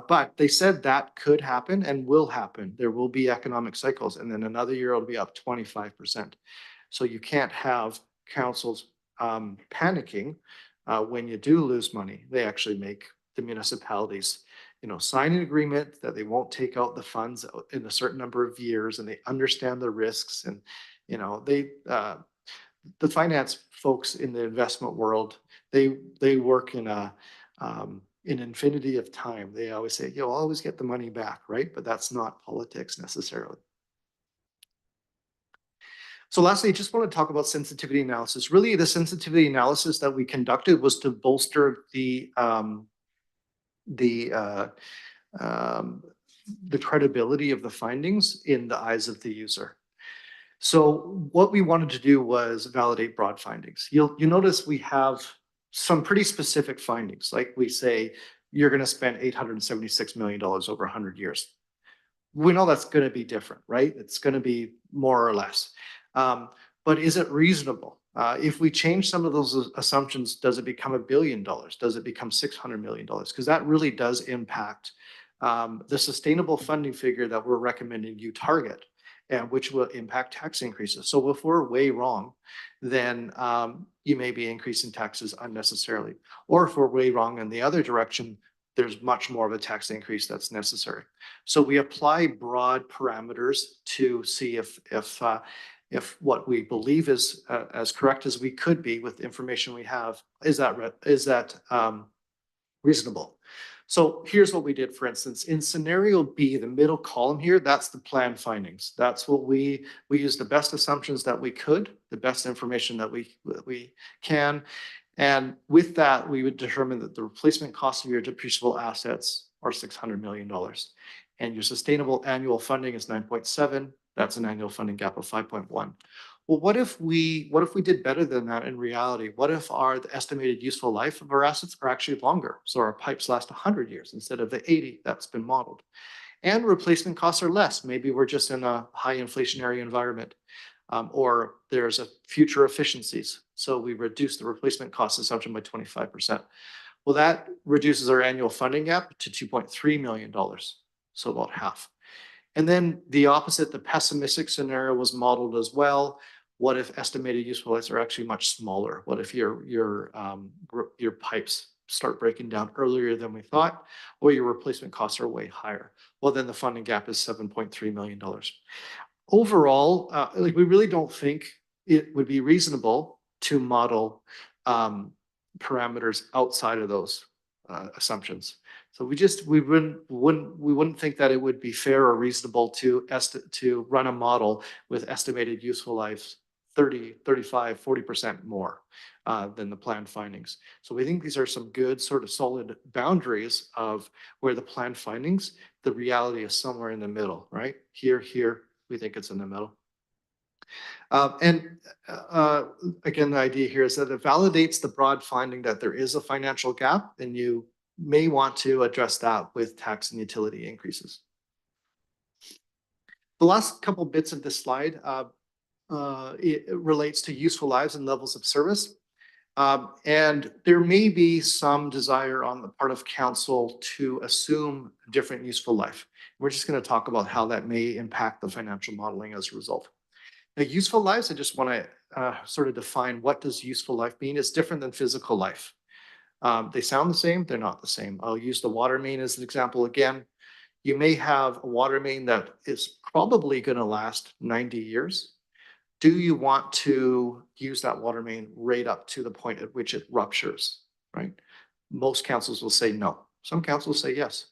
Speaker 4: But they said that could happen and will happen. There will be economic cycles, and then another year it'll be up 25%. So you can't have councils panicking when you do lose money. They actually make the municipalities, you know, sign an agreement that they won't take out the funds in a certain number of years, and they understand the risks. And you know, they the finance folks in the investment world, they work in a in infinity of time. They always say, you'll always get the money back, right? But that's not politics necessarily. So lastly, I just want to talk about sensitivity analysis. Really, the sensitivity analysis that we conducted was to bolster the credibility of the findings in the eyes of the user. So what we wanted to do was validate broad findings. You'll notice we have some pretty specific findings. Like we say, you're going to spend $876 million over 100 years. We know that's going to be different, right? It's going to be more or less. But is it reasonable? If we change some of those assumptions, does it become $1 billion? Does it become $600 million? Because that really does impact the sustainable funding figure that we're recommending you target, and which will impact tax increases. So if we're way wrong, then you may be increasing taxes unnecessarily. Or if we're way wrong in the other direction, there's much more of a tax increase that's necessary. So we apply broad parameters to see if what we believe is as correct as we could be with the information we have, is that reasonable? So here's what we did, for instance, in scenario B, the middle column here, that's the plan findings. That's what we used the best assumptions that we could, the best information that we can. And with that, we would determine that the replacement cost of your depreciable assets are $600 million. And your sustainable annual funding is 9.7. That's an annual funding gap of 5.1. Well, what if we did better than that in reality? What if the estimated useful life of our assets are actually longer? So our pipes last 100 years instead of the 80 that's been modeled. And replacement costs are less. Maybe we're just in a high inflationary environment, or there's a future efficiencies. So we reduce the replacement cost assumption by 25%. Well, that reduces our annual funding gap to $2.3 million. So about half. And then the opposite, the pessimistic scenario was modeled as well. What if estimated useful lives are actually much smaller? What if your pipes start breaking down earlier than we thought, or your replacement costs are way higher? Well, then the funding gap is $7.3 million. Overall, like we really don't think it would be reasonable to model parameters outside of those assumptions. So we wouldn't think that it would be fair or reasonable to run a model with estimated useful lives 30, 35, 40% more than the planned findings. So we think these are some good sort of solid boundaries of where the planned findings, the reality is somewhere in the middle, right? Here, we think it's in the middle. Again, the idea here is that it validates the broad finding that there is a financial gap, and you may want to address that with tax and utility increases. The last couple bits of this slide it relates to useful lives and levels of service. And there may be some desire on the part of council to assume a different useful life. We're just going to talk about how that may impact the financial modeling as a result. Now, useful lives, I just want to sort of define what does useful life mean. It's different than physical life. They sound the same, they're not the same. I'll use the water main as an example again. You may have a water main that is probably going to last 90 years. Do you want to use that water main right up to the point at which it ruptures, right? Most councils will say no. Some councils say yes.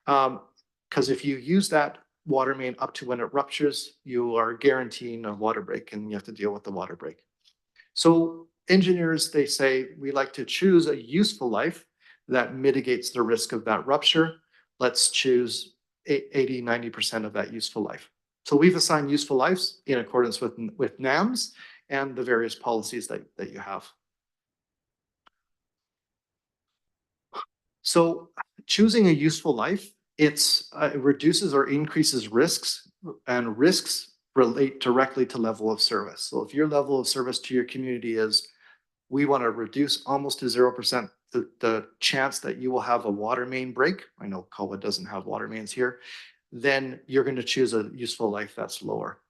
Speaker 4: Because if you use that water main up to when it ruptures, you are guaranteeing a water break and you have to deal with the water break. So engineers, they say, we like to choose a useful life that mitigates the risk of that rupture. Let's choose 80, 90% of that useful life. So we've assigned useful lives in accordance with NAMs and the various policies that you have. So choosing a useful life, it reduces or increases risks, and risks relate directly to level of service. So if your level of service to your community is, we want to reduce almost to 0% the chance that you will have a water main break. I know COA doesn't have water mains here. Then you're going to choose a useful life that's lower.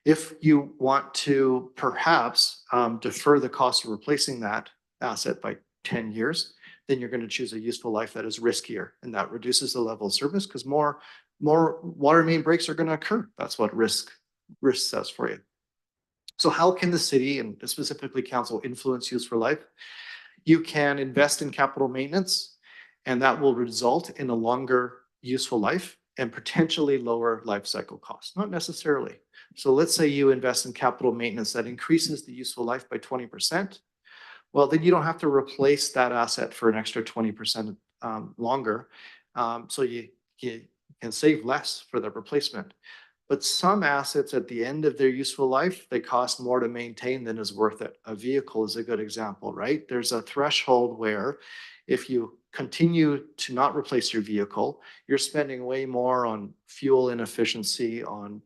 Speaker 4: If you want to perhaps defer the cost of replacing that asset by 10 years, then you're going to choose a useful life that is riskier, and that reduces the level of service because more water main breaks are going to occur. That's what risk says for you. So how can the city and specifically council influence useful life? You can invest in capital maintenance, and that will result in a longer useful life and potentially lower life cycle costs, not necessarily. So let's say you invest in capital maintenance that increases the useful life by 20%. Well, then you don't have to replace that asset for an extra 20% longer. So you can save less for the replacement. But some assets at the end of their useful life, they cost more to maintain than is worth it. A vehicle is a good example, right? There's a threshold where if you continue to not replace your vehicle, you're spending way more on fuel inefficiency, on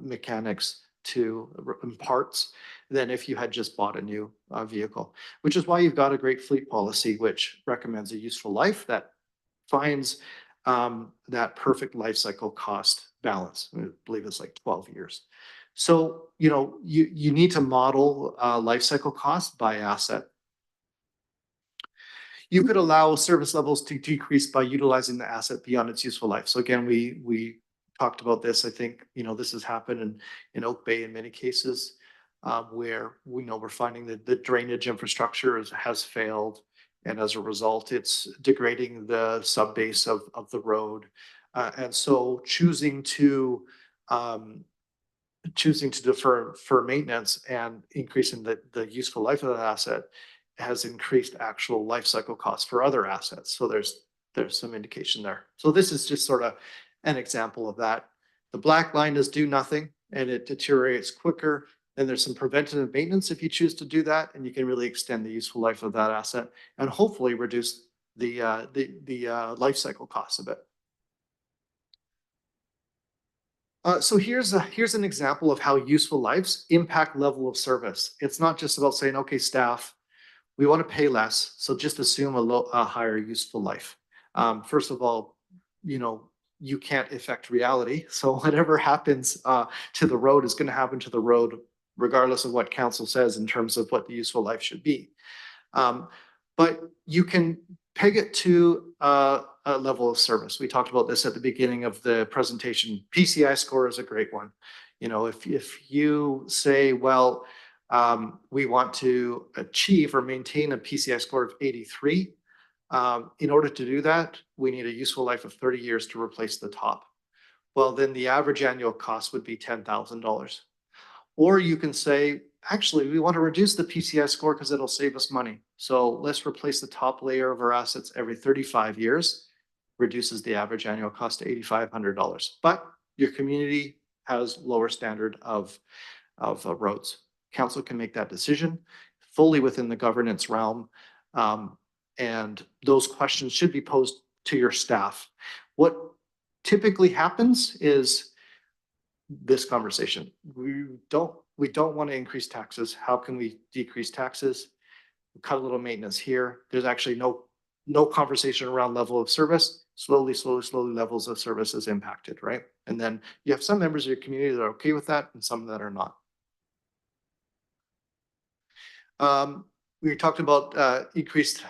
Speaker 4: mechanics and parts than if you had just bought a new vehicle, which is why you've got a great fleet policy, which recommends a useful life that finds that perfect life cycle cost balance. I believe it's like 12 years. So, you need to model life cycle cost by asset. You could allow service levels to decrease by utilizing the asset beyond its useful life. So again, we talked about this. I think, this has happened in Oak Bay in many cases where we're finding that the drainage infrastructure has failed. And as a result, it's degrading the subbase of the road. And so choosing to defer maintenance and increasing the useful life of that asset has increased actual life cycle costs for other assets. So there's some indication there. So this is just sort of an example of that. The black line is do nothing and it deteriorates quicker. Then there's some preventative maintenance if you choose to do that, and you can really extend the useful life of that asset and hopefully reduce the life cycle costs a bit. So here's an example of how useful lives impact level of service. It's not just about saying, okay, staff, we want to pay less, so just assume a higher useful life. First of all, you can't affect reality. So whatever happens to the road is going to happen to the road, regardless of what council says in terms of what the useful life should be. But you can peg it to a level of service. We talked about this at the beginning of the presentation. PCI score is a great one. If you say, well, we want to achieve or maintain a PCI score of 83, In order to do that, we need a useful life of 30 years to replace the top. Well, then the average annual cost would be $10,000. Or you can say, actually, we want to reduce the PCI score because it'll save us money. So let's replace the top layer of our assets every 35 years, reduces the average annual cost to $8,500. But your community has lower standard of roads. Council can make that decision fully within the governance realm. And those questions should be posed to your staff. What typically happens is this conversation. We don't want to increase taxes. How can we decrease taxes? Cut a little maintenance here. There's actually no conversation around level of service. Slowly levels of service is impacted, right? And then you have some members of your community that are okay with that and some that are not. We talked about increased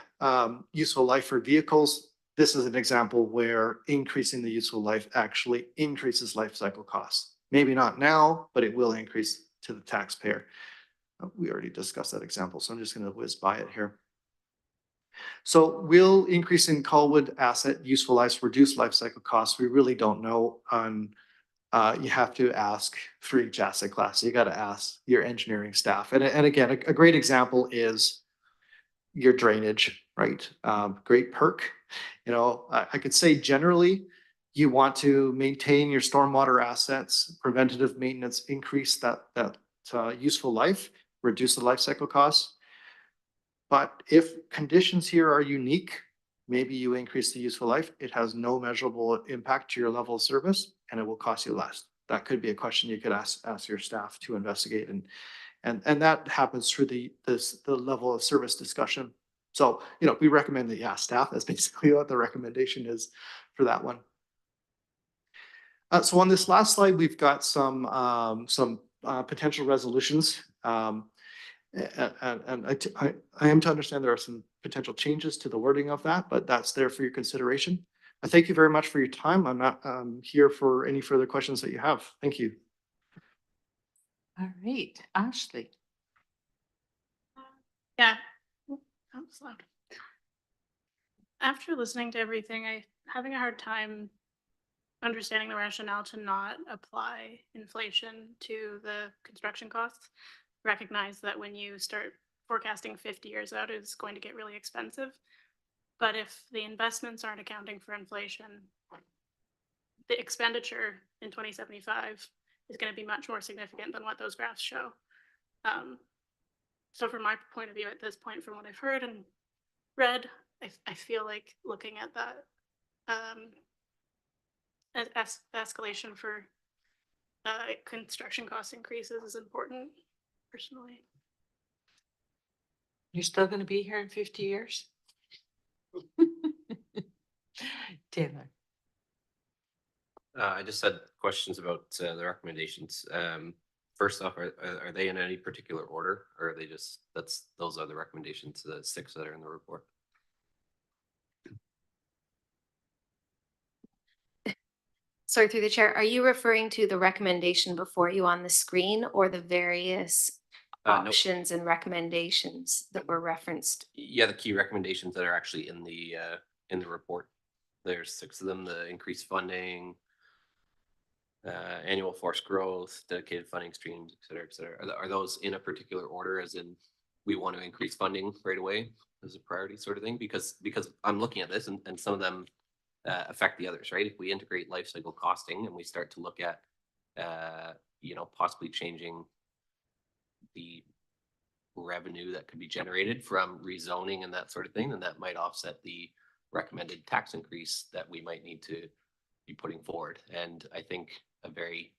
Speaker 4: useful life for vehicles. This is an example where increasing the useful life actually increases life cycle costs. Maybe not now, but it will increase to the taxpayer. We already discussed that example, so I'm just going to whiz by it here. So will increase in Colwood asset useful lives reduce life cycle costs? We really don't know. You have to ask for each asset class. You got to ask your engineering staff. And again, a great example is your drainage, right? Great perk. You know, I could say generally, you want to maintain your stormwater assets, preventative maintenance, increase that useful life, reduce the life cycle costs. But if conditions here are unique, maybe you increase the useful life. It has no measurable impact to your level of service, and it will cost you less. That could be a question you could ask your staff to investigate, and that happens through the level of service discussion. So, you know, we recommend that you ask staff. That's basically what the recommendation is for that one. So on this last slide, we've got some potential resolutions. And I am to understand there are some potential changes to the wording of that, but that's there for your consideration. I thank you very much for your time. I'm not here for any further questions that you have. Thank you.
Speaker 1: All right, Ashley.
Speaker 5: Yeah. That was loud. After listening to everything, I'm having a hard time understanding the rationale to not apply inflation to the construction costs. Recognize that when you start forecasting 50 years out, it's going to get really expensive. But if the investments aren't accounting for inflation, the expenditure in 2075 is going to be much more significant than what those graphs show. So from my point of view at this point, from what I've heard and read, I feel like looking at that escalation for construction cost increases is important, personally.
Speaker 1: You're still going to be here in 50 years? Taylor.
Speaker 6: I just had questions about the recommendations. First off, are they in any particular order, or are they just those are the recommendations, the 6 that are in the report?
Speaker 3: Sorry, through the chair, are you referring to the recommendation before you on the screen or the various
Speaker 6: No.
Speaker 3: options and recommendations that were referenced?
Speaker 6: Yeah, the key recommendations that are actually in the report. There's 6 of them: the increased funding, annual forced growth, dedicated funding streams, et cetera, et cetera. Are those in a particular order, as in we want to increase funding right away as a priority sort of thing? Because I'm looking at this and some of them affect the others, right? If we integrate life cycle costing and we start to look at, you know, possibly changing the revenue that could be generated from rezoning and that sort of thing, then that might offset the recommended tax increase that we might need to be putting forward. And I think a very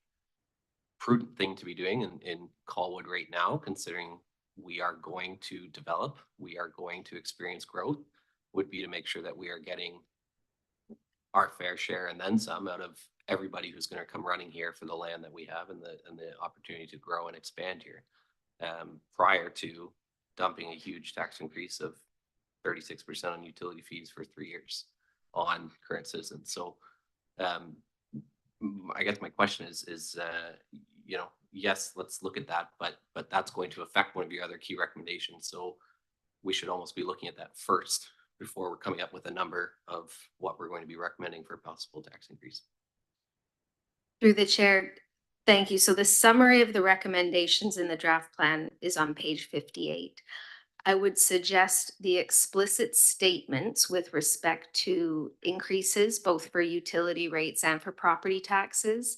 Speaker 6: prudent thing to be doing in Colwood right now, considering we are going to develop, we are going to experience growth, would be to make sure that we are getting our fair share and then some out of everybody who's going to come running here for the land that we have and the opportunity to grow and expand here, prior to dumping a huge tax increase of 36% on utility fees for 3 years on current citizens. So I guess my question is you know, yes, let's look at that, but that's going to affect one of your other key recommendations. So we should almost be looking at that first before we're coming up with a number of what we're going to be recommending for a possible tax increase.
Speaker 3: Through the chair, thank you. So the summary of the recommendations in the draft plan is on page 58. I would suggest the explicit statements with respect to increases, both for utility rates and for property taxes.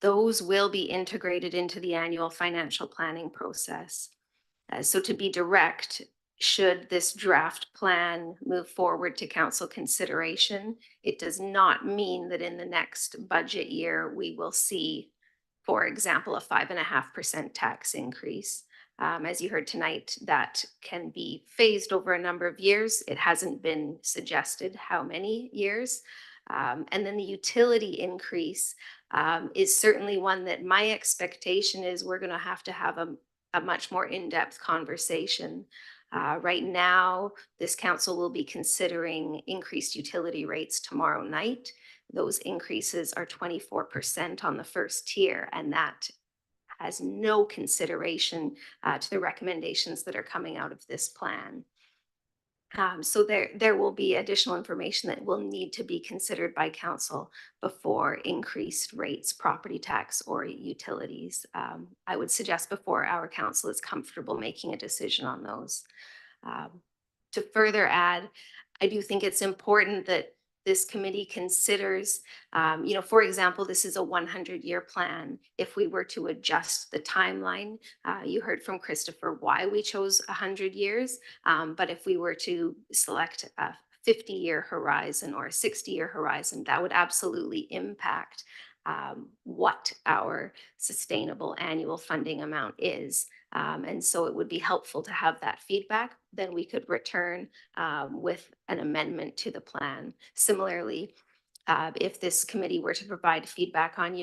Speaker 3: Those will be integrated into the annual financial planning process. So to be direct, should this draft plan move forward to council consideration, it does not mean that in the next budget year, we will see, for example, a 5.5% tax increase. As you heard tonight, that can be phased over a number of years. It hasn't been suggested how many years. And then the utility increase is certainly one that my expectation is we're going to have a much more in-depth conversation. Right now, this council will be considering increased utility rates tomorrow night. Those increases are 24% on the first tier, and that has no consideration to the recommendations that are coming out of this plan. So there will be additional information that will need to be considered by council before increased rates, property tax or utilities. I would suggest before our council is comfortable making a decision on those. To further add, I do think it's important that this committee considers, for example, this is a 100-year plan. If we were to adjust the timeline, you heard from Christopher why we chose 100 years. But if we were to select a 50-year horizon or a 60-year horizon, that would absolutely impact what our sustainable annual funding amount is. And so it would be helpful to have that feedback. Then we could return with an amendment to the plan. Similarly, if this committee were to provide feedback on,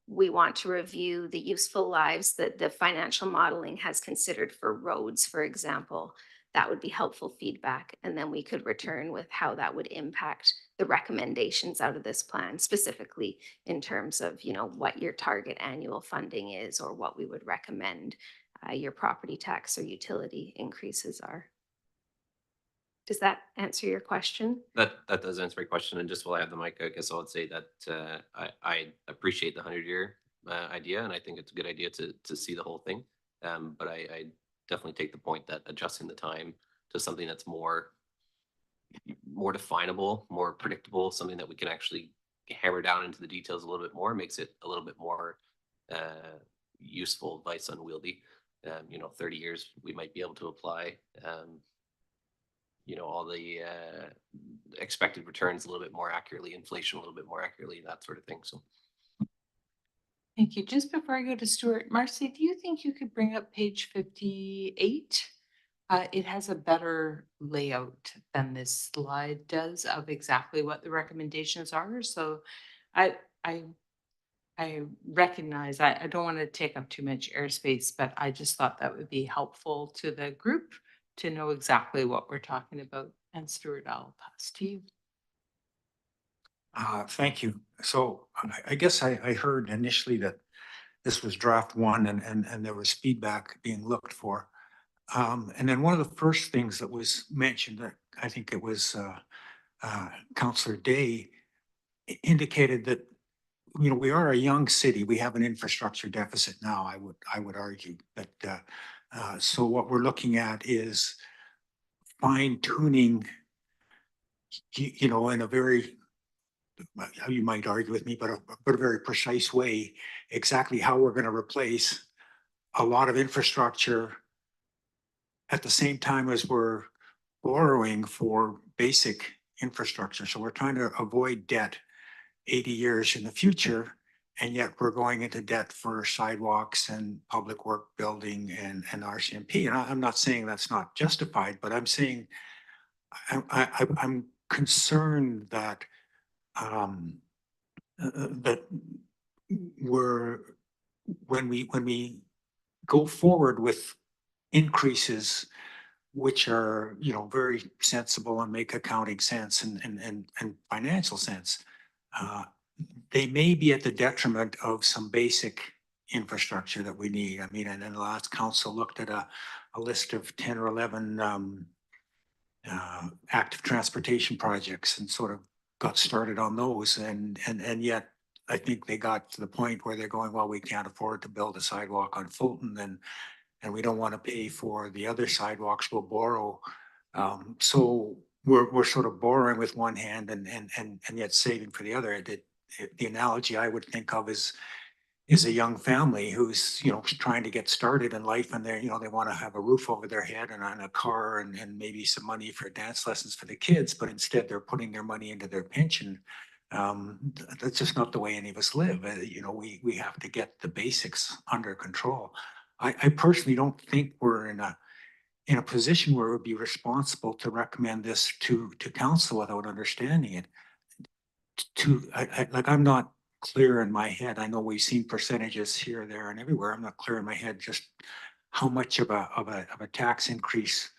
Speaker 3: we want to review the useful lives that the financial modeling has considered for roads, for example, that would be helpful feedback. And then we could return with how that would impact the recommendations out of this plan, specifically in terms of, what your target annual funding is or what we would recommend your property tax or utility increases are. Does that answer your question?
Speaker 6: That does answer my question. And just while I have the mic, I guess I would say that I appreciate the 100-year idea, and I think it's a good idea to see the whole thing. But I definitely take the point that adjusting the time to something that's more definable, more predictable, something that we can actually hammer down into the details a little bit more, makes it a little bit more useful advice, unwieldy. 30 years we might be able to apply all the expected returns a little bit more accurately, inflation a little bit more accurately, that sort of thing. So
Speaker 1: Thank you. Just before I go to Stuart, Marcy, do you think you could bring up page 58? It has a better layout than this slide does of exactly what the recommendations are. So I recognize I don't want to take up too much airspace, but I just thought that would be helpful to the group to know exactly what we're talking about. And Stuart, I'll pass to you.
Speaker 2: Thank you. So I guess I heard initially that this was draft one and there was feedback being looked for. And then one of the first things that was mentioned, that I think it was Councillor Day, indicated that, we are a young city. We have an infrastructure deficit now, I would argue. But so what we're looking at is fine tuning, in a very, you might argue with me, but a very precise way, exactly how we're going to replace a lot of infrastructure at the same time as we're borrowing for basic infrastructure. So we're trying to avoid debt 80 years in the future, and yet we're going into debt for sidewalks and public work building and RCMP. And I'm not saying that's not justified, but I'm saying I'm concerned that that when we go forward with increases which are very sensible and make accounting sense and financial sense, they may be at the detriment of some basic infrastructure that we need. I mean, and then the last council looked at a list of 10 or 11 active transportation projects and sort of got started on those. And yet I think they got to the point where they're going, well, we can't afford to build a sidewalk on Fulton and we don't want to pay for the other sidewalks, we'll borrow. So we're sort of borrowing with one hand and yet saving for the other. The analogy I would think of is a young family who's, trying to get started in life and they're, they want to have a roof over their head and a car and maybe some money for dance lessons for the kids, but instead they're putting their money into their pension. That's just not the way any of us live. We have to get the basics under control. I personally don't think we're in a position where it would be responsible to recommend this to council without understanding it. I'm not clear in my head. I know we've seen percentages here, there, and everywhere. I'm not clear in my head just how much of a tax increase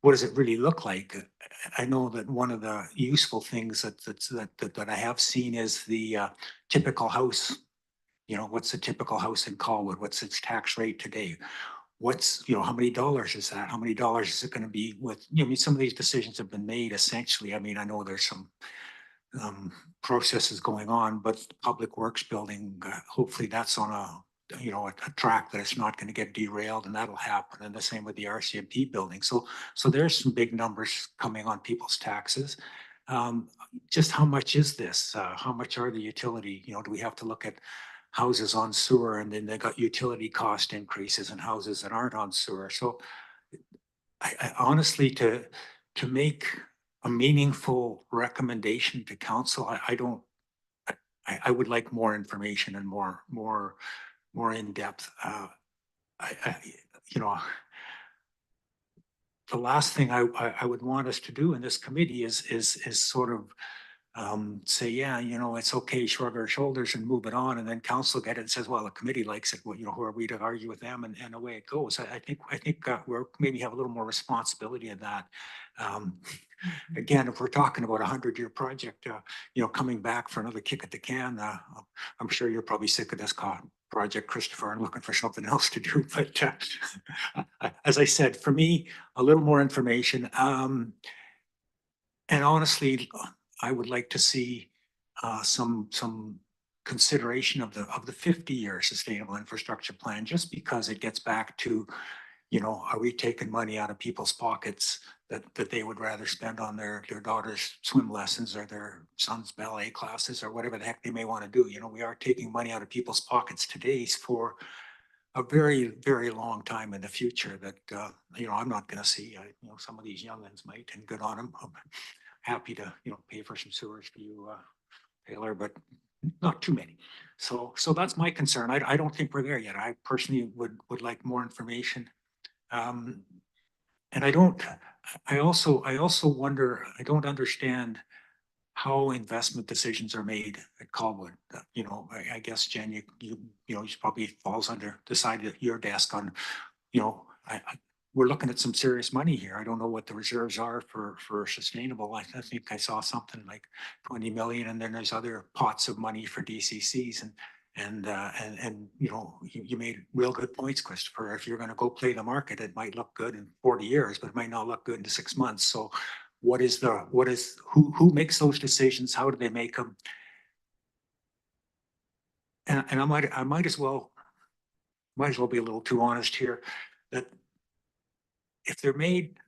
Speaker 2: what does it really look like? I know that one of the useful things that I have seen is the typical house. What's the typical house in Colwood? What's its tax rate today? How many dollars is that? How many dollars is it going to be with, some of these decisions have been made essentially. I mean, I know there's some processes going on, but the Public Works building, hopefully that's on a track that it's not going to get derailed, and that'll happen. And the same with the RCMP building. So there's some big numbers coming on people's taxes. Just how much is this? How much are the utility? Do we have to look at houses on sewer, and then they got utility cost increases and houses that aren't on sewer? So I honestly, to make a meaningful recommendation to council, I would like more information and more in-depth. The last thing I would want us to do in this committee is sort of say, yeah, it's okay, shrug our shoulders and move it on. And then council get it and says, well, the committee likes it. Well, who are we to argue with them? And away it goes. I think we're maybe have a little more responsibility in that. Again, if we're talking about 100-year project, coming back for another kick at the can, I'm sure you're probably sick of this project, Christopher, and looking for something else to do. But as I said, for me, a little more information. And honestly, I would like to see some consideration of the 50-year sustainable infrastructure plan, just because it gets back to, are we taking money out of people's pockets that they would rather spend on their daughter's swim lessons or their son's ballet classes or whatever the heck they may want to do. We are taking money out of people's pockets today for a very, very long time in the future that, I'm not going to see. Some of these youngins might, and good on them. I'm happy to, pay for some sewers for you, Taylor, but not too many. So that's my concern. I don't think we're there yet. I personally would like more information. And I also wonder, I don't understand how investment decisions are made at Colwood. I guess, Jen, you probably falls under the side of your desk on, we're looking at some serious money here. I don't know what the reserves are for sustainable. I think I saw something like 20 million, and then there's other pots of money for DCCs. And you made real good points, Christopher. If you're going to go play the market, it might look good in 40 years, but it might not look good in 6 months. So who makes those decisions? How do they make them? And I might as well be a little too honest here, that if they're made,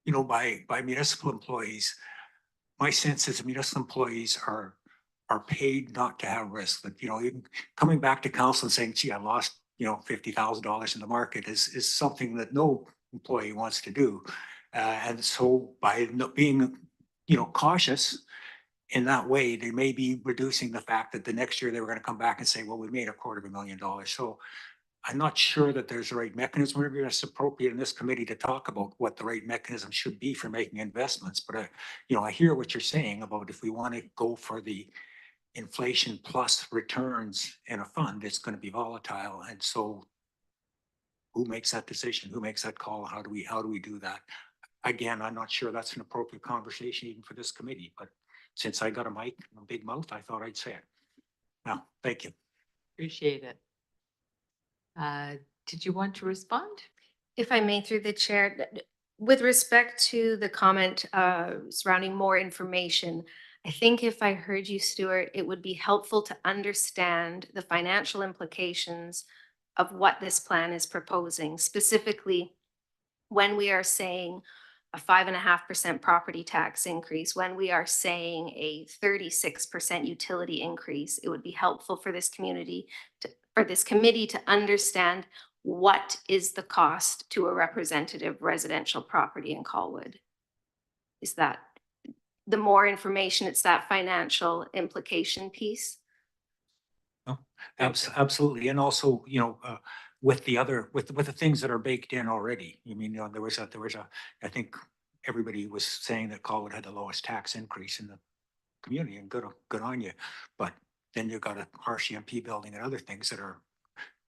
Speaker 2: by municipal employees, my sense is municipal employees are paid not to have risk. That, even coming back to council and saying, gee, I lost, $50,000 in the market is something that no employee wants to do. And so by being, cautious in that way, they may be reducing the fact that the next year they were going to come back and say, well, we made $250,000. So I'm not sure that there's the right mechanism. Maybe it's appropriate in this committee to talk about what the right mechanism should be for making investments. But I hear what you're saying about if we want to go for the inflation plus returns in a fund, it's going to be volatile. And so who makes that decision? Who makes that call? How do we do that? Again, I'm not sure that's an appropriate conversation even for this committee, but since I got a mic and a big mouth, I thought I'd say it. Now, thank you.
Speaker 1: Appreciate it. Did you want to respond?
Speaker 3: If I may, through the chair, With respect to the comment surrounding more information, I think if I heard you, Stuart, it would be helpful to understand the financial implications of what this plan is proposing, specifically when we are saying a 5.5% property tax increase, when we are saying a 36% utility increase. It would be helpful for this community for this committee to understand what is the cost to a representative residential property in Colwood. Is that the more information, it's that financial implication piece?
Speaker 2: Absolutely. And also, with the things that are baked in already. I mean, I think everybody was saying that Colwood had the lowest tax increase in the community, and good on you. But then you've got a RCMP building and other things that are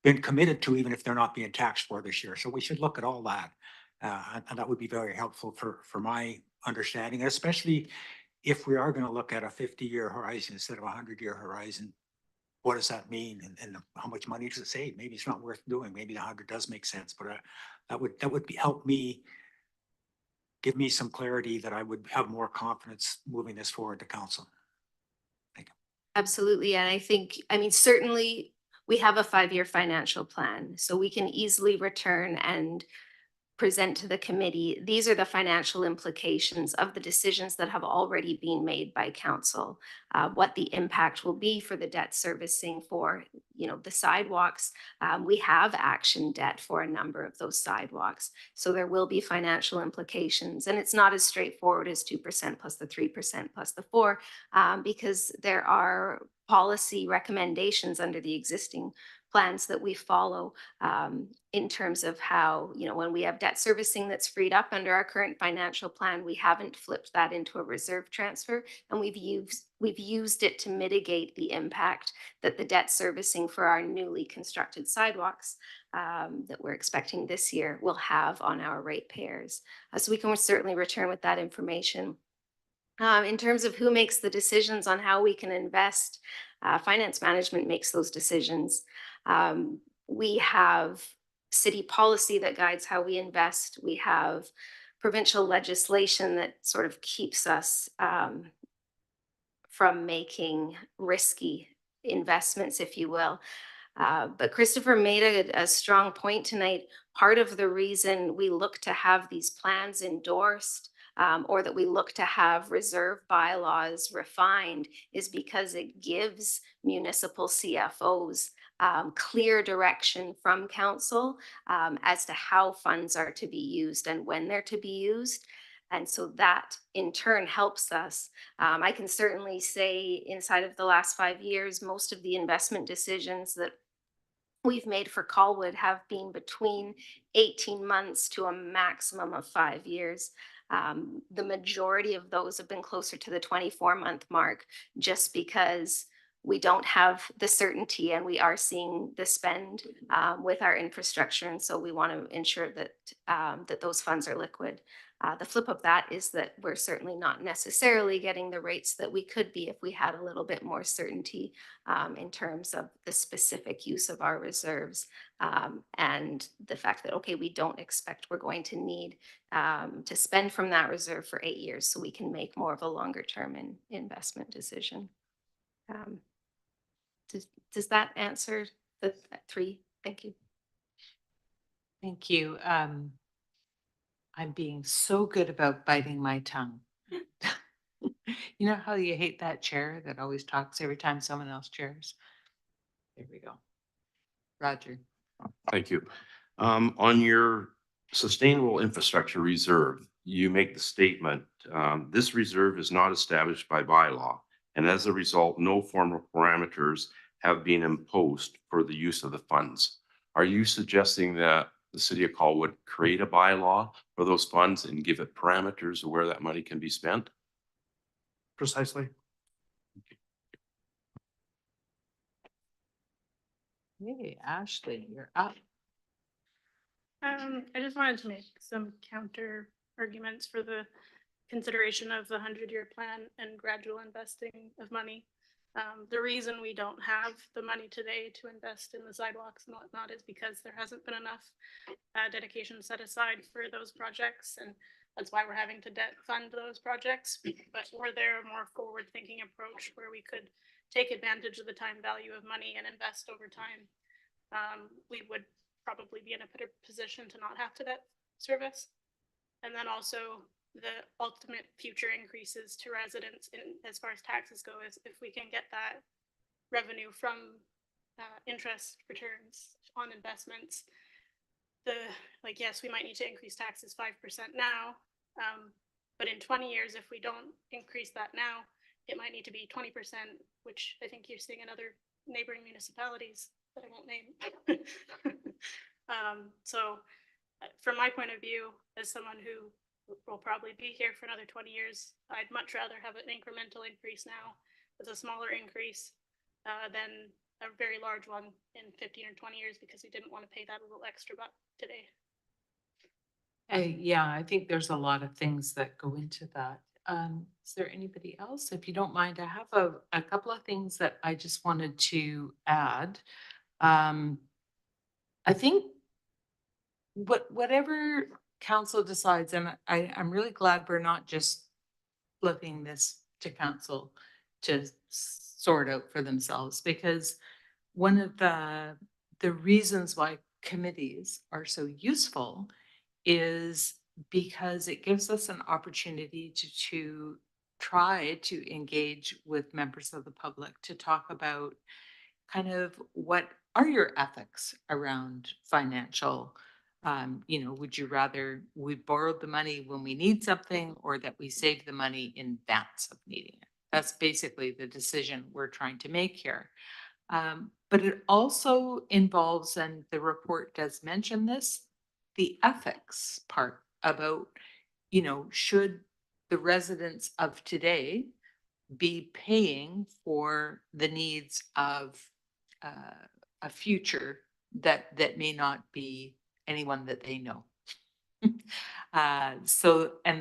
Speaker 2: been committed to, even if they're not being taxed for this year. So we should look at all that. And that would be very helpful for my understanding, especially if we are going to look at a 50-year horizon instead of a 100-year horizon. What does that mean, and how much money does it save? Maybe it's not worth doing. Maybe the 100 does make sense, but that would help me, give me some clarity that I would have more confidence moving this forward to council. Thank you.
Speaker 3: Absolutely. And I mean, certainly we have a 5-year financial plan, so we can easily return and present to the committee. These are the financial implications of the decisions that have already been made by council, what the impact will be for the debt servicing for, the sidewalks. We have action debt for a number of those sidewalks. So there will be financial implications. And it's not as straightforward as 2% plus the 3% plus the 4%, because there are policy recommendations under the existing plans that we follow in terms of how, when we have debt servicing that's freed up under our current financial plan, we haven't flipped that into a reserve transfer, and we've used it to mitigate the impact that the debt servicing for our newly constructed sidewalks that we're expecting this year will have on our ratepayers. So we can certainly return with that information. In terms of who makes the decisions on how we can invest, finance management makes those decisions. We have city policy that guides how we invest. We have provincial legislation that sort of keeps us from making risky investments, if you will. But Christopher made a strong point tonight. Part of the reason we look to have these plans endorsed or that we look to have reserve bylaws refined is because it gives municipal CFOs clear direction from council as to how funds are to be used and when they're to be used. And so that in turn helps us. I can certainly say inside of the last 5 years, most of the investment decisions that we've made for Colwood have been between 18 months to a maximum of 5 years. The majority of those have been closer to the 24-month mark, just because we don't have the certainty and we are seeing the spend with our infrastructure. And so we want to ensure that that those funds are liquid. The flip of that is that we're certainly not necessarily getting the rates that we could be if we had a little bit more certainty in terms of the specific use of our reserves and the fact that, okay, we don't expect we're going to need to spend from that reserve for 8 years, so we can make more of a longer term investment decision. Does that answer the 3? Thank you.
Speaker 1: Thank you. I'm being so good about biting my tongue. You know how you hate that chair that always talks every time someone else chairs? There we go. Roger.
Speaker 7: Thank you. On your sustainable infrastructure reserve, you make the statement, this reserve is not established by bylaw, and as a result, no formal parameters have been imposed for the use of the funds. Are you suggesting that the city of Colwood create a bylaw for those funds and give it parameters of where that money can be spent?
Speaker 4: Precisely.
Speaker 1: Hey, Ashley, you're up.
Speaker 5: I just wanted to make some counter arguments for the consideration of the 100-year plan and gradual investing of money. The reason we don't have the money today to invest in the sidewalks and whatnot is because there hasn't been enough dedication set aside for those projects, and that's why we're having to debt fund those projects. But were there a more forward-thinking approach where we could take advantage of the time value of money and invest over time, we would probably be in a better position to not have to debt service. And then also the ultimate future increases to residents in as far as taxes go is if we can get that revenue from interest returns on investments. Yes, we might need to increase taxes 5% now, but in 20 years, if we don't increase that now, it might need to be 20%, which I think you're seeing in other neighboring municipalities that I won't name. So from my point of view, as someone who will probably be here for another 20 years, I'd much rather have an incremental increase now with a smaller increase than a very large one in 15 or 20 years because we didn't want to pay that little extra buck today.
Speaker 1: Yeah, I think there's a lot of things that go into that. Is there anybody else? If you don't mind, I have a couple of things that I just wanted to add. I think whatever council decides, and I'm really glad we're not just flipping this to council to sort out for themselves, because one of the reasons why committees are so useful is because it gives us an opportunity to try to engage with members of the public to talk about kind of what are your ethics around financial, would you rather we borrowed the money when we need something or that we save the money in advance of needing it? That's basically the decision we're trying to make here. But it also involves, and the report does mention this, the ethics part about, should the residents of today be paying for the needs of a future that may not be anyone that they know. And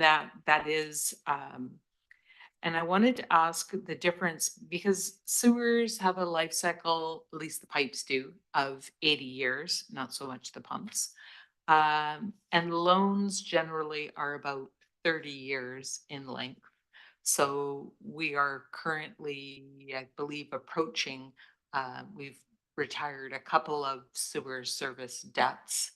Speaker 1: that is, and I wanted to ask the difference because sewers have a life cycle, at least the pipes do, of 80 years, not so much the pumps. And loans generally are about 30 years in length. So we are currently, I believe, approaching, we've retired a couple of sewer service debts,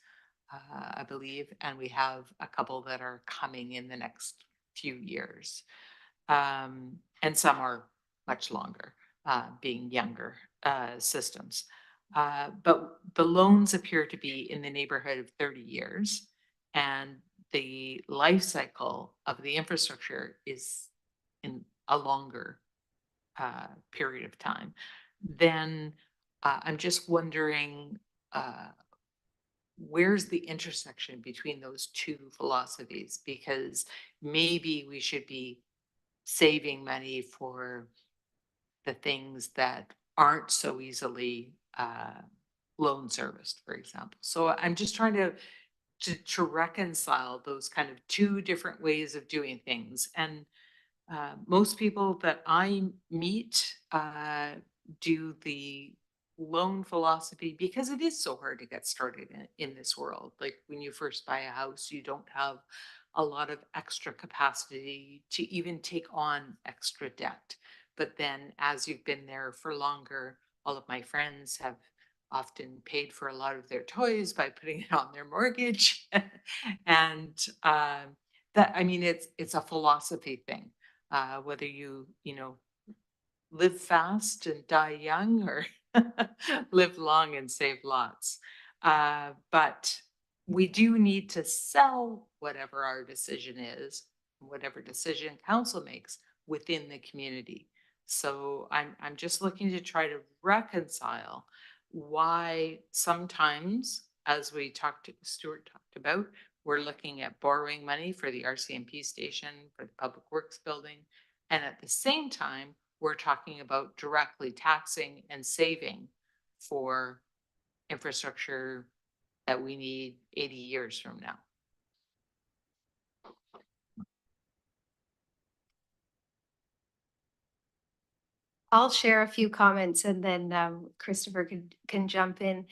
Speaker 1: I believe, and we have a couple that are coming in the next few years. And some are much longer, being younger systems. But the loans appear to be in the neighborhood of 30 years, and the life cycle of the infrastructure is in a longer period of time. Then I'm just wondering, where's the intersection between those two philosophies? Because maybe we should be saving money for the things that aren't so easily loan serviced, for example. So I'm just trying to reconcile those kind of two different ways of doing things. And most people that I meet do the loan philosophy because it is so hard to get started in this world. Like when you first buy a house, you don't have a lot of extra capacity to even take on extra debt. But then as you've been there for longer, all of my friends have often paid for a lot of their toys by putting it on their mortgage. And that, I mean, it's a philosophy thing. Whether you live fast and die young or live long and save lots. But we do need to sell whatever our decision is, whatever decision council makes within the community. So I'm just looking to try to reconcile why sometimes, as Stuart talked about, we're looking at borrowing money for the RCMP station, for the Public Works building. And at the same time, we're talking about directly taxing and saving for infrastructure that we need 80 years from now.
Speaker 3: I'll share a few comments and then Christopher can jump in.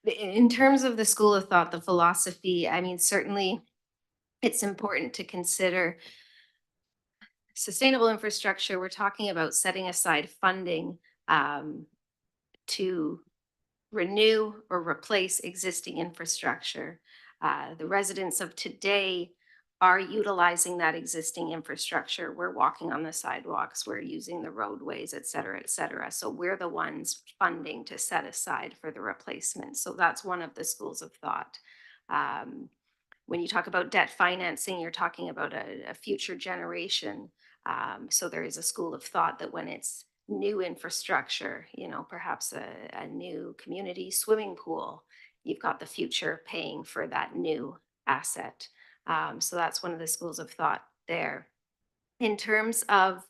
Speaker 3: In terms of the school of thought, the philosophy, I mean, certainly it's important to consider sustainable infrastructure. We're talking about setting aside funding to renew or replace existing infrastructure. The residents of today are utilizing that existing infrastructure. We're walking on the sidewalks, we're using the roadways, et cetera, et cetera. So we're the ones funding to set aside for the replacement. So that's one of the schools of thought. When you talk about debt financing, you're talking about a future generation. So there is a school of thought that when it's new infrastructure, you know, perhaps a new community swimming pool, you've got the future paying for that new asset. So that's one of the schools of thought there. In terms of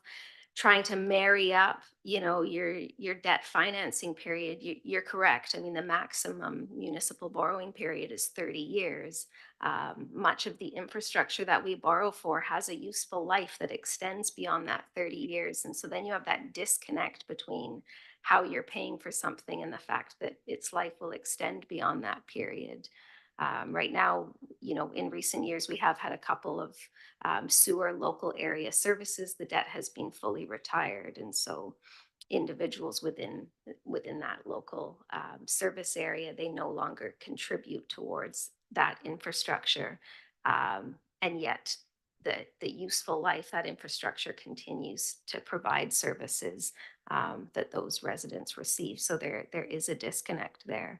Speaker 3: trying to marry up, you know, your debt financing period, you're correct. I mean, the maximum municipal borrowing period is 30 years. Much of the infrastructure that we borrow for has a useful life that extends beyond that 30 years. And so then you have that disconnect between how you're paying for something and the fact that its life will extend beyond that period. Right now, you know, in recent years, we have had a couple of sewer local area services. The debt has been fully retired. And so individuals within that local service area, they no longer contribute towards that infrastructure. And yet the useful life, that infrastructure continues to provide services that those residents receive. So there is a disconnect there.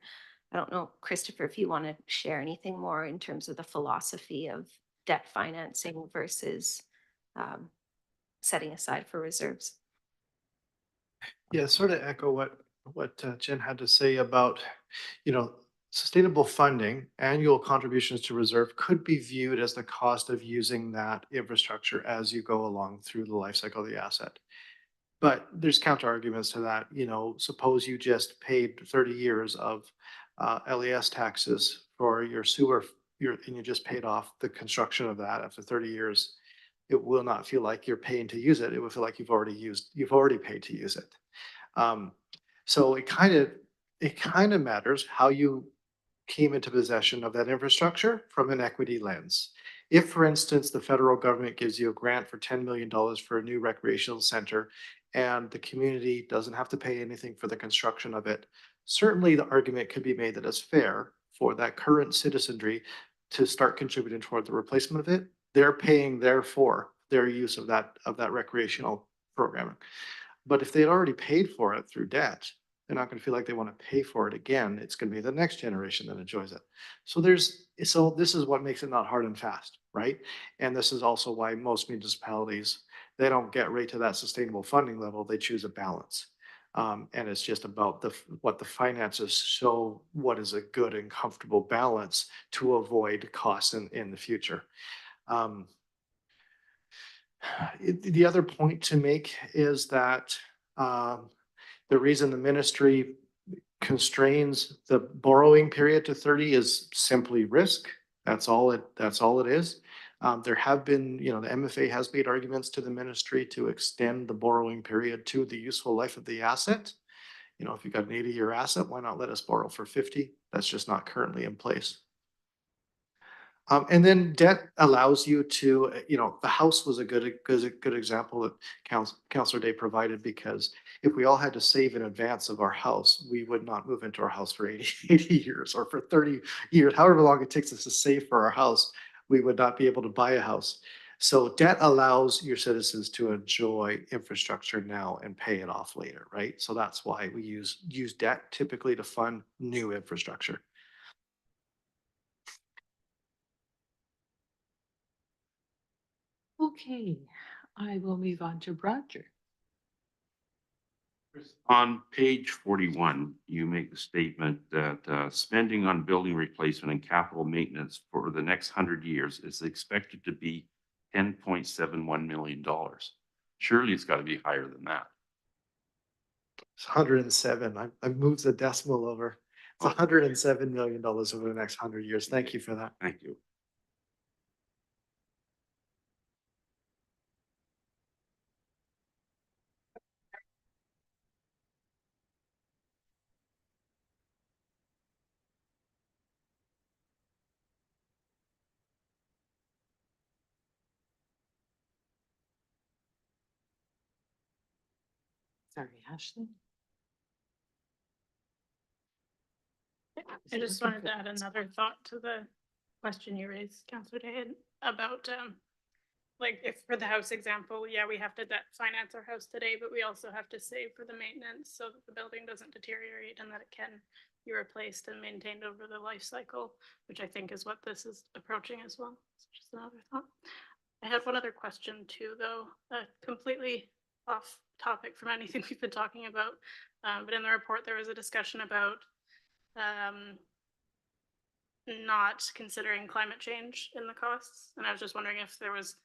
Speaker 3: I don't know, Christopher, if you want to share anything more in terms of the philosophy of debt financing versus setting aside for reserves.
Speaker 4: Yeah, sort of echo what Jen had to say about, you know, sustainable funding, annual contributions to reserve could be viewed as the cost of using that infrastructure as you go along through the life cycle of the asset. But there's counter arguments to that. You know, suppose you just paid 30 years of LES taxes for your sewer, and you just paid off the construction of that after 30 years. It will not feel like you're paying to use it. It will feel like you've already paid to use it. So it kind of matters how you came into possession of that infrastructure from an equity lens. If, for instance, the federal government gives you a grant for $10 million for a new recreational center and the community doesn't have to pay anything for the construction of it, certainly the argument could be made that it's fair for that current citizenry to start contributing toward the replacement of it. They're paying therefore their use of that recreational programming. But if they'd already paid for it through debt, they're not going to feel like they want to pay for it again. It's going to be the next generation that enjoys it. So this is what makes it not hard and fast, right? And this is also why most municipalities, they don't get right to that sustainable funding level. They choose a balance. And it's just about what the finances show, what is a good and comfortable balance to avoid costs in the future. The other point to make is that the reason the ministry constrains the borrowing period to 30 is simply risk. That's all it is. There have been, you know, the MFA has made arguments to the ministry to extend the borrowing period to the useful life of the asset. You know, if you've got an 80-year asset, why not let us borrow for 50? That's just not currently in place. And then debt allows you to, you know, the house was a good example that Councillor Day provided, because if we all had to save in advance of our house, we would not move into our house for 80 years or for 30 years, however long it takes us to save for our house, we would not be able to buy a house. So debt allows your citizens to enjoy infrastructure now and pay it off later, right? So that's why we use debt typically to fund new infrastructure.
Speaker 1: Okay, I will move on to Roger.
Speaker 7: On page 41, you make the statement that spending on building replacement and capital maintenance for the next 100 years is expected to be $10.71 million. Surely it's got to be higher than that.
Speaker 4: It's 107. I moved the decimal over. It's $107 million over the next 100 years. Thank you for that.
Speaker 7: Thank you.
Speaker 1: Sorry, Ashley.
Speaker 5: I just wanted to add another thought to the question you raised, Councillor Day, about like if for the house example, yeah, we have to debt finance our house today, but we also have to save for the maintenance so that the building doesn't deteriorate and that it can be replaced and maintained over the life cycle, which I think is what this is approaching as well. So just another thought. I have one other question too, though, completely off topic from anything we've been talking about. But in the report, there was a discussion about not considering climate change in the costs. And I was just wondering if there was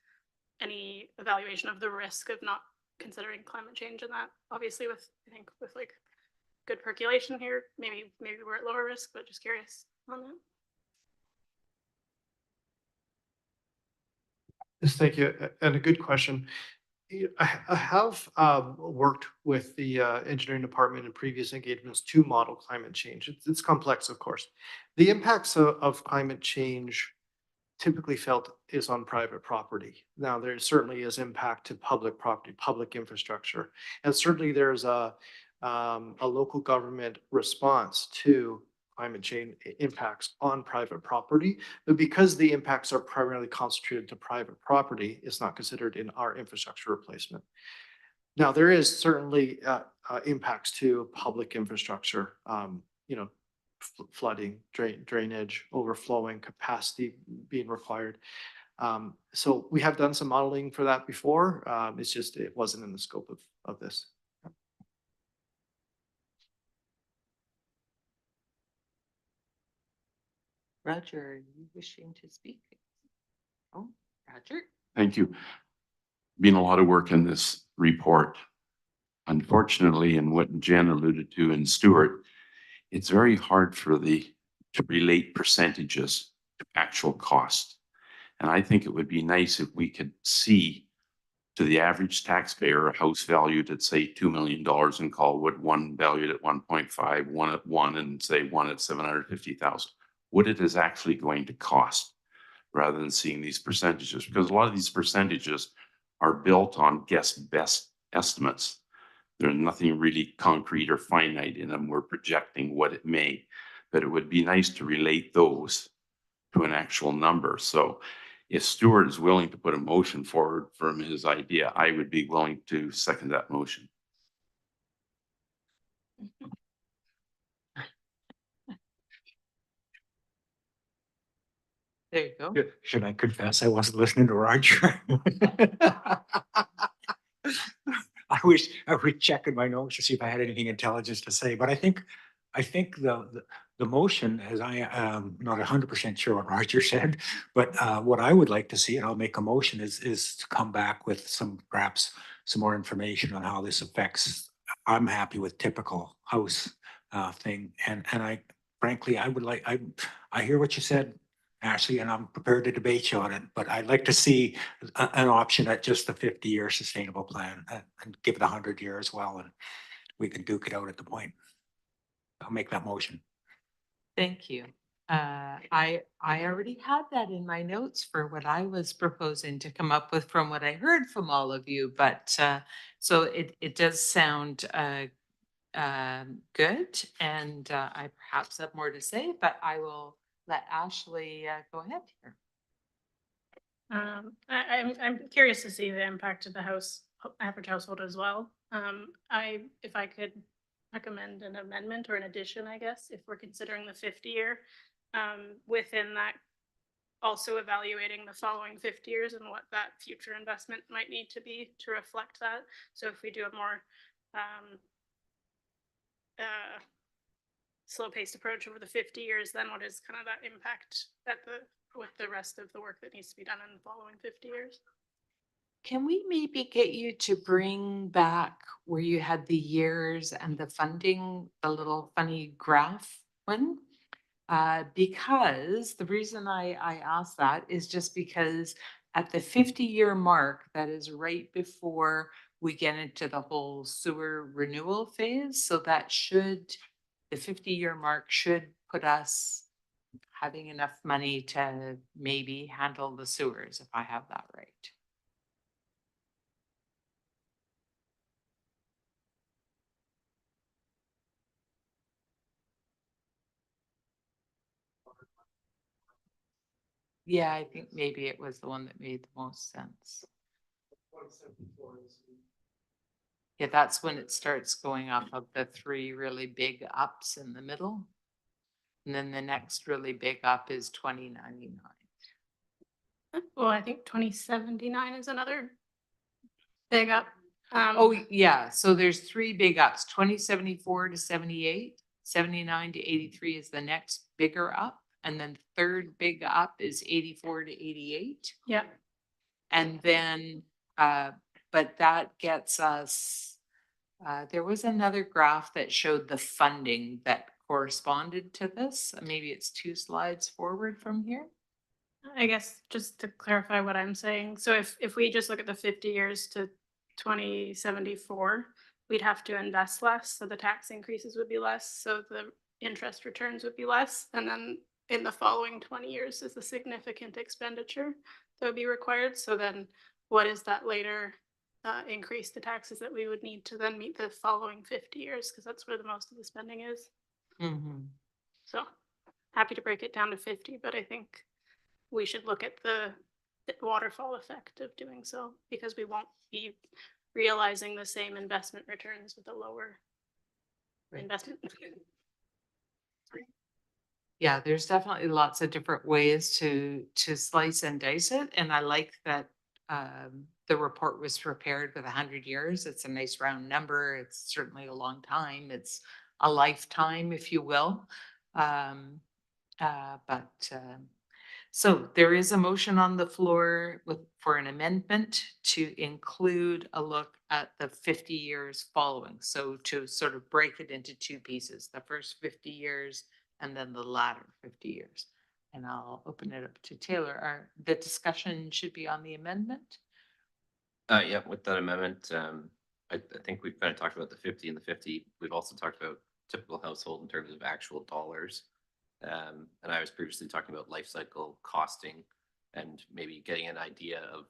Speaker 5: any evaluation of the risk of not considering climate change in that. Obviously with, I think with like good percolation here, maybe we're at lower risk, but just curious on that.
Speaker 4: Yes, thank you. And a good question. I have worked with the engineering department in previous engagements to model climate change. It's complex, of course. The impacts of climate change typically felt is on private property. Now, there certainly is impact to public property, public infrastructure, and certainly there's a local government response to climate change impacts on private property. But because the impacts are primarily concentrated to private property, it's not considered in our infrastructure replacement. Now, there is certainly impacts to public infrastructure, you know, flooding, drainage, overflowing, capacity being required. So we have done some modeling for that before. It's just, it wasn't in the scope of this.
Speaker 1: Roger, are you wishing to speak? Oh, Roger.
Speaker 7: Thank you. Been a lot of work in this report. Unfortunately, and what Jen alluded to and Stuart, it's very hard to relate percentages to actual cost. And I think it would be nice if we could see to the average taxpayer a house valued at say $2 million in Colwood, one valued at 1.5, one at 1, and say one at 750,000. What it is actually going to cost, rather than seeing these percentages, because a lot of these percentages are built on best estimates. There's nothing really concrete or finite in them. We're projecting what it may, but it would be nice to relate those to an actual number. So if Stuart is willing to put a motion forward from his idea, I would be willing to second that motion.
Speaker 1: There you go.
Speaker 2: Should I confess I wasn't listening to Roger? I was checking my notes to see if I had anything intelligent to say, but I think the motion, as I am not 100% sure what Roger said, but what I would like to see, and I'll make a motion, is to come back with perhaps some more information on how this affects. I'm happy with typical house thing, and I frankly I would like I hear what you said, Ashley, and I'm prepared to debate you on it, but I'd like to see an option at just the 50-year sustainable plan and give it 100-year as well, and we can duke it out at the point. I'll make that motion.
Speaker 1: Thank you. I already had that in my notes for what I was proposing to come up with from what I heard from all of you, but so it does sound good, and I perhaps have more to say, but I will let Ashley go ahead here.
Speaker 5: I'm curious to see the impact of the average household as well. If I could recommend an amendment or an addition, I guess, if we're considering the 50-year, within that, also evaluating the following 50 years and what that future investment might need to be to reflect that. So if we do a more slow-paced approach over the 50 years, then what is kind of that impact with the rest of the work that needs to be done in the following 50 years?
Speaker 1: Can we maybe get you to bring back where you had the years and the funding, the little funny graph one? Because the reason I asked that is just because at the 50-year mark, that is right before we get into the whole sewer renewal phase. So that the 50-year mark should put us having enough money to maybe handle the sewers, if I have that right. Yeah, I think maybe it was the one that made the most sense. Yeah, that's when it starts going up of the three really big ups in the middle. And then the next really big up is 2099.
Speaker 5: Well, I think 2079 is another big up.
Speaker 1: Oh, yeah, so there's three big ups, 2074 to 78, 79 to 83 is the next bigger up. And then third big up is 84 to 88.
Speaker 5: Yeah.
Speaker 1: And then, but that gets us, there was another graph that showed the funding that corresponded to this. Maybe it's 2 slides forward from here.
Speaker 5: I guess just to clarify what I'm saying, so if we just look at the 50 years to 2074, we'd have to invest less, so the tax increases would be less, so the interest returns would be less, and then in the following 20 years is a significant expenditure that would be required. So then what is that later increase to taxes that we would need to then meet the following 50 years, because that's where the most of the spending is. So happy to break it down to 50, but I think we should look at the waterfall effect of doing so, because we won't be realizing the same investment returns with a lower investment.
Speaker 1: Yeah, there's definitely lots of different ways to slice and dice it, and I like that the report was prepared with 100 years. It's a nice round number. It's certainly a long time. It's a lifetime, if you will. So there is a motion on the floor for an amendment to include a look at the 50 years following. So to sort of break it into two pieces, the first 50 years and then the latter 50 years. And I'll open it up to Taylor. The discussion should be on the amendment?
Speaker 6: Yeah, with that amendment, I think we've kind of talked about the 50 and the 50. We've also talked about typical household in terms of actual dollars. And I was previously talking about life cycle costing and maybe getting an idea of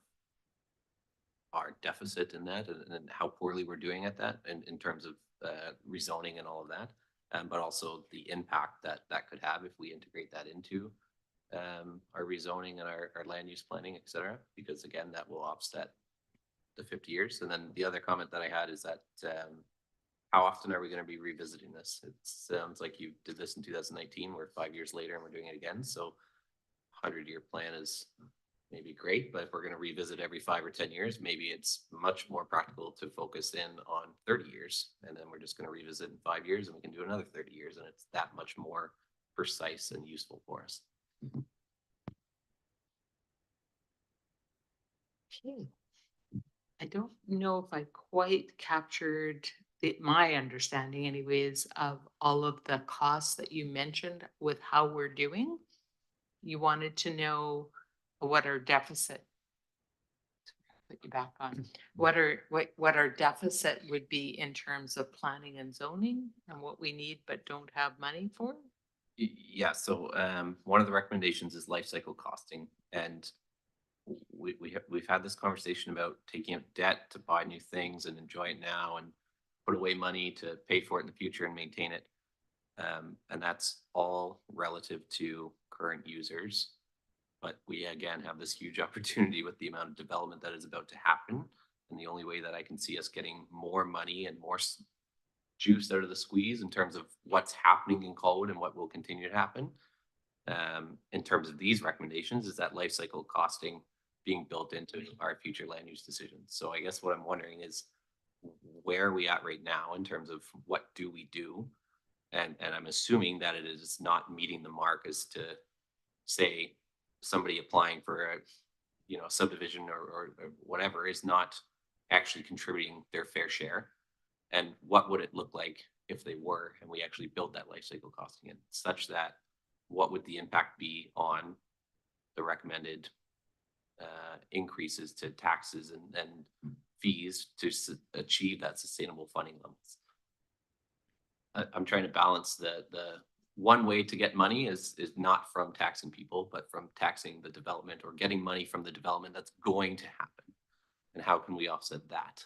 Speaker 6: our deficit in that and how poorly we're doing at that in terms of rezoning and all of that. But also the impact that that could have if we integrate that into our rezoning and our land use planning, et cetera, because again, that will offset the 50 years. And then the other comment that I had is that how often are we going to be revisiting this? It sounds like you did this in 2019. We're 5 years later and we're doing it again. So 100-year plan is maybe great, but if we're going to revisit every 5 or 10 years, maybe it's much more practical to focus in on 30 years. And then we're just going to revisit in 5 years and we can do another 30 years. And it's that much more precise and useful for us.
Speaker 1: Okay. I don't know if I quite captured my understanding anyways of all of the costs that you mentioned with how we're doing. You wanted to know what our deficit, put you back on, what our deficit would be in terms of planning and zoning and what we need but don't have money for?
Speaker 6: Yeah, so one of the recommendations is life cycle costing. And we've had this conversation about taking up debt to buy new things and enjoy it now and put away money to pay for it in the future and maintain it. And that's all relative to current users. But we again have this huge opportunity with the amount of development that is about to happen. And the only way that I can see us getting more money and more juice out of the squeeze in terms of what's happening in Colwood and what will continue to happen in terms of these recommendations is that life cycle costing being built into our future land use decisions. So I guess what I'm wondering is where are we at right now in terms of what do we do? And I'm assuming that it is not meeting the mark as to say somebody applying for a subdivision or whatever is not actually contributing their fair share. And what would it look like if they were, and we actually build that life cycle costing in such that what would the impact be on the recommended increases to taxes and fees to achieve that sustainable funding levels? I'm trying to balance the one way to get money is not from taxing people, but from taxing the development or getting money from the development that's going to happen. And how can we offset that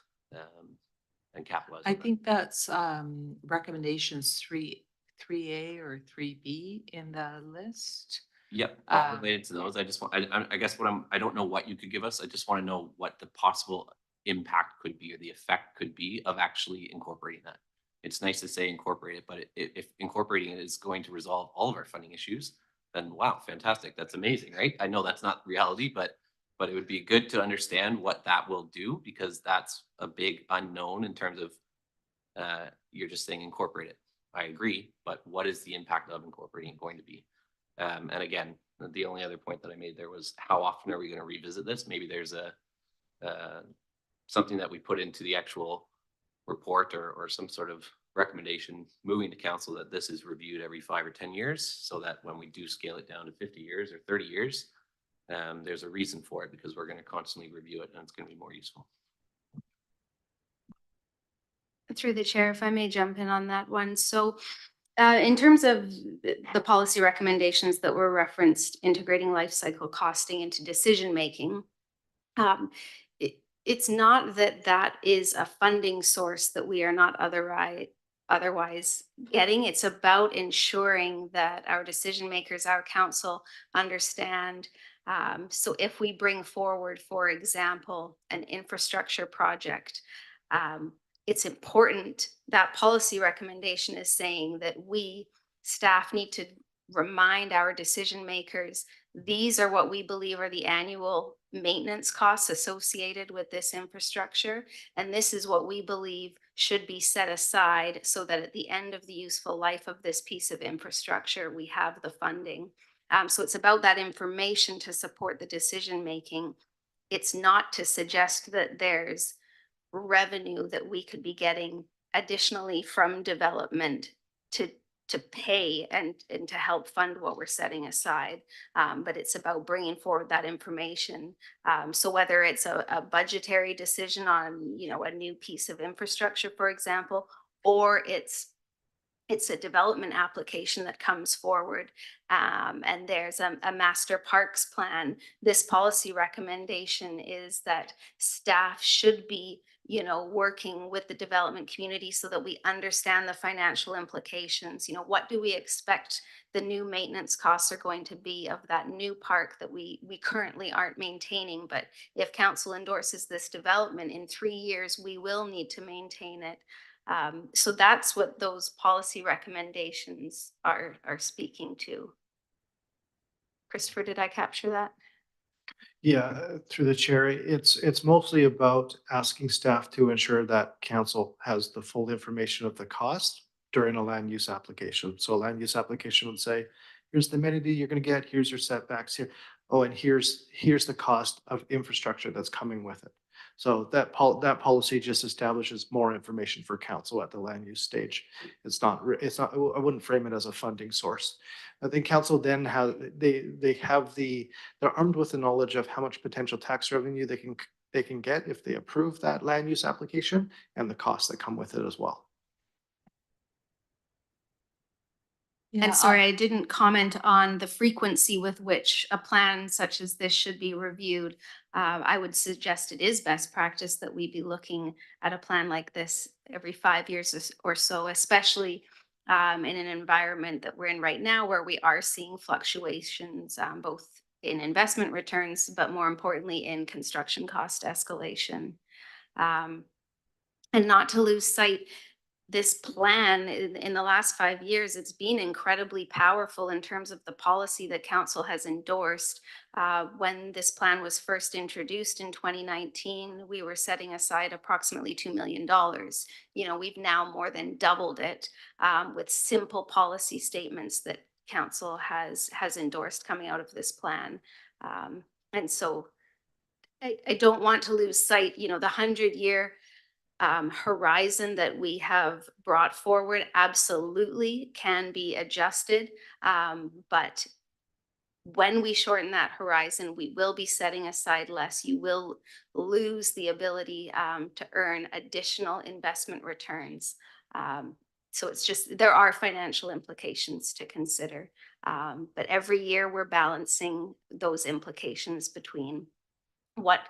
Speaker 6: and capitalize on
Speaker 1: I
Speaker 6: that?
Speaker 1: think that's recommendations 3A or 3B in the list.
Speaker 6: Yep, all
Speaker 1: Uh,
Speaker 6: related to those. I just want, I guess I don't know what you could give us. I just want to know what the possible impact could be or the effect could be of actually incorporating that. It's nice to say incorporate it, but if incorporating it is going to resolve all of our funding issues, then wow, fantastic. That's amazing, right? I know that's not reality, but it would be good to understand what that will do because that's a big unknown in terms of you're just saying incorporate it. I agree, but what is the impact of incorporating it going to be? And again, the only other point that I made there was how often are we going to revisit this? Maybe there's a something that we put into the actual report or some sort of recommendation moving to council that this is reviewed every 5 or 10 years so that when we do scale it down to 50 years or 30 years, there's a reason for it because we're going to constantly review it and it's going to be more useful.
Speaker 3: Through the chair, if I may jump in on that one. So in terms of the policy recommendations that were referenced, integrating life cycle costing into decision-making, it's not that that is a funding source that we are not otherwise getting. It's about ensuring that our decision makers, our council understand. So if we bring forward, for example, an infrastructure project, it's important that policy recommendation is saying that we staff need to remind our decision makers, these are what we believe are the annual maintenance costs associated with this infrastructure. And this is what we believe should be set aside so that at the end of the useful life of this piece of infrastructure, we have the funding. So it's about that information to support the decision making. It's not to suggest that there's revenue that we could be getting additionally from development to pay and to help fund what we're setting aside. But it's about bringing forward that information. So whether it's a budgetary decision on, you know, a new piece of infrastructure, for example, or it's a development application that comes forward and there's a master parks plan. This policy recommendation is that staff should be, you know, working with the development community so that we understand the financial implications. You know, what do we expect the new maintenance costs are going to be of that new park that we currently aren't maintaining? But if council endorses this development in 3 years, we will need to maintain it. So that's what those policy recommendations are speaking to. Christopher, did I capture that?
Speaker 4: Yeah, through the chair, it's mostly about asking staff to ensure that council has the full information of the cost during a land use application. So a land use application would say, here's the amenity you're gonna get, here's your setbacks here. Oh, and here's the cost of infrastructure that's coming with it. So that policy just establishes more information for council at the land use stage. It's not, I wouldn't frame it as a funding source. I think council then they're armed with the knowledge of how much potential tax revenue they can get if they approve that land use application and the costs that come with it as well.
Speaker 3: And sorry, I didn't comment on the frequency with which a plan such as this should be reviewed. I would suggest it is best practice that we be looking at a plan like this every 5 years or so, especially in an environment that we're in right now where we are seeing fluctuations both in investment returns, but more importantly in construction cost escalation. And not to lose sight, this plan in the last 5 years, it's been incredibly powerful in terms of the policy that council has endorsed. When this plan was first introduced in 2019, we were setting aside approximately $2 million. You know, we've now more than doubled it with simple policy statements that council has endorsed coming out of this plan. And so I don't want to lose sight, you know, the 100-year horizon that we have brought forward absolutely can be adjusted. But when we shorten that horizon, we will be setting aside less. You will lose the ability to earn additional investment returns. So it's just, there are financial implications to consider. But every year we're balancing those implications between what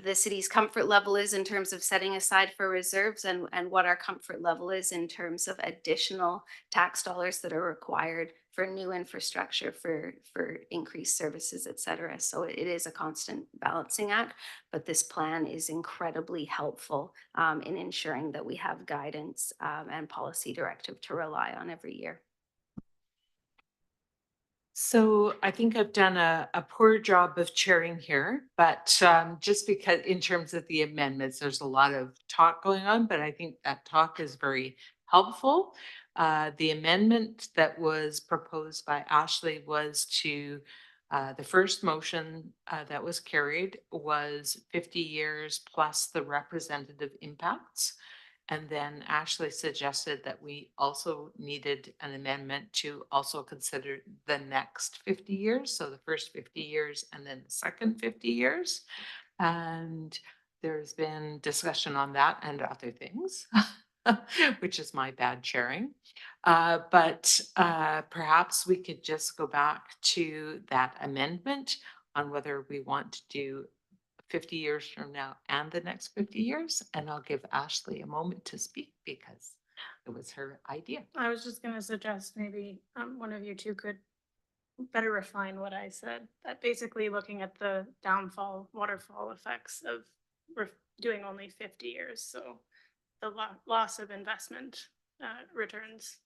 Speaker 3: the city's comfort level is in terms of setting aside for reserves and what our comfort level is in terms of additional tax dollars that are required for new infrastructure, for increased services, et cetera. So it is a constant balancing act, but this plan is incredibly helpful in ensuring that we have guidance and policy directive to rely on every year.
Speaker 1: So I think I've done a poor job of chairing here, but just because in terms of the amendments, there's a lot of talk going on, but I think that talk is very helpful. The amendment that was proposed by Ashley was to, the first motion that was carried was 50 years plus the representative impacts. And then Ashley suggested that we also needed an amendment to also consider the next 50 years. So the first 50 years and then the second 50 years. And there's been discussion on that and other things, which is my bad chairing. But perhaps we could just go back to that amendment on whether we want to do 50 years from now and the next 50 years. And I'll give Ashley a moment to speak because it was her idea.
Speaker 5: I was just gonna suggest maybe one of you two could better refine what I said. That basically looking at the downfall, waterfall effects of doing only 50 years. So the loss of investment returns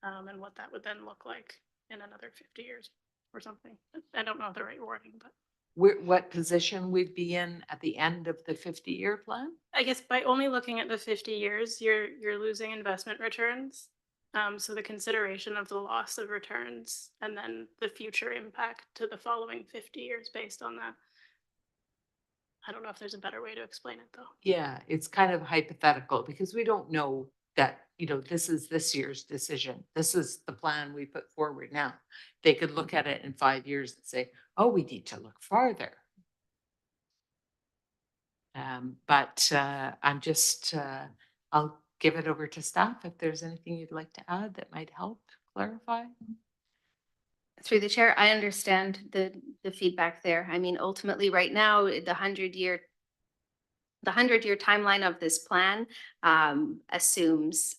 Speaker 5: and what that would then look like in another 50 years or something. I don't know the right wording, but
Speaker 1: What position we'd be in at the end of the 50-year plan?
Speaker 5: I guess by only looking at the 50 years, you're losing investment returns. So the consideration of the loss of returns and then the future impact to the following 50 years based on that. I don't know if there's a better way to explain it though.
Speaker 1: Yeah, it's kind of hypothetical because we don't know that, this is this year's decision. This is the plan we put forward now. They could look at it in 5 years and say, oh, we need to look farther. But I'm just, I'll give it over to staff if there's anything you'd like to add that might help clarify.
Speaker 3: Through the chair, I understand the feedback there. I mean, ultimately, right now, the 100-year timeline of this plan assumes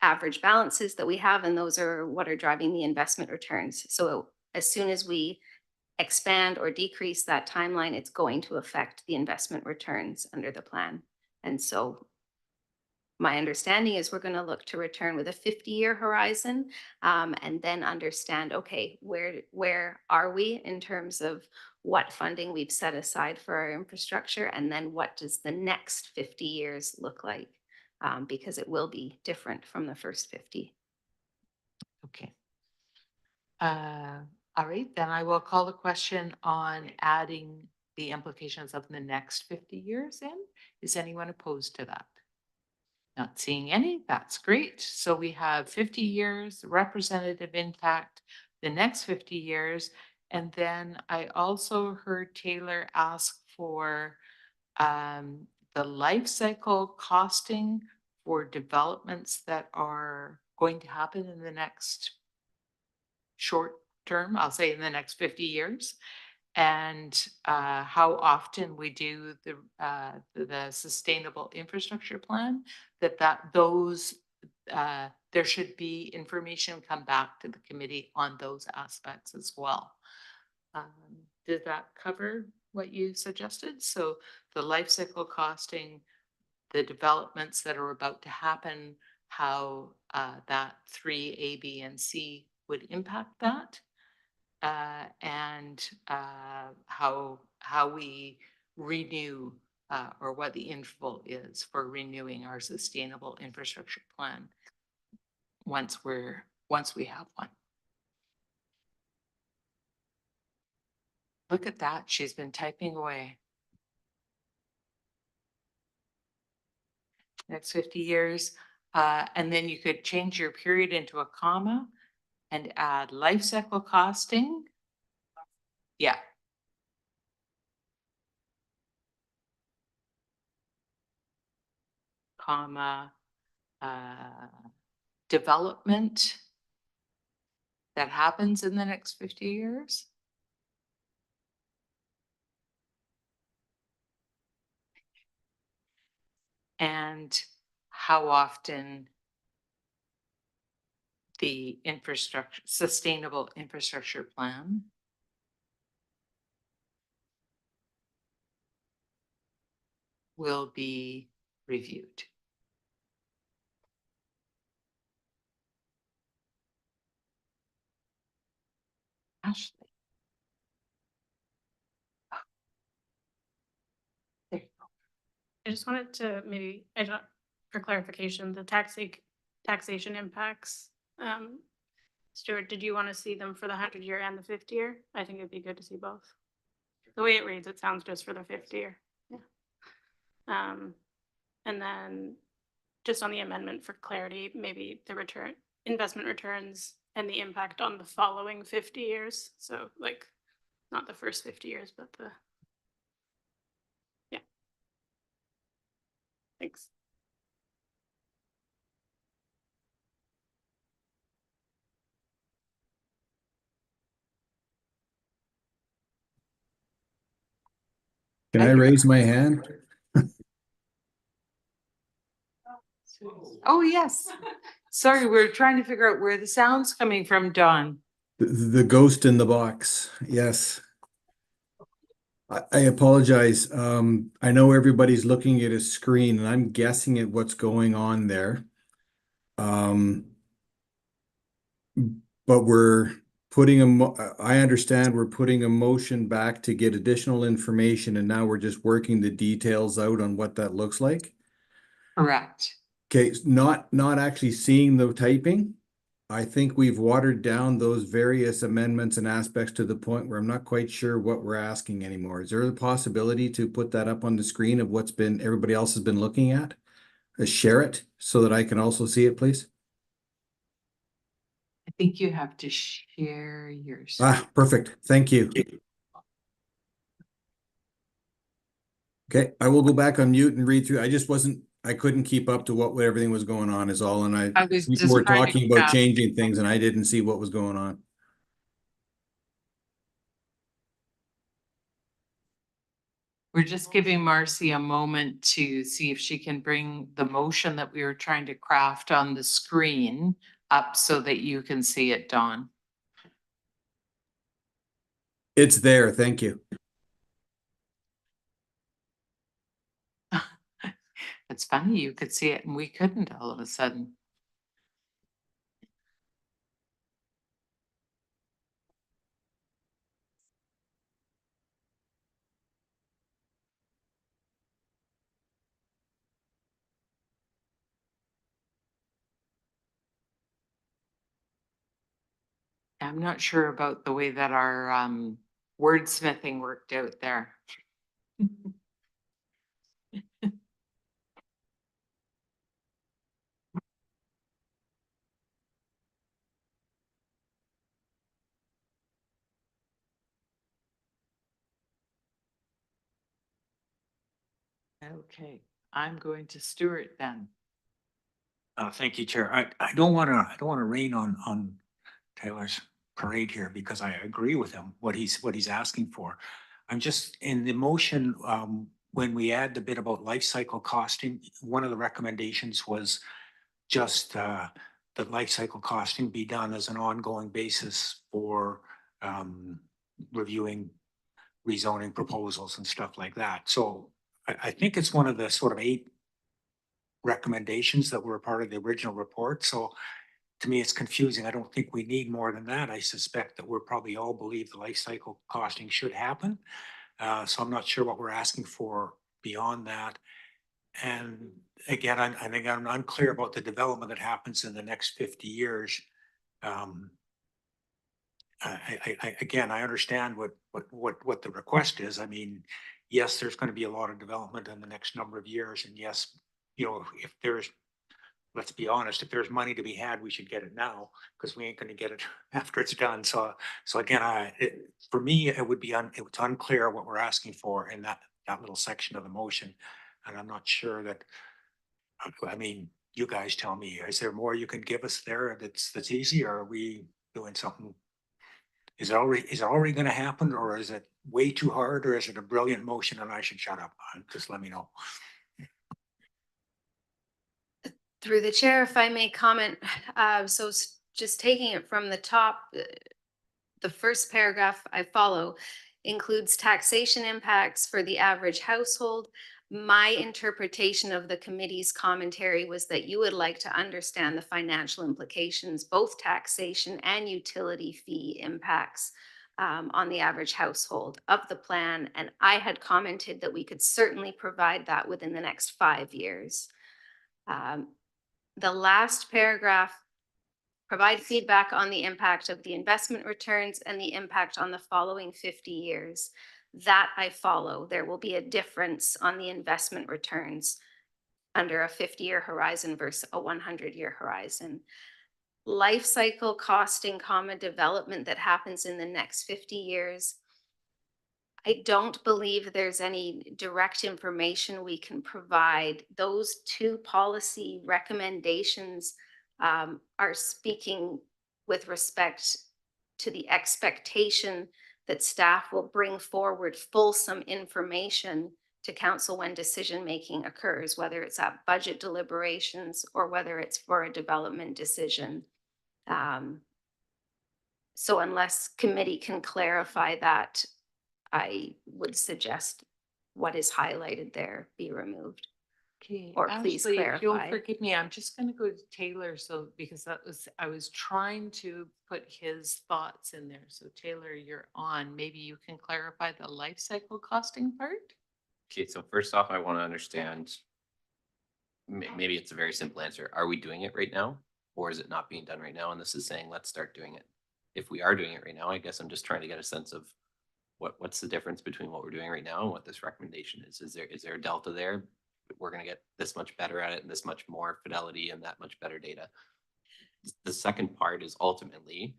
Speaker 3: average balances that we have, and those are what are driving the investment returns. So as soon as we expand or decrease that timeline, it's going to affect the investment returns under the plan. And so my understanding is we're going to look to return with a 50-year horizon and then understand, okay, where are we in terms of what funding we've set aside for our infrastructure, and then what does the next 50 years look like? Because it will be different from the first 50.
Speaker 1: Okay. All right, then I will call the question on adding the implications of the next 50 years in. Is anyone opposed to that? Not seeing any, that's great. So we have 50 years, representative impact, the next 50 years. And then I also heard Taylor ask for the life cycle costing for developments that are going to happen in the next short term, I'll say in the next 50 years. And how often we do the sustainable infrastructure plan, those there should be information come back to the committee on those aspects as well. Did that cover what you suggested? So the life cycle costing, the developments that are about to happen, how that 3, A, B, and C would impact that. And how we renew or what the interval is for renewing our sustainable infrastructure plan once we have one. Look at that, she's been typing away. Next 50 years. And then you could change your period into a comma and add life cycle costing. Yeah. Comma, development that happens in the next 50 years. and how often the infrastructure, sustainable infrastructure plan will be reviewed. Ashley. There you go.
Speaker 5: I just wanted to maybe, I don't, for clarification, the taxation impacts. Stuart, did you want to see them for the 100-year and the 50-year? I think it'd be good to see both. The way it reads, it sounds just for the 50-year. Yeah. And then just on the amendment for clarity, maybe the investment returns and the impact on the following 50 years. So like not the first 50 years, but the, yeah. Thanks.
Speaker 8: Can I raise my hand?
Speaker 1: Oh, yes. Sorry, we're trying to figure out where the sound's coming from, Don.
Speaker 8: The ghost in the box, yes. I apologize. I know everybody's looking at a screen and I'm guessing at what's going on there. But we're putting I understand we're putting a motion back to get additional information and now we're just working the details out on what that looks like.
Speaker 1: Correct.
Speaker 8: Okay, not actually seeing the typing. I think we've watered down those various amendments and aspects to the point where I'm not quite sure what we're asking anymore. Is there a possibility to put that up on the screen of what's been everybody else has been looking at? Share it so that I can also see it, please.
Speaker 1: I think you have to share yours.
Speaker 8: Ah, perfect. Thank you. Okay, I will go back on mute and read through. I couldn't keep up to what everything was going on is all. And
Speaker 1: I was
Speaker 8: we
Speaker 1: just
Speaker 8: were
Speaker 1: trying to
Speaker 8: talking about
Speaker 1: grasp.
Speaker 8: changing things and I didn't see what was going on.
Speaker 1: We're just giving Marcy a moment to see if she can bring the motion that we were trying to craft on the screen up so that you can see it, Dawn.
Speaker 8: It's there. Thank you.
Speaker 1: It's funny, you could see it and we couldn't all of a sudden. I'm not sure about the way that our wordsmithing worked out there. Okay, I'm going to Stuart then.
Speaker 2: Thank you, Chair. I don't wanna rain on Taylor's parade here because I agree with him, what he's asking for. I'm just in the motion, when we add the bit about life cycle costing, one of the recommendations was just, that life cycle costing be done as an ongoing basis for, reviewing rezoning proposals and stuff like that. So I think it's one of the sort of 8 recommendations that were a part of the original report. So to me, it's confusing. I don't think we need more than that. I suspect that we're probably all believe the life cycle costing should happen. So I'm not sure what we're asking for beyond that. And again, I think I'm unclear about the development that happens in the next 50 years. Again, I understand what the request is. I mean, yes, there's going to be a lot of development in the next number of years. And yes, you know, if there's, let's be honest, if there's money to be had, we should get it now because we ain't going to get it after it's done. So again, for me, it would be it's unclear what we're asking for in that little section of the motion. And I'm not sure that, I mean, you guys tell me, is there more you can give us there that's easy, or are we doing something? Is it already going to happen, or is it way too hard, or is it a brilliant motion and I should shut up? Just let me know.
Speaker 3: Through the chair, if I may comment, just taking it from the top, the first paragraph I follow includes taxation impacts for the average household. My interpretation of the committee's commentary was that you would like to understand the financial implications, both taxation and utility fee impacts on the average household of the plan. And I had commented that we could certainly provide that within the next 5 years. The last paragraph, provide feedback on the impact of the investment returns and the impact on the following 50 years. That I follow. There will be a difference on the investment returns under a 50-year horizon versus a 100-year horizon. Life cycle costing, development that happens in the next 50 years. I don't believe there's any direct information we can provide. Those two policy recommendations are speaking with respect to the expectation that staff will bring forward fulsome information to council when decision-making occurs, whether it's at budget deliberations or whether it's for a development decision. So unless committee can clarify that, I would suggest what is highlighted there be removed.
Speaker 1: Okay,
Speaker 3: Or please
Speaker 1: Ashley, if you'll
Speaker 3: clarify.
Speaker 1: forgive me, I'm just gonna go to Taylor, so, because I was trying to put his thoughts in there. So Taylor, you're on. Maybe you can clarify the life cycle costing part?
Speaker 6: Okay, so first off, I want to understand, maybe it's a very simple answer. Are we doing it right now? Or is it not being done right now? And this is saying, let's start doing it. If we are doing it right now, I guess I'm just trying to get a sense of what's the difference between what we're doing right now and what this recommendation is. Is there a delta there? We're going to get this much better at it and this much more fidelity and that much better data. The second part is ultimately,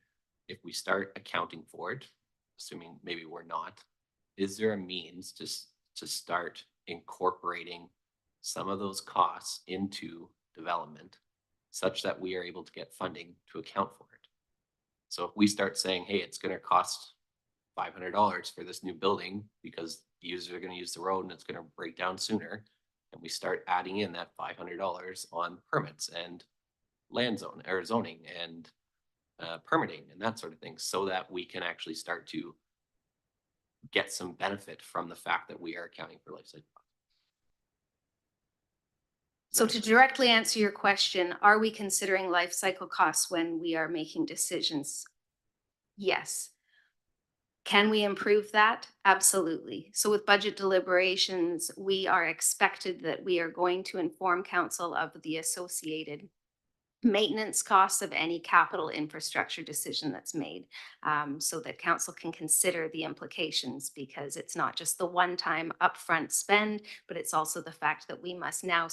Speaker 6: if we start accounting for it, assuming maybe we're not, is there a means to start incorporating some of those costs into development such that we are able to get funding to account for it? So if we start saying, hey, it's going to cost $500 for this new building because users are going to use the road and it's going to break down sooner, and we start adding in that $500 on permits and land zone or zoning and permitting and that sort of thing, so that we can actually start to get some benefit from the fact that we are accounting for life cycle.
Speaker 3: So to directly answer your question, are we considering life cycle costs when we are making decisions? Yes. Can we improve that? Absolutely. So with budget deliberations, we are expected that we are going to inform council of the associated maintenance costs of any capital infrastructure decision that's made, so that council can consider the implications, because it's not just the one-time upfront spend, but it's also the fact that we must now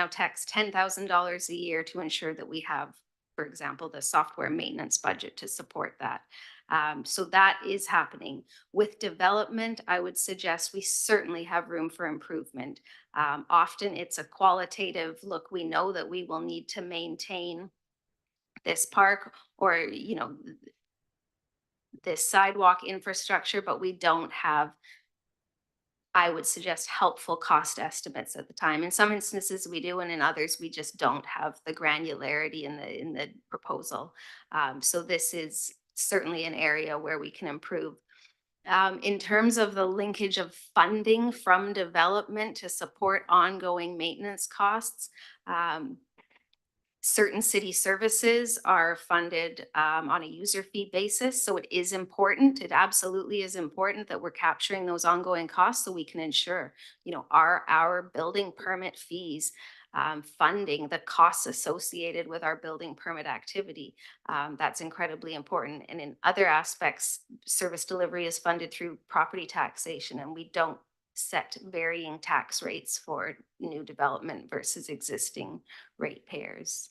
Speaker 3: tax $10,000 a year to ensure that we have, for example, the software maintenance budget to support that. So that is happening. With development, I would suggest we certainly have room for improvement. Often it's a qualitative look. We know that we will need to maintain this park or, this sidewalk infrastructure, but we don't have, I would suggest, helpful cost estimates at the time. In some instances we do, and in others we just don't have the granularity in the proposal. So this is certainly an area where we can improve. In terms of the linkage of funding from development to support ongoing maintenance costs, certain city services are funded on a user fee basis. So it is important, it absolutely is important that we're capturing those ongoing costs so we can ensure, are our building permit fees funding the costs associated with our building permit activity. That's incredibly important. And in other aspects, service delivery is funded through property taxation, and we don't set varying tax rates for new development versus existing ratepayers.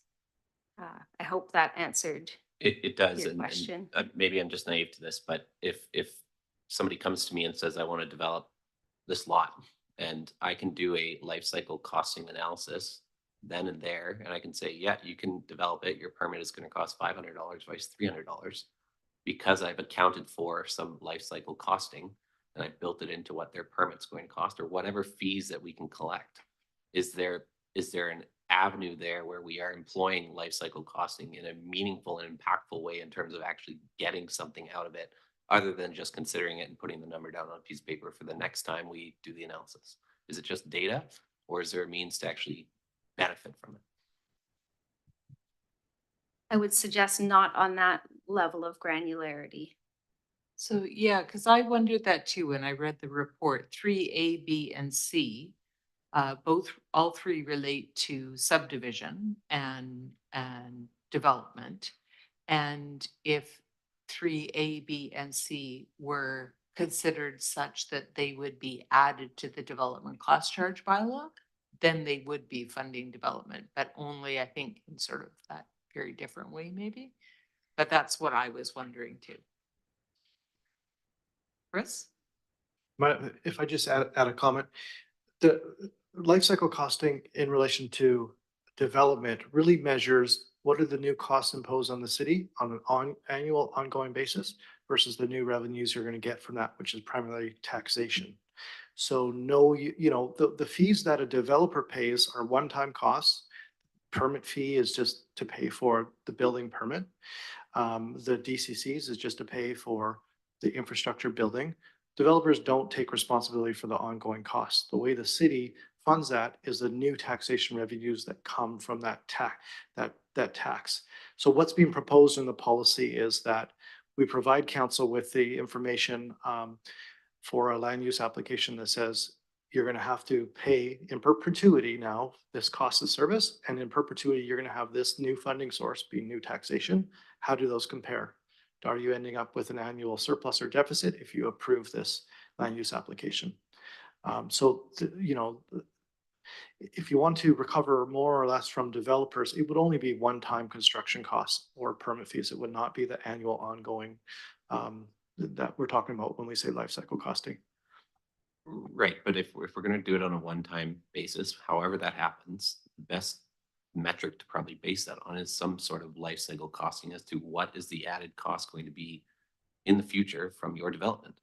Speaker 3: I hope that answered
Speaker 6: It does.
Speaker 3: your
Speaker 6: And
Speaker 3: question.
Speaker 6: maybe I'm just naive to this, but if somebody comes to me and says, I want to develop this lot, and I can do a life cycle costing analysis then and there, and I can say, yeah, you can develop it. Your permit is going to cost $500 versus $300 because I've accounted for some life cycle costing and I built it into what their permit's going to cost or whatever fees that we can collect. Is there an avenue there where we are employing life cycle costing in a meaningful and impactful way in terms of actually getting something out of it, other than just considering it and putting the number down on a piece of paper for the next time we do the analysis? Is it just data, or is there a means to actually benefit from it?
Speaker 3: I would suggest not on that level of granularity.
Speaker 1: So, yeah, because I wondered that too when I read the report, 3A, B, and C. All three relate to subdivision and development. And if 3A, B, and C were considered such that they would be added to the development cost charge bylaw, then they would be funding development, but only, I think, in sort of that very different way, maybe. But that's what I was wondering too. Chris?
Speaker 4: If I just add a comment, the life cycle costing in relation to development really measures what are the new costs imposed on the city on an annual ongoing basis versus the new revenues you're going to get from that, which is primarily taxation. So no, you know, the fees that a developer pays are one-time costs. Permit fee is just to pay for the building permit. The DCCs is just to pay for the infrastructure building. Developers don't take responsibility for the ongoing costs. The way the city funds that is the new taxation revenues that come from that tax. So what's being proposed in the policy is that we provide council with the information for a land use application that says you're going to have to pay in perpetuity now this cost of service, and in perpetuity you're going to have this new funding source being new taxation. How do those compare? Are you ending up with an annual surplus or deficit if you approve this land use application? You know, if you want to recover more or less from developers, it would only be one-time construction costs or permit fees. It would not be the annual ongoing that we're talking about when we say life cycle costing.
Speaker 6: Right, but if we're going to do it on a one-time basis, however that happens, the best metric to probably base that on is some sort of life cycle costing as to what is the added cost going to be in the future from your development,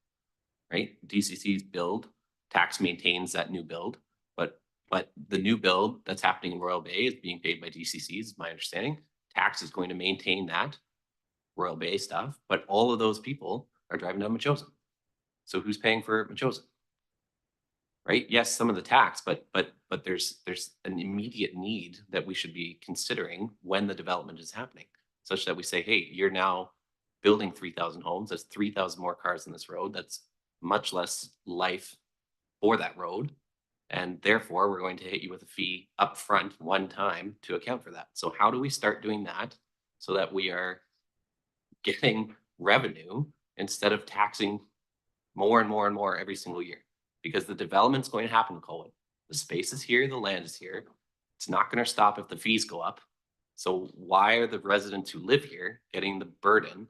Speaker 6: right? DCC's build, tax maintains that new build, but the new build that's happening in Royal Bay is being paid by DCCs, is my understanding. Tax is going to maintain that Royal Bay stuff, but all of those people are driving down Machosen. So who's paying for Machosen? Right? Yes, some of the tax, but there's an immediate need that we should be considering when the development is happening, such that we say, hey, you're now building 3,000 homes. That's 3,000 more cars on this road. That's much less life for that road. And therefore, we're going to hit you with a fee upfront one time to account for that. So how do we start doing that so that we are getting revenue instead of taxing more and more and more every single year? Because the development's going to happen, Colin. The space is here, the land is here. It's not going to stop if the fees go up. So why are the residents who live here getting the burden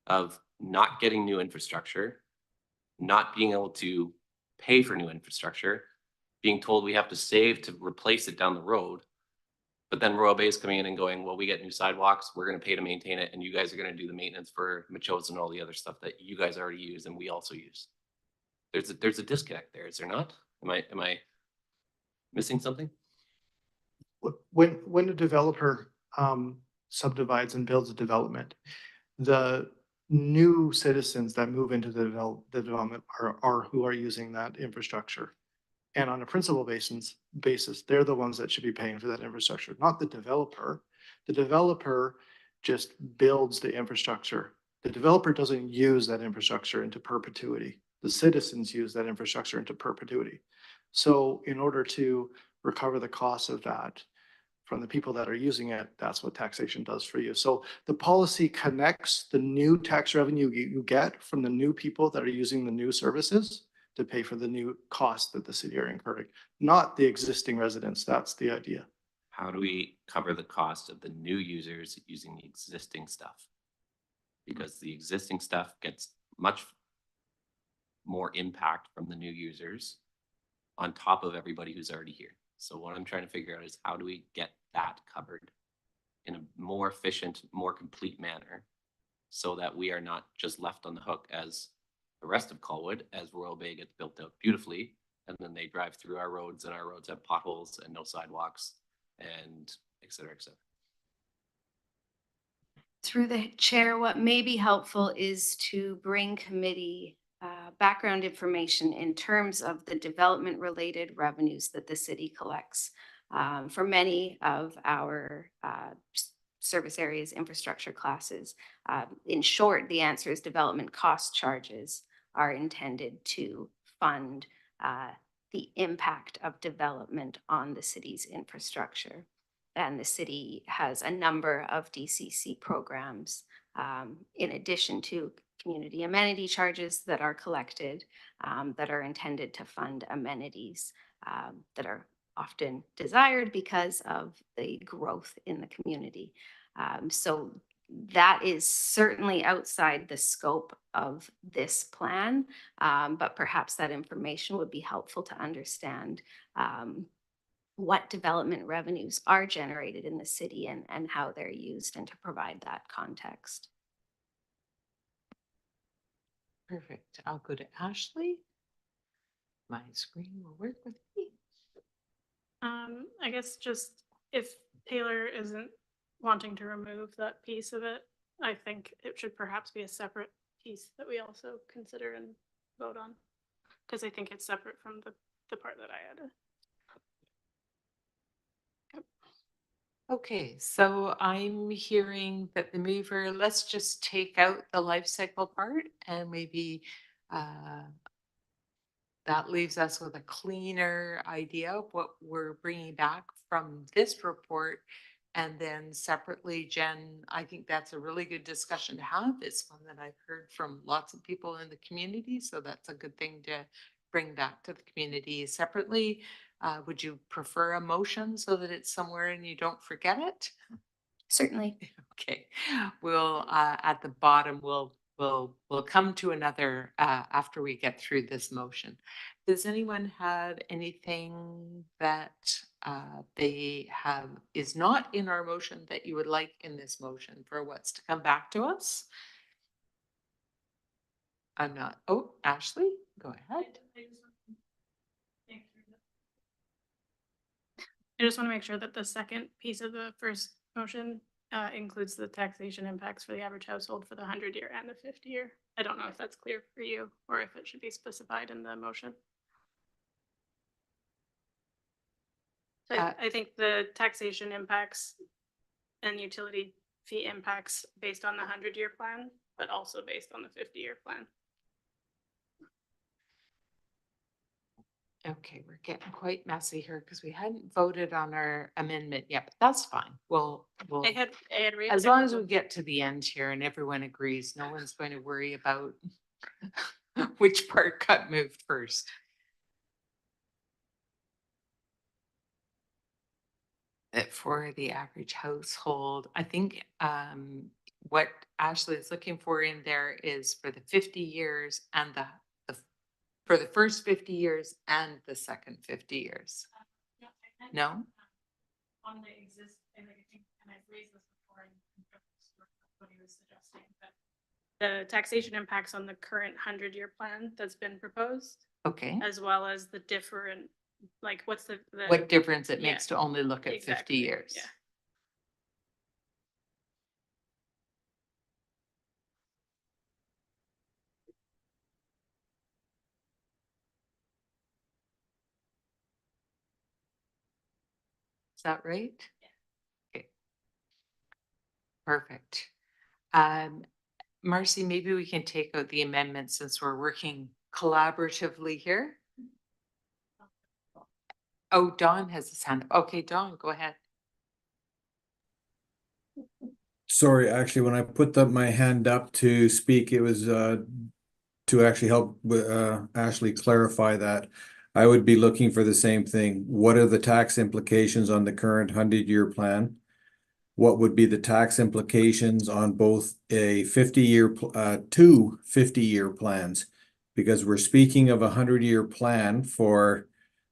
Speaker 6: of not getting new infrastructure, not being able to pay for new infrastructure, being told we have to save to replace it down the road, but then Royal Bay is coming in and going, well, we get new sidewalks, we're going to pay to maintain it, and you guys are going to do the maintenance for Machosen and all the other stuff that you guys already use and we also use. There's a disconnect there, is there not? Am I missing something?
Speaker 4: When a developer subdivides and builds a development, the new citizens that move into the development are who are using that infrastructure. And on a principal basis, they're the ones that should be paying for that infrastructure, not the developer. The developer just builds the infrastructure. The developer doesn't use that infrastructure into perpetuity. The citizens use that infrastructure into perpetuity. So in order to recover the cost of that from the people that are using it, that's what taxation does for you. So the policy connects the new tax revenue you get from the new people that are using the new services to pay for the new cost that the city are incurring, not the existing residents. That's the idea.
Speaker 6: How do we cover the cost of the new users using the existing stuff? Because the existing stuff gets much more impact from the new users on top of everybody who's already here. So what I'm trying to figure out is how do we get that covered in a more efficient, more complete manner so that we are not just left on the hook as the rest of Colwood, as Royal Bay gets built out beautifully, and then they drive through our roads and our roads have potholes and no sidewalks and et cetera, et cetera.
Speaker 3: Through the chair, what may be helpful is to bring committee background information in terms of the development-related revenues that the city collects for many of our service areas, infrastructure classes. In short, the answer is development cost charges are intended to fund the impact of development on the city's infrastructure. And the city has a number of DCC programs in addition to community amenity charges that are collected that are intended to fund amenities that are often desired because of the growth in the community. So that is certainly outside the scope of this plan, but perhaps that information would be helpful to understand what development revenues are generated in the city and how they're used, and to provide that context.
Speaker 1: Perfect. I'll go to Ashley. My screen will work with me.
Speaker 5: I guess just if Taylor isn't wanting to remove that piece of it, I think it should perhaps be a separate piece that we also consider and vote on. Because I think it's separate from the part that I added.
Speaker 1: Okay, so I'm hearing that the mover, let's just take out the life cycle part and maybe that leaves us with a cleaner idea of what we're bringing back from this report. And then separately, Jen, I think that's a really good discussion to have. It's one that I've heard from lots of people in the community. So that's a good thing to bring back to the community separately. Would you prefer a motion so that it's somewhere and you don't forget it?
Speaker 3: Certainly.
Speaker 1: Okay, we'll at the bottom, we'll come to another after we get through this motion. Does anyone have anything that they have is not in our motion that you would like in this motion for what's to come back to us? I'm not. Oh, Ashley, go ahead.
Speaker 5: I just want to make sure that the second piece of the first motion includes the taxation impacts for the average household for the 100-year and the 50-year. I don't know if that's clear for you or if it should be specified in the motion. So I think the taxation impacts and utility fee impacts based on the 100-year plan, but also based on the 50-year plan.
Speaker 1: Okay, we're getting quite messy here because we hadn't voted on our amendment yet, but that's fine. We'll
Speaker 5: I had raised
Speaker 1: as
Speaker 5: a
Speaker 1: long as we
Speaker 5: couple-
Speaker 1: get to the end here and everyone agrees, no one's going to worry about which part got moved first. That for the average household, I think what Ashley is looking for in there is for the 50 years and the for the first 50 years and the second 50 years. No?
Speaker 5: On the exist, and I think, and I've raised this before, and what he was suggesting, that the taxation impacts on the current 100-year plan that's been proposed,
Speaker 1: Okay.
Speaker 5: as well as the different, like, what's the
Speaker 1: What difference it
Speaker 5: yeah,
Speaker 1: makes to only look at 50
Speaker 5: exactly,
Speaker 1: years.
Speaker 5: yeah.
Speaker 1: Is that right?
Speaker 5: Yeah.
Speaker 1: Okay. Perfect. Marcy, maybe we can take out the amendment since we're working collaboratively here. Oh, Dawn has his hand up. Okay, Dawn, go ahead.
Speaker 8: Sorry, actually, when I put my hand up to speak, it was to actually help Ashley clarify that. I would be looking for the same thing. What are the tax implications on the current 100-year plan? What would be the tax implications on both a 50-year, two 50-year plans? Because we're speaking of a 100-year plan for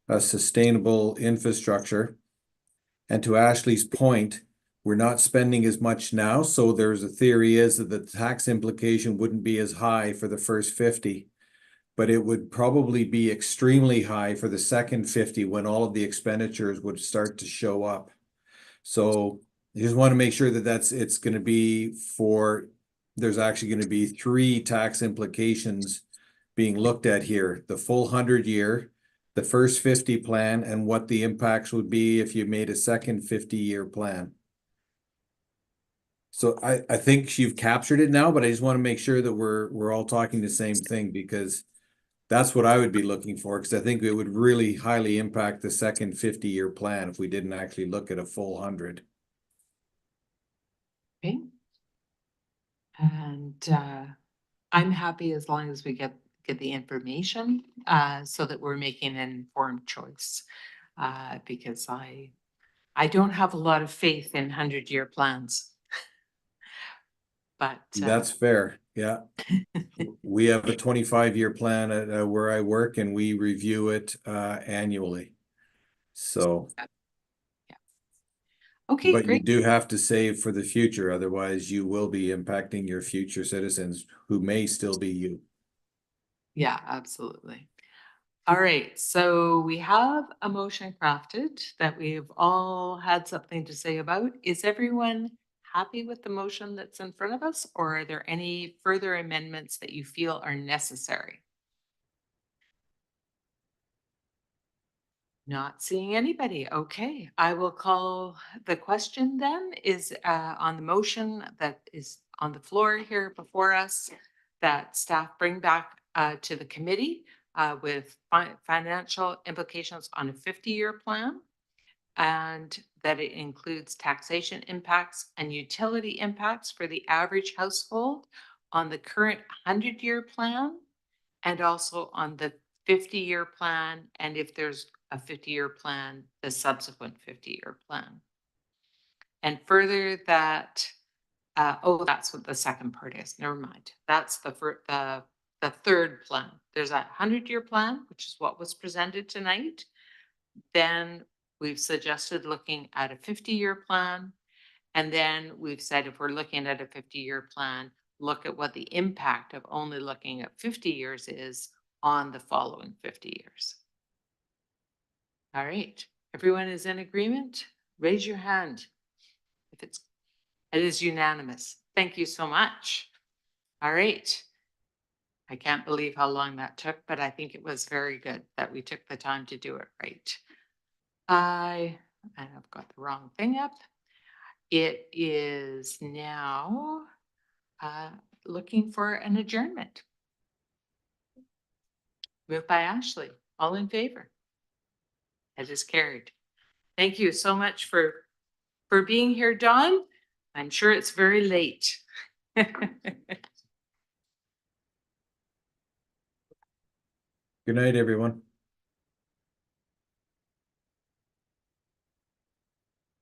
Speaker 8: a sustainable infrastructure. And to Ashley's point, we're not spending as much now, so there's a theory is that the tax implication wouldn't be as high for the first 50, but it would probably be extremely high for the second 50 when all of the expenditures would start to show up. So you just want to make sure that it's going to be there's actually going to be 3 tax implications being looked at here, the full 100-year, the first 50 plan, and what the impacts would be if you made a second 50-year plan. So I think you've captured it now, but I just want to make sure that we're all talking the same thing, because that's what I would be looking for, because I think it would really highly impact the second 50-year plan if we didn't actually look at a full 100.
Speaker 1: Okay. And I'm happy as long as we get the information so that we're making an informed choice. Because I don't have a lot of faith in 100-year plans. But
Speaker 8: That's fair. Yeah. We have a 25-year plan at where I work, and we review it annually. So,
Speaker 1: okay,
Speaker 8: but you
Speaker 1: great.
Speaker 8: do have to save for the future. Otherwise, you will be impacting your future citizens who may still be you.
Speaker 1: Yeah, absolutely. All right, so we have a motion crafted that we've all had something to say about. Is everyone happy with the motion that's in front of us, or are there any further amendments that you feel are necessary? Not seeing anybody. Okay, I will call the question then is on the motion that is on the floor here before us, that staff bring back to the committee with financial implications on a 50-year plan, and that it includes taxation impacts and utility impacts for the average household on the current 100-year plan, and also on the 50-year plan, and if there's a 50-year plan, the subsequent 50-year plan. And further that, that's what the second part is. Never mind. That's the third plan. There's a 100-year plan, which is what was presented tonight. Then we've suggested looking at a 50-year plan. And then we've said, if we're looking at a 50-year plan, look at what the impact of only looking at 50 years is on the following 50 years. All right, everyone is in agreement? Raise your hand if it is unanimous. Thank you so much. All right. I can't believe how long that took, but I think it was very good that we took the time to do it right. I've got the wrong thing up. It is now looking for an adjournment. Moved by Ashley. All in favor? It is carried. Thank you so much for being here, Dawn. I'm sure it's very late.
Speaker 8: Good night, everyone.